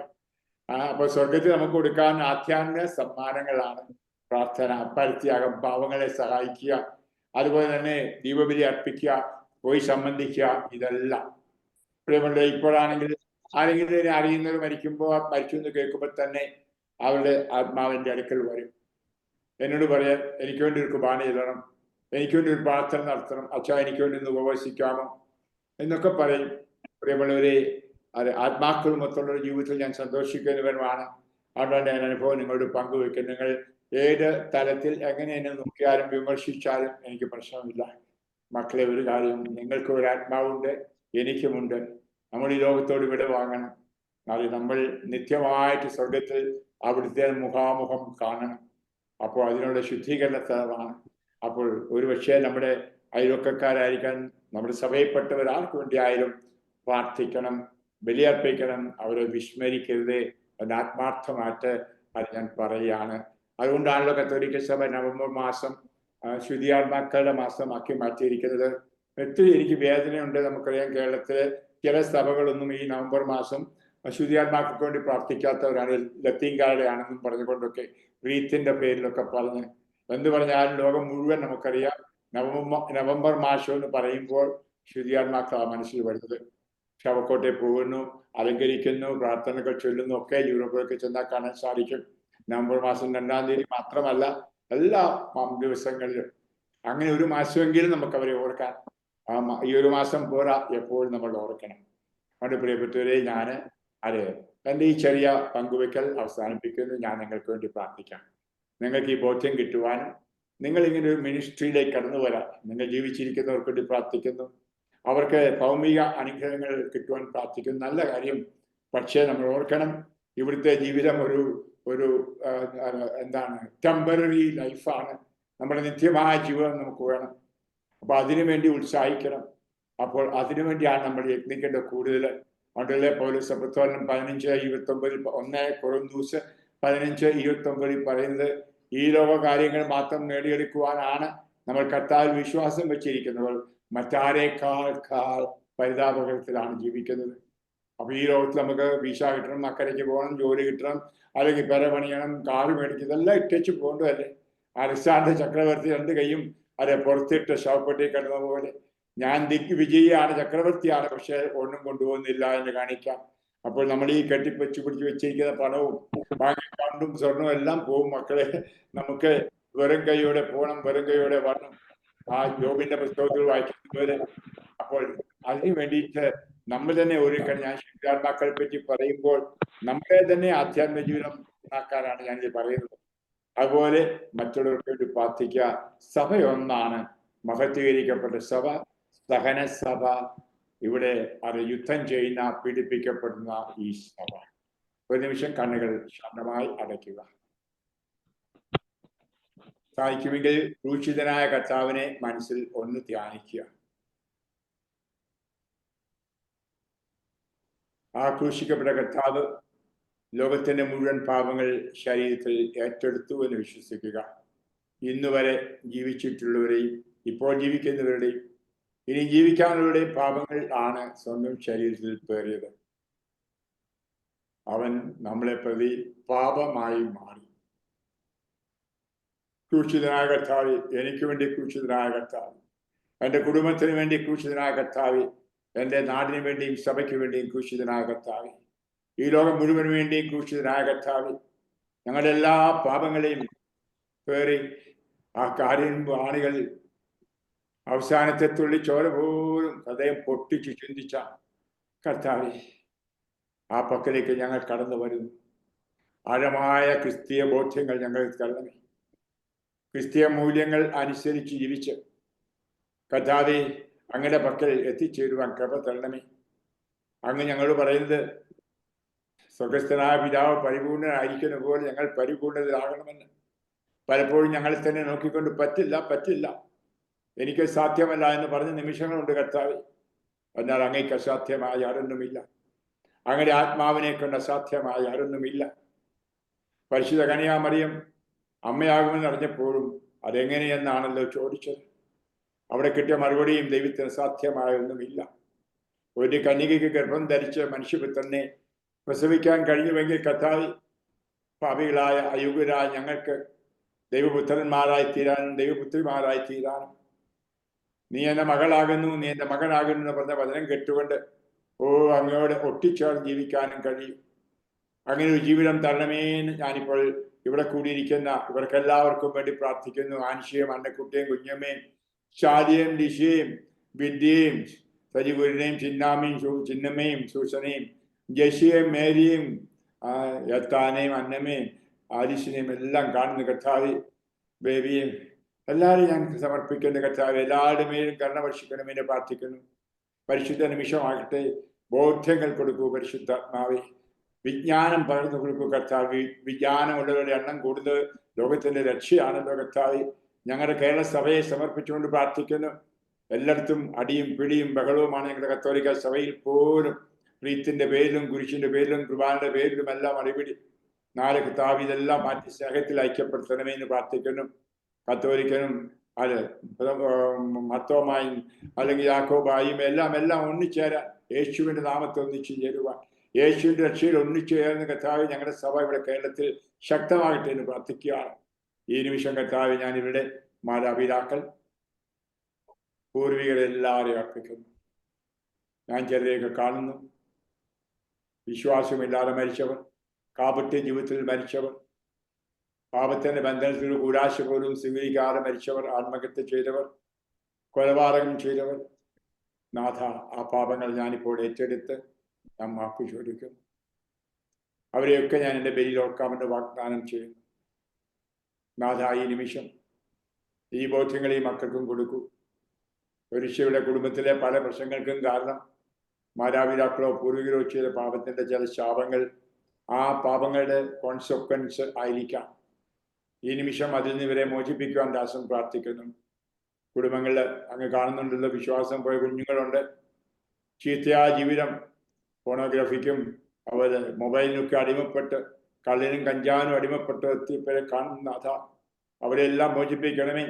അപ്പൊ സ്വർഗത്തിൽ നമുക്ക് കൊടുക്കാൻ ആധ്യാത്മിക സമ്മാനങ്ങളാണ് പ്രാർത്ഥന, പരത്യാഗം, പാവങ്ങളെ സഹായിക്കുക, അതുപോലെ തന്നെ ദീപബലി അർപ്പിക്കുക, പോയി സംബന്ധിക്കുക. ഇതെല്ലാം പ്രിയമുള്ള, ഇപ്പോഴാണെങ്കിൽ ആരെങ്കിലും അറിയുന്നവർ മരിച്ചു എന്ന് കേൾക്കുമ്പോൾ തന്നെ അവരുടെ ആത്മാവിന്റെ അടുക്കൽ വരും. എന്നോട് പറയാൻ, എനിക്ക് വേണ്ടി ഒരു കുർബാന ചെല്ലണം, എനിക്ക് വേണ്ടി ഒരു പ്രാർത്ഥന നടത്തണം, അച്ഛാ എനിക്ക് വേണ്ടി ഒന്ന് ഉപവസിക്കാമോ എന്നൊക്കെ പറയും. പ്രിയമുള്ളവരെ, അത് ആത്മാക്കളും മൊത്തമുള്ള ജീവിതത്തിൽ ഞാൻ സന്തോഷിക്കുന്നവരുമാണ്. അതുകൊണ്ട് ഞാൻ അനുഭവം നിങ്ങളോട് പങ്കുവെക്കും. നിങ്ങൾ ഏത് തലത്തിൽ എങ്ങനെ എന്നെ നോക്കിയാലും വിമർശിച്ചാലും എനിക്ക് പ്രശ്നമില്ല. മക്കളെ, ഒരു കാര്യം, നിങ്ങൾക്ക് ഒരു ആത്മാവുണ്ട്, എനിക്കുമുണ്ട്. നമ്മൾ ഈ ലോകത്തോട് വിട വാങ്ങണം. അത് നമ്മൾ നിത്യമായിട്ട് സ്വർഗത്തിൽ അവിടുത്തെ മുഖാമുഖം കാണണം. അപ്പോൾ അതിനുള്ള ശുദ്ധീകരണ സ്ഥലമാണ്. അപ്പോൾ ഒരുപക്ഷെ നമ്മുടെ അയൽവക്കക്കാരായിരിക്കാൻ, നമ്മുടെ സഭയിൽപ്പെട്ടവർ ആർക്ക് വേണ്ടിയായാലും പ്രാർത്ഥിക്കണം, ബലിയർപ്പിക്കണം, അവരെ വിസ്മരിക്കരുത് എന്ന് ആത്മാർത്ഥമായിട്ട് അത് ഞാൻ പറയുകയാണ്. അതുകൊണ്ടാണല്ലോ കത്തോലിക്ക സഭ നവംബർ മാസം ശുദ്ധിയാത്മാക്കളുടെ മാസമാക്കി മാറ്റിയിരിക്കുന്നത്. ഒത്തിരി എനിക്ക് വേദനയുണ്ട്. നമുക്കറിയാം, കേരളത്തിലെ ചില സഭകളൊന്നും ഈ നവംബർ മാസം ശുദ്ധിയാത്മാക്കൾക്ക് വേണ്ടി പ്രാർത്ഥിക്കാത്തവരാണ്, ലത്തീൻകാരുടെയാണെന്നും പറഞ്ഞുകൊണ്ടൊക്കെ റീത്തിന്റെ പേരിലൊക്കെ പറഞ്ഞ്. എന്ത് പറഞ്ഞാലും ലോകം മുഴുവൻ നമുക്കറിയാം, നവംബർ മാസം എന്ന് പറയുമ്പോൾ ശുദ്ധിയാത്മാക്കളാണ് മനസ്സിൽ വരുന്നത്. ശവക്കോട്ടെ പോകുന്നു, അലങ്കരിക്കുന്നു, പ്രാർത്ഥനകൾ ചൊല്ലുന്നു, ഒക്കെ യൂറോപ്പിലൊക്കെ ചെന്നാൽ കാണാൻ സാധിക്കും. നവംബർ മാസം 2-ാം തീയതി മാത്രമല്ല, എല്ലാ ദിവസങ്ങളിലും. അങ്ങനെ ഒരു മാസമെങ്കിലും നമുക്ക് അവരെ ഓർക്കാൻ. ഈ ഒരു മാസം പോരാ, എപ്പോഴും നമ്മൾ ഓർക്കണം. അതുകൊണ്ട് പ്രിയപ്പെട്ടവരെ, ഞാൻ എൻ്റെ ഈ ചെറിയ പങ്കുവെക്കൽ അവസാനിപ്പിക്കുന്നു. ഞാൻ നിങ്ങൾക്ക് വേണ്ടി പ്രാർത്ഥിക്കാം. നിങ്ങൾക്ക് ഈ ബോധ്യം കിട്ടുവാനും നിങ്ങൾ ഇങ്ങനെ ഒരു മിനിസ്ട്രിയിലേക്ക് കടന്നു വരാം. നിങ്ങൾ ജീവിച്ചിരിക്കുന്നവർക്ക് വേണ്ടി പ്രാർത്ഥിക്കുന്നു, അവർക്ക് ഭൗമിക അനുഗ്രഹങ്ങൾ കിട്ടുവാൻ പ്രാർത്ഥിക്കുന്നു. നല്ല കാര്യം. പക്ഷേ നമ്മൾ ഓർക്കണം, ഇവിടുത്തെ ജീവിതം ഒരു എന്താണ്, ടെമ്പററി ലൈഫാണ്. നമ്മുടെ നിത്യമായ ജീവിതം നമുക്ക് വേണം. അപ്പൊ അതിനുവേണ്ടി ഉത്സാഹിക്കണം. അപ്പോൾ അതിനുവേണ്ടിയാണ് നമ്മൾ യത്നിക്കേണ്ടത് കൂടുതൽ. അതുകൊണ്ടല്ലേ പൗലോസ് അപ്പോസ്തലൻ 15:29 1 കൊറിന്തോസ് 15:29 പറയുന്നത്, ഈ ലോക കാര്യങ്ങൾ മാത്രം നേടിയെടുക്കുവാനാണ് നമ്മൾ കർത്താവിൽ വിശ്വാസം വെച്ചിരിക്കുന്നവർ മറ്റാരേക്കാൾ പരിതാപകരത്തിലാണ് ജീവിക്കുന്നത്. അപ്പൊ ഈ ലോകത്തിൽ നമുക്ക് വീസ കിട്ടണം, അക്കരയ്ക്ക് പോകണം, ജോലി കിട്ടണം, അല്ലെങ്കിൽ പെര പണിയണം, കാറ് മേടിക്കും, ഇതെല്ലാം ഇട്ടേച്ച് പോകേണ്ടതല്ലേ? അലക്സാണ്ടർ ചക്രവർത്തി 2 കൈയും പുറത്തിട്ട് ശവപ്പെട്ടി കിടന്ന പോലെ, ഞാൻ വിജയിയാണ്, ചക്രവർത്തിയാണ്, പക്ഷെ ഒന്നും കൊണ്ടുപോകുന്നില്ല എന്ന് കാണിക്കാം. അപ്പോൾ നമ്മൾ ഈ കെട്ടിപ്പച്ചു പിടിച്ച് വെച്ചിരിക്കുന്ന പണവും ബാങ്ക് അക്കൗണ്ടും സ്വർണവും എല്ലാം പോവും മക്കളെ. നമുക്ക് വെറും കൈയോടെ പോകണം, വെറും കൈയോടെ വരണം. ആ ജോബിന്റെ പുസ്തകത്തിൽ വായിക്കുന്നത് പോലെ. അപ്പോൾ അതിന് വേണ്ടിയിട്ട് നമ്മൾ തന്നെ ഒരുക്കണം. ഞാൻ ശുദ്ധാത്മാക്കളെ പറ്റി പറയുമ്പോൾ നമ്മളെ തന്നെ ആധ്യാത്മിക ജീവിതം ആക്കാനാണ് ഞാനിത് പറയുന്നത്. അതുപോലെ മറ്റുള്ളവർക്ക് വേണ്ടി പ്രാർത്ഥിക്കുക. സഭ ഒന്നാണ്, മഹത്വീകരിക്കപ്പെട്ട സഭ, സഹന സഭ. ഇവിടെ അത് യുദ്ധം ചെയ്യുന്ന, പീഡിപ്പിക്കപ്പെടുന്ന ഈ സഭ. ഒരു നിമിഷം കണ്ണുകൾ ശാന്തമായി അടയ്ക്കുക. സാധിക്കുമെങ്കിൽ ക്രൂശിതനായ കർത്താവിനെ മനസ്സിൽ ഒന്ന് ധ്യാനിക്കുക. ആ ക്രൂശിക്കപ്പെട്ട കർത്താവ് ലോകത്തിന്റെ മുഴുവൻ പാപങ്ങൾ ശരീരത്തിൽ ഏറ്റെടുത്തു എന്ന് വിശ്വസിക്കുക. ഇന്നുവരെ ജീവിച്ചിട്ടുള്ളവരെയും ഇപ്പോൾ ജീവിക്കുന്നവരുടെയും ഇനി ജീവിക്കാനുള്ളവരുടെയും പാപങ്ങൾ ആണ് സ്വന്തം ശരീരത്തിൽ പേറിയത്. അവൻ നമ്മളെ പ്രതി പാപമായി മാറി. ക്രൂശിതനായ കർത്താവ്, എനിക്ക് വേണ്ടി ക്രൂശിതനായ കർത്താവ്, എൻ്റെ കുടുംബത്തിന് വേണ്ടി ക്രൂശിതനായ കർത്താവ്, എൻ്റെ നാടിന് വേണ്ടിയും സഭയ്ക്ക് വേണ്ടിയും ക്രൂശിതനായ കർത്താവ്, ഈ ലോകം മുഴുവന് വേണ്ടിയും ക്രൂശിതനായ കർത്താവ്, ഞങ്ങളുടെ എല്ലാ പാപങ്ങളെയും പേറി ആ കാര്യം ആണികൾ അവസാനത്തെ തുള്ളി ചോര പോലും ഹൃദയം പൊട്ടിച്ച് ചിന്തിച്ച കർത്താവെ, ആ പക്കലേക്ക് ഞങ്ങൾ കടന്നു വരുന്നു. ആഴമായ ക്രിസ്തീയ ബോധ്യങ്ങൾ ഞങ്ങൾ തരണമേ. ക്രിസ്തീയ മൂല്യങ്ങൾ അനുസരിച്ച് ജീവിച്ച് കർത്താവെ അങ്ങയുടെ പക്കൽ എത്തിച്ചേരുവാൻ കൃപ തരണമേ. അങ്ങ് ഞങ്ങളോട് പറയുന്നത് സ്വർഗസ്ഥനായ പിതാവ് പരിപൂർണനായിരിക്കുന്ന പോലെ ഞങ്ങൾ പരിപൂർണതരാകണമെന്ന്. പലപ്പോഴും ഞങ്ങളെ തന്നെ നോക്കിക്കൊണ്ട് പറ്റില്ല, എനിക്ക് സാധ്യമല്ല എന്ന് പറഞ്ഞ നിമിഷങ്ങളുണ്ട് കർത്താവെ. എന്നാൽ അങ്ങേക്ക് അസാധ്യമായ ആരൊന്നുമില്ല. അങ്ങയുടെ ആത്മാവിനെ കൊണ്ട് അസാധ്യമായ ആരൊന്നുമില്ല. പരിശുദ്ധ കന്യാമറിയം അമ്മയാകുമെന്ന് അറിഞ്ഞപ്പോഴും അതെങ്ങനെയെന്നാണല്ലോ ചോദിച്ചത്. അവിടെ കിട്ടിയ മറുപടിയും ദൈവത്തിന് സാധ്യമായ ഒന്നുമില്ല. ഒരു കന്യകയ്ക്ക് ഗർഭം ധരിച്ച് മനുഷ്യപുത്രനെ പ്രസവിക്കാൻ കഴിഞ്ഞുവെങ്കിൽ കർത്താവ്, പാപികളായ അയോഗ്യരായ ഞങ്ങൾക്ക് ദൈവപുത്രന്മാരായി തീരാനും ദൈവപുത്രിമാരായി തീരാനും നീ എൻ്റെ മകളാകുന്നു, നീ എൻ്റെ മകനാകുന്നു എന്ന് പറഞ്ഞ വചനം കേട്ടുകൊണ്ട് അങ്ങയോട് ഒട്ടിച്ചേർന്ന് ജീവിക്കാനും കഴിയും. അങ്ങനെ ഒരു ജീവിതം തരണമേന്ന് ഞാനിപ്പോൾ ഇവിടെ കൂടിയിരിക്കുന്ന ഇവർക്കെല്ലാവർക്കും വേണ്ടി പ്രാർത്ഥിക്കുന്നു. ആൻഷിയും അന്നക്കുട്ടിയും കുഞ്ഞമ്മയും ഷാദിയും ലിഷയും വിദ്യയും സജിഗുരിനെയും ചിന്നമ്മയും സൂസനയും ജഷിയും മേരിയും യത്താനെയും അന്നമ്മയും ആലിസിനെയും എല്ലാം കാണുന്ന കർത്താവ്, ബേബിയും എല്ലാവരും ഞാൻ സമർപ്പിക്കുന്ന കർത്താവ്, എല്ലാവരുടെ മേലും കരുണ വർഷിക്കണമെന്ന് പ്രാർത്ഥിക്കുന്നു. പരിശുദ്ധ നിമിഷമാകട്ടെ, ബോധ്യങ്ങൾ കൊടുക്കൂ പരിശുദ്ധാത്മാവേ, വിജ്ഞാനം പകർന്നു കൊടുക്കൂ കർത്താവ്. വിജ്ഞാനമുള്ളവരുടെ എണ്ണം കൂടുതൽ ലോകത്തിന്റെ രക്ഷയാണല്ലോ കർത്താവ്. ഞങ്ങളുടെ കേരള സഭയെ സമർപ്പിച്ചുകൊണ്ട് പ്രാർത്ഥിക്കുന്നു. എല്ലായിടത്തും അടിയും പിടിയും ബഹളവുമാണ് ഞങ്ങളുടെ കത്തോലിക്ക സഭയിൽ പോലും. പ്രീത്തിന്റെ പേരിലും കുരിശിന്റെ പേരിലും കുർബാനയുടെ പേരിലും എല്ലാം അടിപിടി. നാല് കർത്താവ് ഇതെല്ലാം മാറ്റി സ്നേഹത്തിൽ ഐക്യപ്പെടുത്തണമേ എന്ന് പ്രാർത്ഥിക്കുന്നു. കത്തോലിക്കനും മത്തോമായും അല്ലെങ്കിൽ യാക്കോബായും എല്ലാം ഒന്നിച്ചേരാൻ, യേശുവിന്റെ നാമത്തെ ഒന്നിച്ചു ചേരുവാൻ, യേശുവിന്റെ രക്ഷയിൽ ഒന്നിച്ചു ചേർന്ന് കർത്താവ് ഞങ്ങളുടെ സഭ ഇവിടെ കേരളത്തിൽ ശക്തമാകട്ടെ എന്ന് പ്രാർത്ഥിക്കുകയാണ്. ഈ നിമിഷം കർത്താവ് ഞാനിവിടെ മാതാപിതാക്കൾ, പൂർവികരെല്ലാവരെയും അർപ്പിക്കുന്നു. ഞാൻ ചിലരെയൊക്കെ കാണുന്നു, വിശ്വാസമില്ലാതെ മരിച്ചവർ, കാപട്യ ജീവിതത്തിൽ മരിച്ചവർ, പാപത്തിന്റെ ബന്ധനത്തിൽ കൂടാശ പോലും സ്വീകരിക്കാതെ മരിച്ചവർ, ആത്മഹത്യ ചെയ്തവർ, കൊലപാതകം ചെയ്തവർ. നാഥ, ആ പാപങ്ങൾ ഞാനിപ്പോൾ ഏറ്റെടുത്ത് ഞാൻ മാപ്പ് ചോദിക്കുന്നു. അവരെയൊക്കെ ഞാൻ എൻ്റെ ബലിയിൽ ഓർക്കാമെന്ന് വാഗ്ദാനം ചെയ്യുന്നു. നാഥ, ഈ നിമിഷം ഈ ബോധ്യങ്ങൾ ഈ മക്കൾക്കും കൊടുക്കൂ. ഒരുശയുടെ കുടുംബത്തിലെ പല പ്രശ്നങ്ങൾക്കും കാരണം മാതാപിതാക്കളോ പൂർവികരോ ചെയ്ത പാപത്തിന്റെ ചില ശാപങ്ങൾ, ആ പാപങ്ങളുടെ കോൺസിക്വൻസ് ആയിരിക്കാം. ഈ നിമിഷം അതിൽ നിന്ന് ഇവരെ മോചിപ്പിക്കുവാൻ ദാസൻ പ്രാർത്ഥിക്കുന്നു. കുടുംബങ്ങളിൽ അങ്ങ് കാണുന്നുണ്ടല്ലോ, വിശ്വാസം പോയ കുഞ്ഞുങ്ങളുണ്ട്. ചീത്തയായ ജീവിതം, ഫോണോഗ്രാഫിക്കും അവർ മൊബൈലിനൊക്കെ അടിമപ്പെട്ട്, കള്ളിനും കഞ്ചാവിനും അടിമപ്പെട്ട് എത്തിയപ്പോഴെ കാണുന്ന അഥ അവരെല്ലാം മോചിപ്പിക്കണമേ.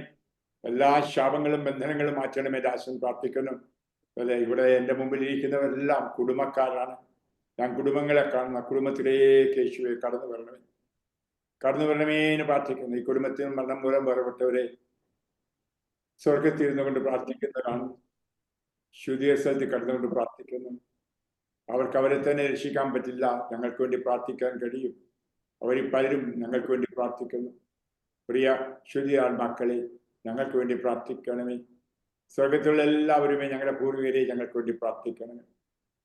എല്ലാ ശാപങ്ങളും ബന്ധനങ്ങളും മാറ്റണമേ ദാസൻ പ്രാർത്ഥിക്കുന്നു. അല്ലെ, ഇവിടെ എൻ്റെ മുമ്പിൽ ഇരിക്കുന്നവരെല്ലാം കുടുംബക്കാരാണ്. ഞാൻ കുടുംബങ്ങളെ കാണുന്ന കുടുംബത്തിലേക്ക് യേശുവെ കടന്നു വരണമേ എന്ന് പ്രാർത്ഥിക്കുന്നു. ഈ കുടുംബത്തിൽ മരണം മൂലം വേർപെട്ടവരെ സ്വർഗത്തിൽ ഇരുന്നുകൊണ്ട് പ്രാർത്ഥിക്കുന്നതാണ്. ശുദ്ധീയ സ്ഥലത്ത് കടന്നുകൊണ്ട് പ്രാർത്ഥിക്കുന്നു. അവർക്ക് അവരെ തന്നെ രക്ഷിക്കാൻ പറ്റില്ല, ഞങ്ങൾക്ക് വേണ്ടി പ്രാർത്ഥിക്കാൻ കഴിയും. അവരിൽ പലരും ഞങ്ങൾക്ക് വേണ്ടി പ്രാർത്ഥിക്കുന്നു. പ്രിയ ശുദ്ധിയാത്മാക്കളെ, ഞങ്ങൾക്ക് വേണ്ടി പ്രാർത്ഥിക്കണമേ. സ്വർഗത്തിലുള്ള എല്ലാവരുമേ ഞങ്ങളുടെ പൂർവികരെ ഞങ്ങൾക്ക് വേണ്ടി പ്രാർത്ഥിക്കണമേ.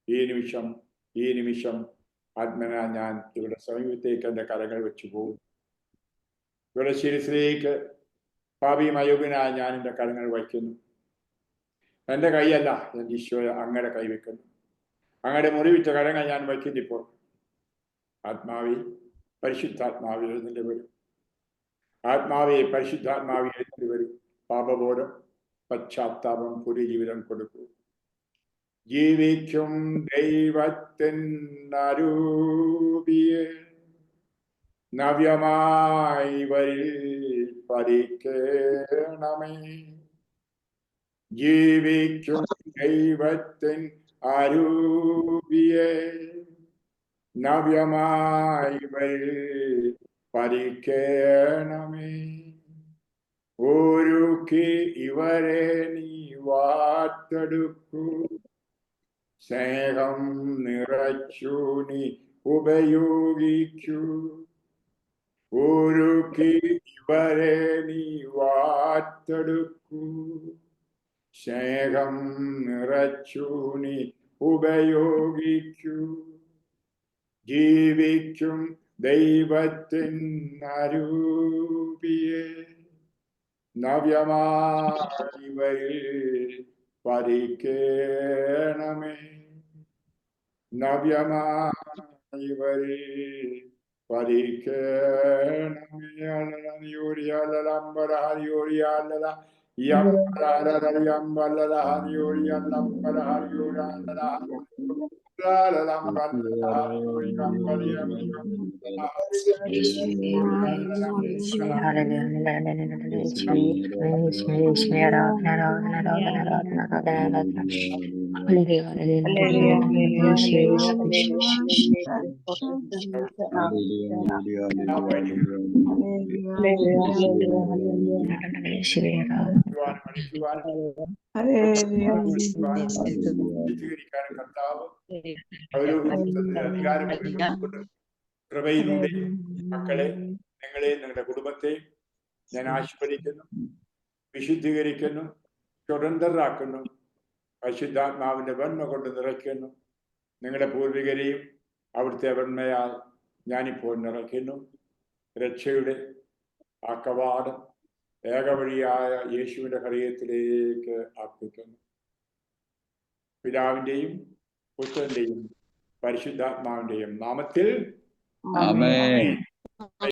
ഈ നിമിഷം ആത്മന ഞാൻ ഇവിടെ സമീപത്തേക്ക് എൻ്റെ കരങ്ങൾ വെച്ചു പോകും. ഇവിടെ ശിരസിലേക്ക് പാപിയും അയോഗ്യനായ ഞാൻ എൻ്റെ കരങ്ങൾ വയ്ക്കുന്നു. എൻ്റെ കൈയല്ല, എൻ്റെ ഈശോയെ അങ്ങയുടെ കൈ വെക്കുന്നു. അങ്ങയുടെ മുറിവിച്ച കരങ്ങൾ ഞാൻ വയ്ക്കുന്നു. ഇപ്പോൾ ആത്മാവി പരിശുദ്ധാത്മാവി എഴുന്നേറ്റ് വരും. ആത്മാവെ പരിശുദ്ധാത്മാവി എഴുന്നേറ്റ് വരും. പാപബോധം, പശ്ചാത്താപം, പുതിയ ജീവിതം കൊടുക്കൂ. ജീവിക്കും ദൈവത്തിൻ അരൂപിയെ നവ്യമായി വരിൽ പതിക്കണമേ. ജീവിക്കും ദൈവത്തിൻ അരൂപിയെ നവ്യമായി വരിൽ പതിക്കണമേ. ഒരുക്കി ഇവരെ നീ വാർത്തെടുക്കൂ. സ്നേഹം നിറച്ചു നീ ഉപയോഗിക്കൂ. ഒരുക്കി ഇവരെ നീ വാർത്തെടുക്കൂ. സ്നേഹം നിറച്ചു നീ ഉപയോഗിക്കൂ. ജീവിക്കും ദൈവത്തിൻ അരൂപിയെ നവ്യമായി വരിൽ പതിക്കണമേ. നവ്യമായി വരിൽ പതിക്കണമേ. കർത്താവ് അധികാരം കൃപയിലൂടെ മക്കളെ, നിങ്ങളെ നിങ്ങളുടെ കുടുംബത്തെ ഞാൻ ആശീർവദിക്കുന്നു, വിശുദ്ധീകരിക്കുന്നു, സ്വതന്ത്രരാക്കുന്നു, പരിശുദ്ധാത്മാവിന്റെ വെണ്മ കൊണ്ട് നിറയ്ക്കുന്നു. നിങ്ങളുടെ പൂർവികരെയും അവിടുത്തെ വെണ്മയാൽ ഞാനിപ്പോൾ നിറയ്ക്കുന്നു. രക്ഷയുടെ ആ കവാടം ഏകവഴിയായ യേശുവിന്റെ ഹൃദയത്തിലേക്ക് അർപ്പിക്കുന്നു. പിതാവിന്റെയും പുത്രന്റെയും പരിശുദ്ധാത്മാവിന്റെയും നാമത്തിൽ ആമേൻ.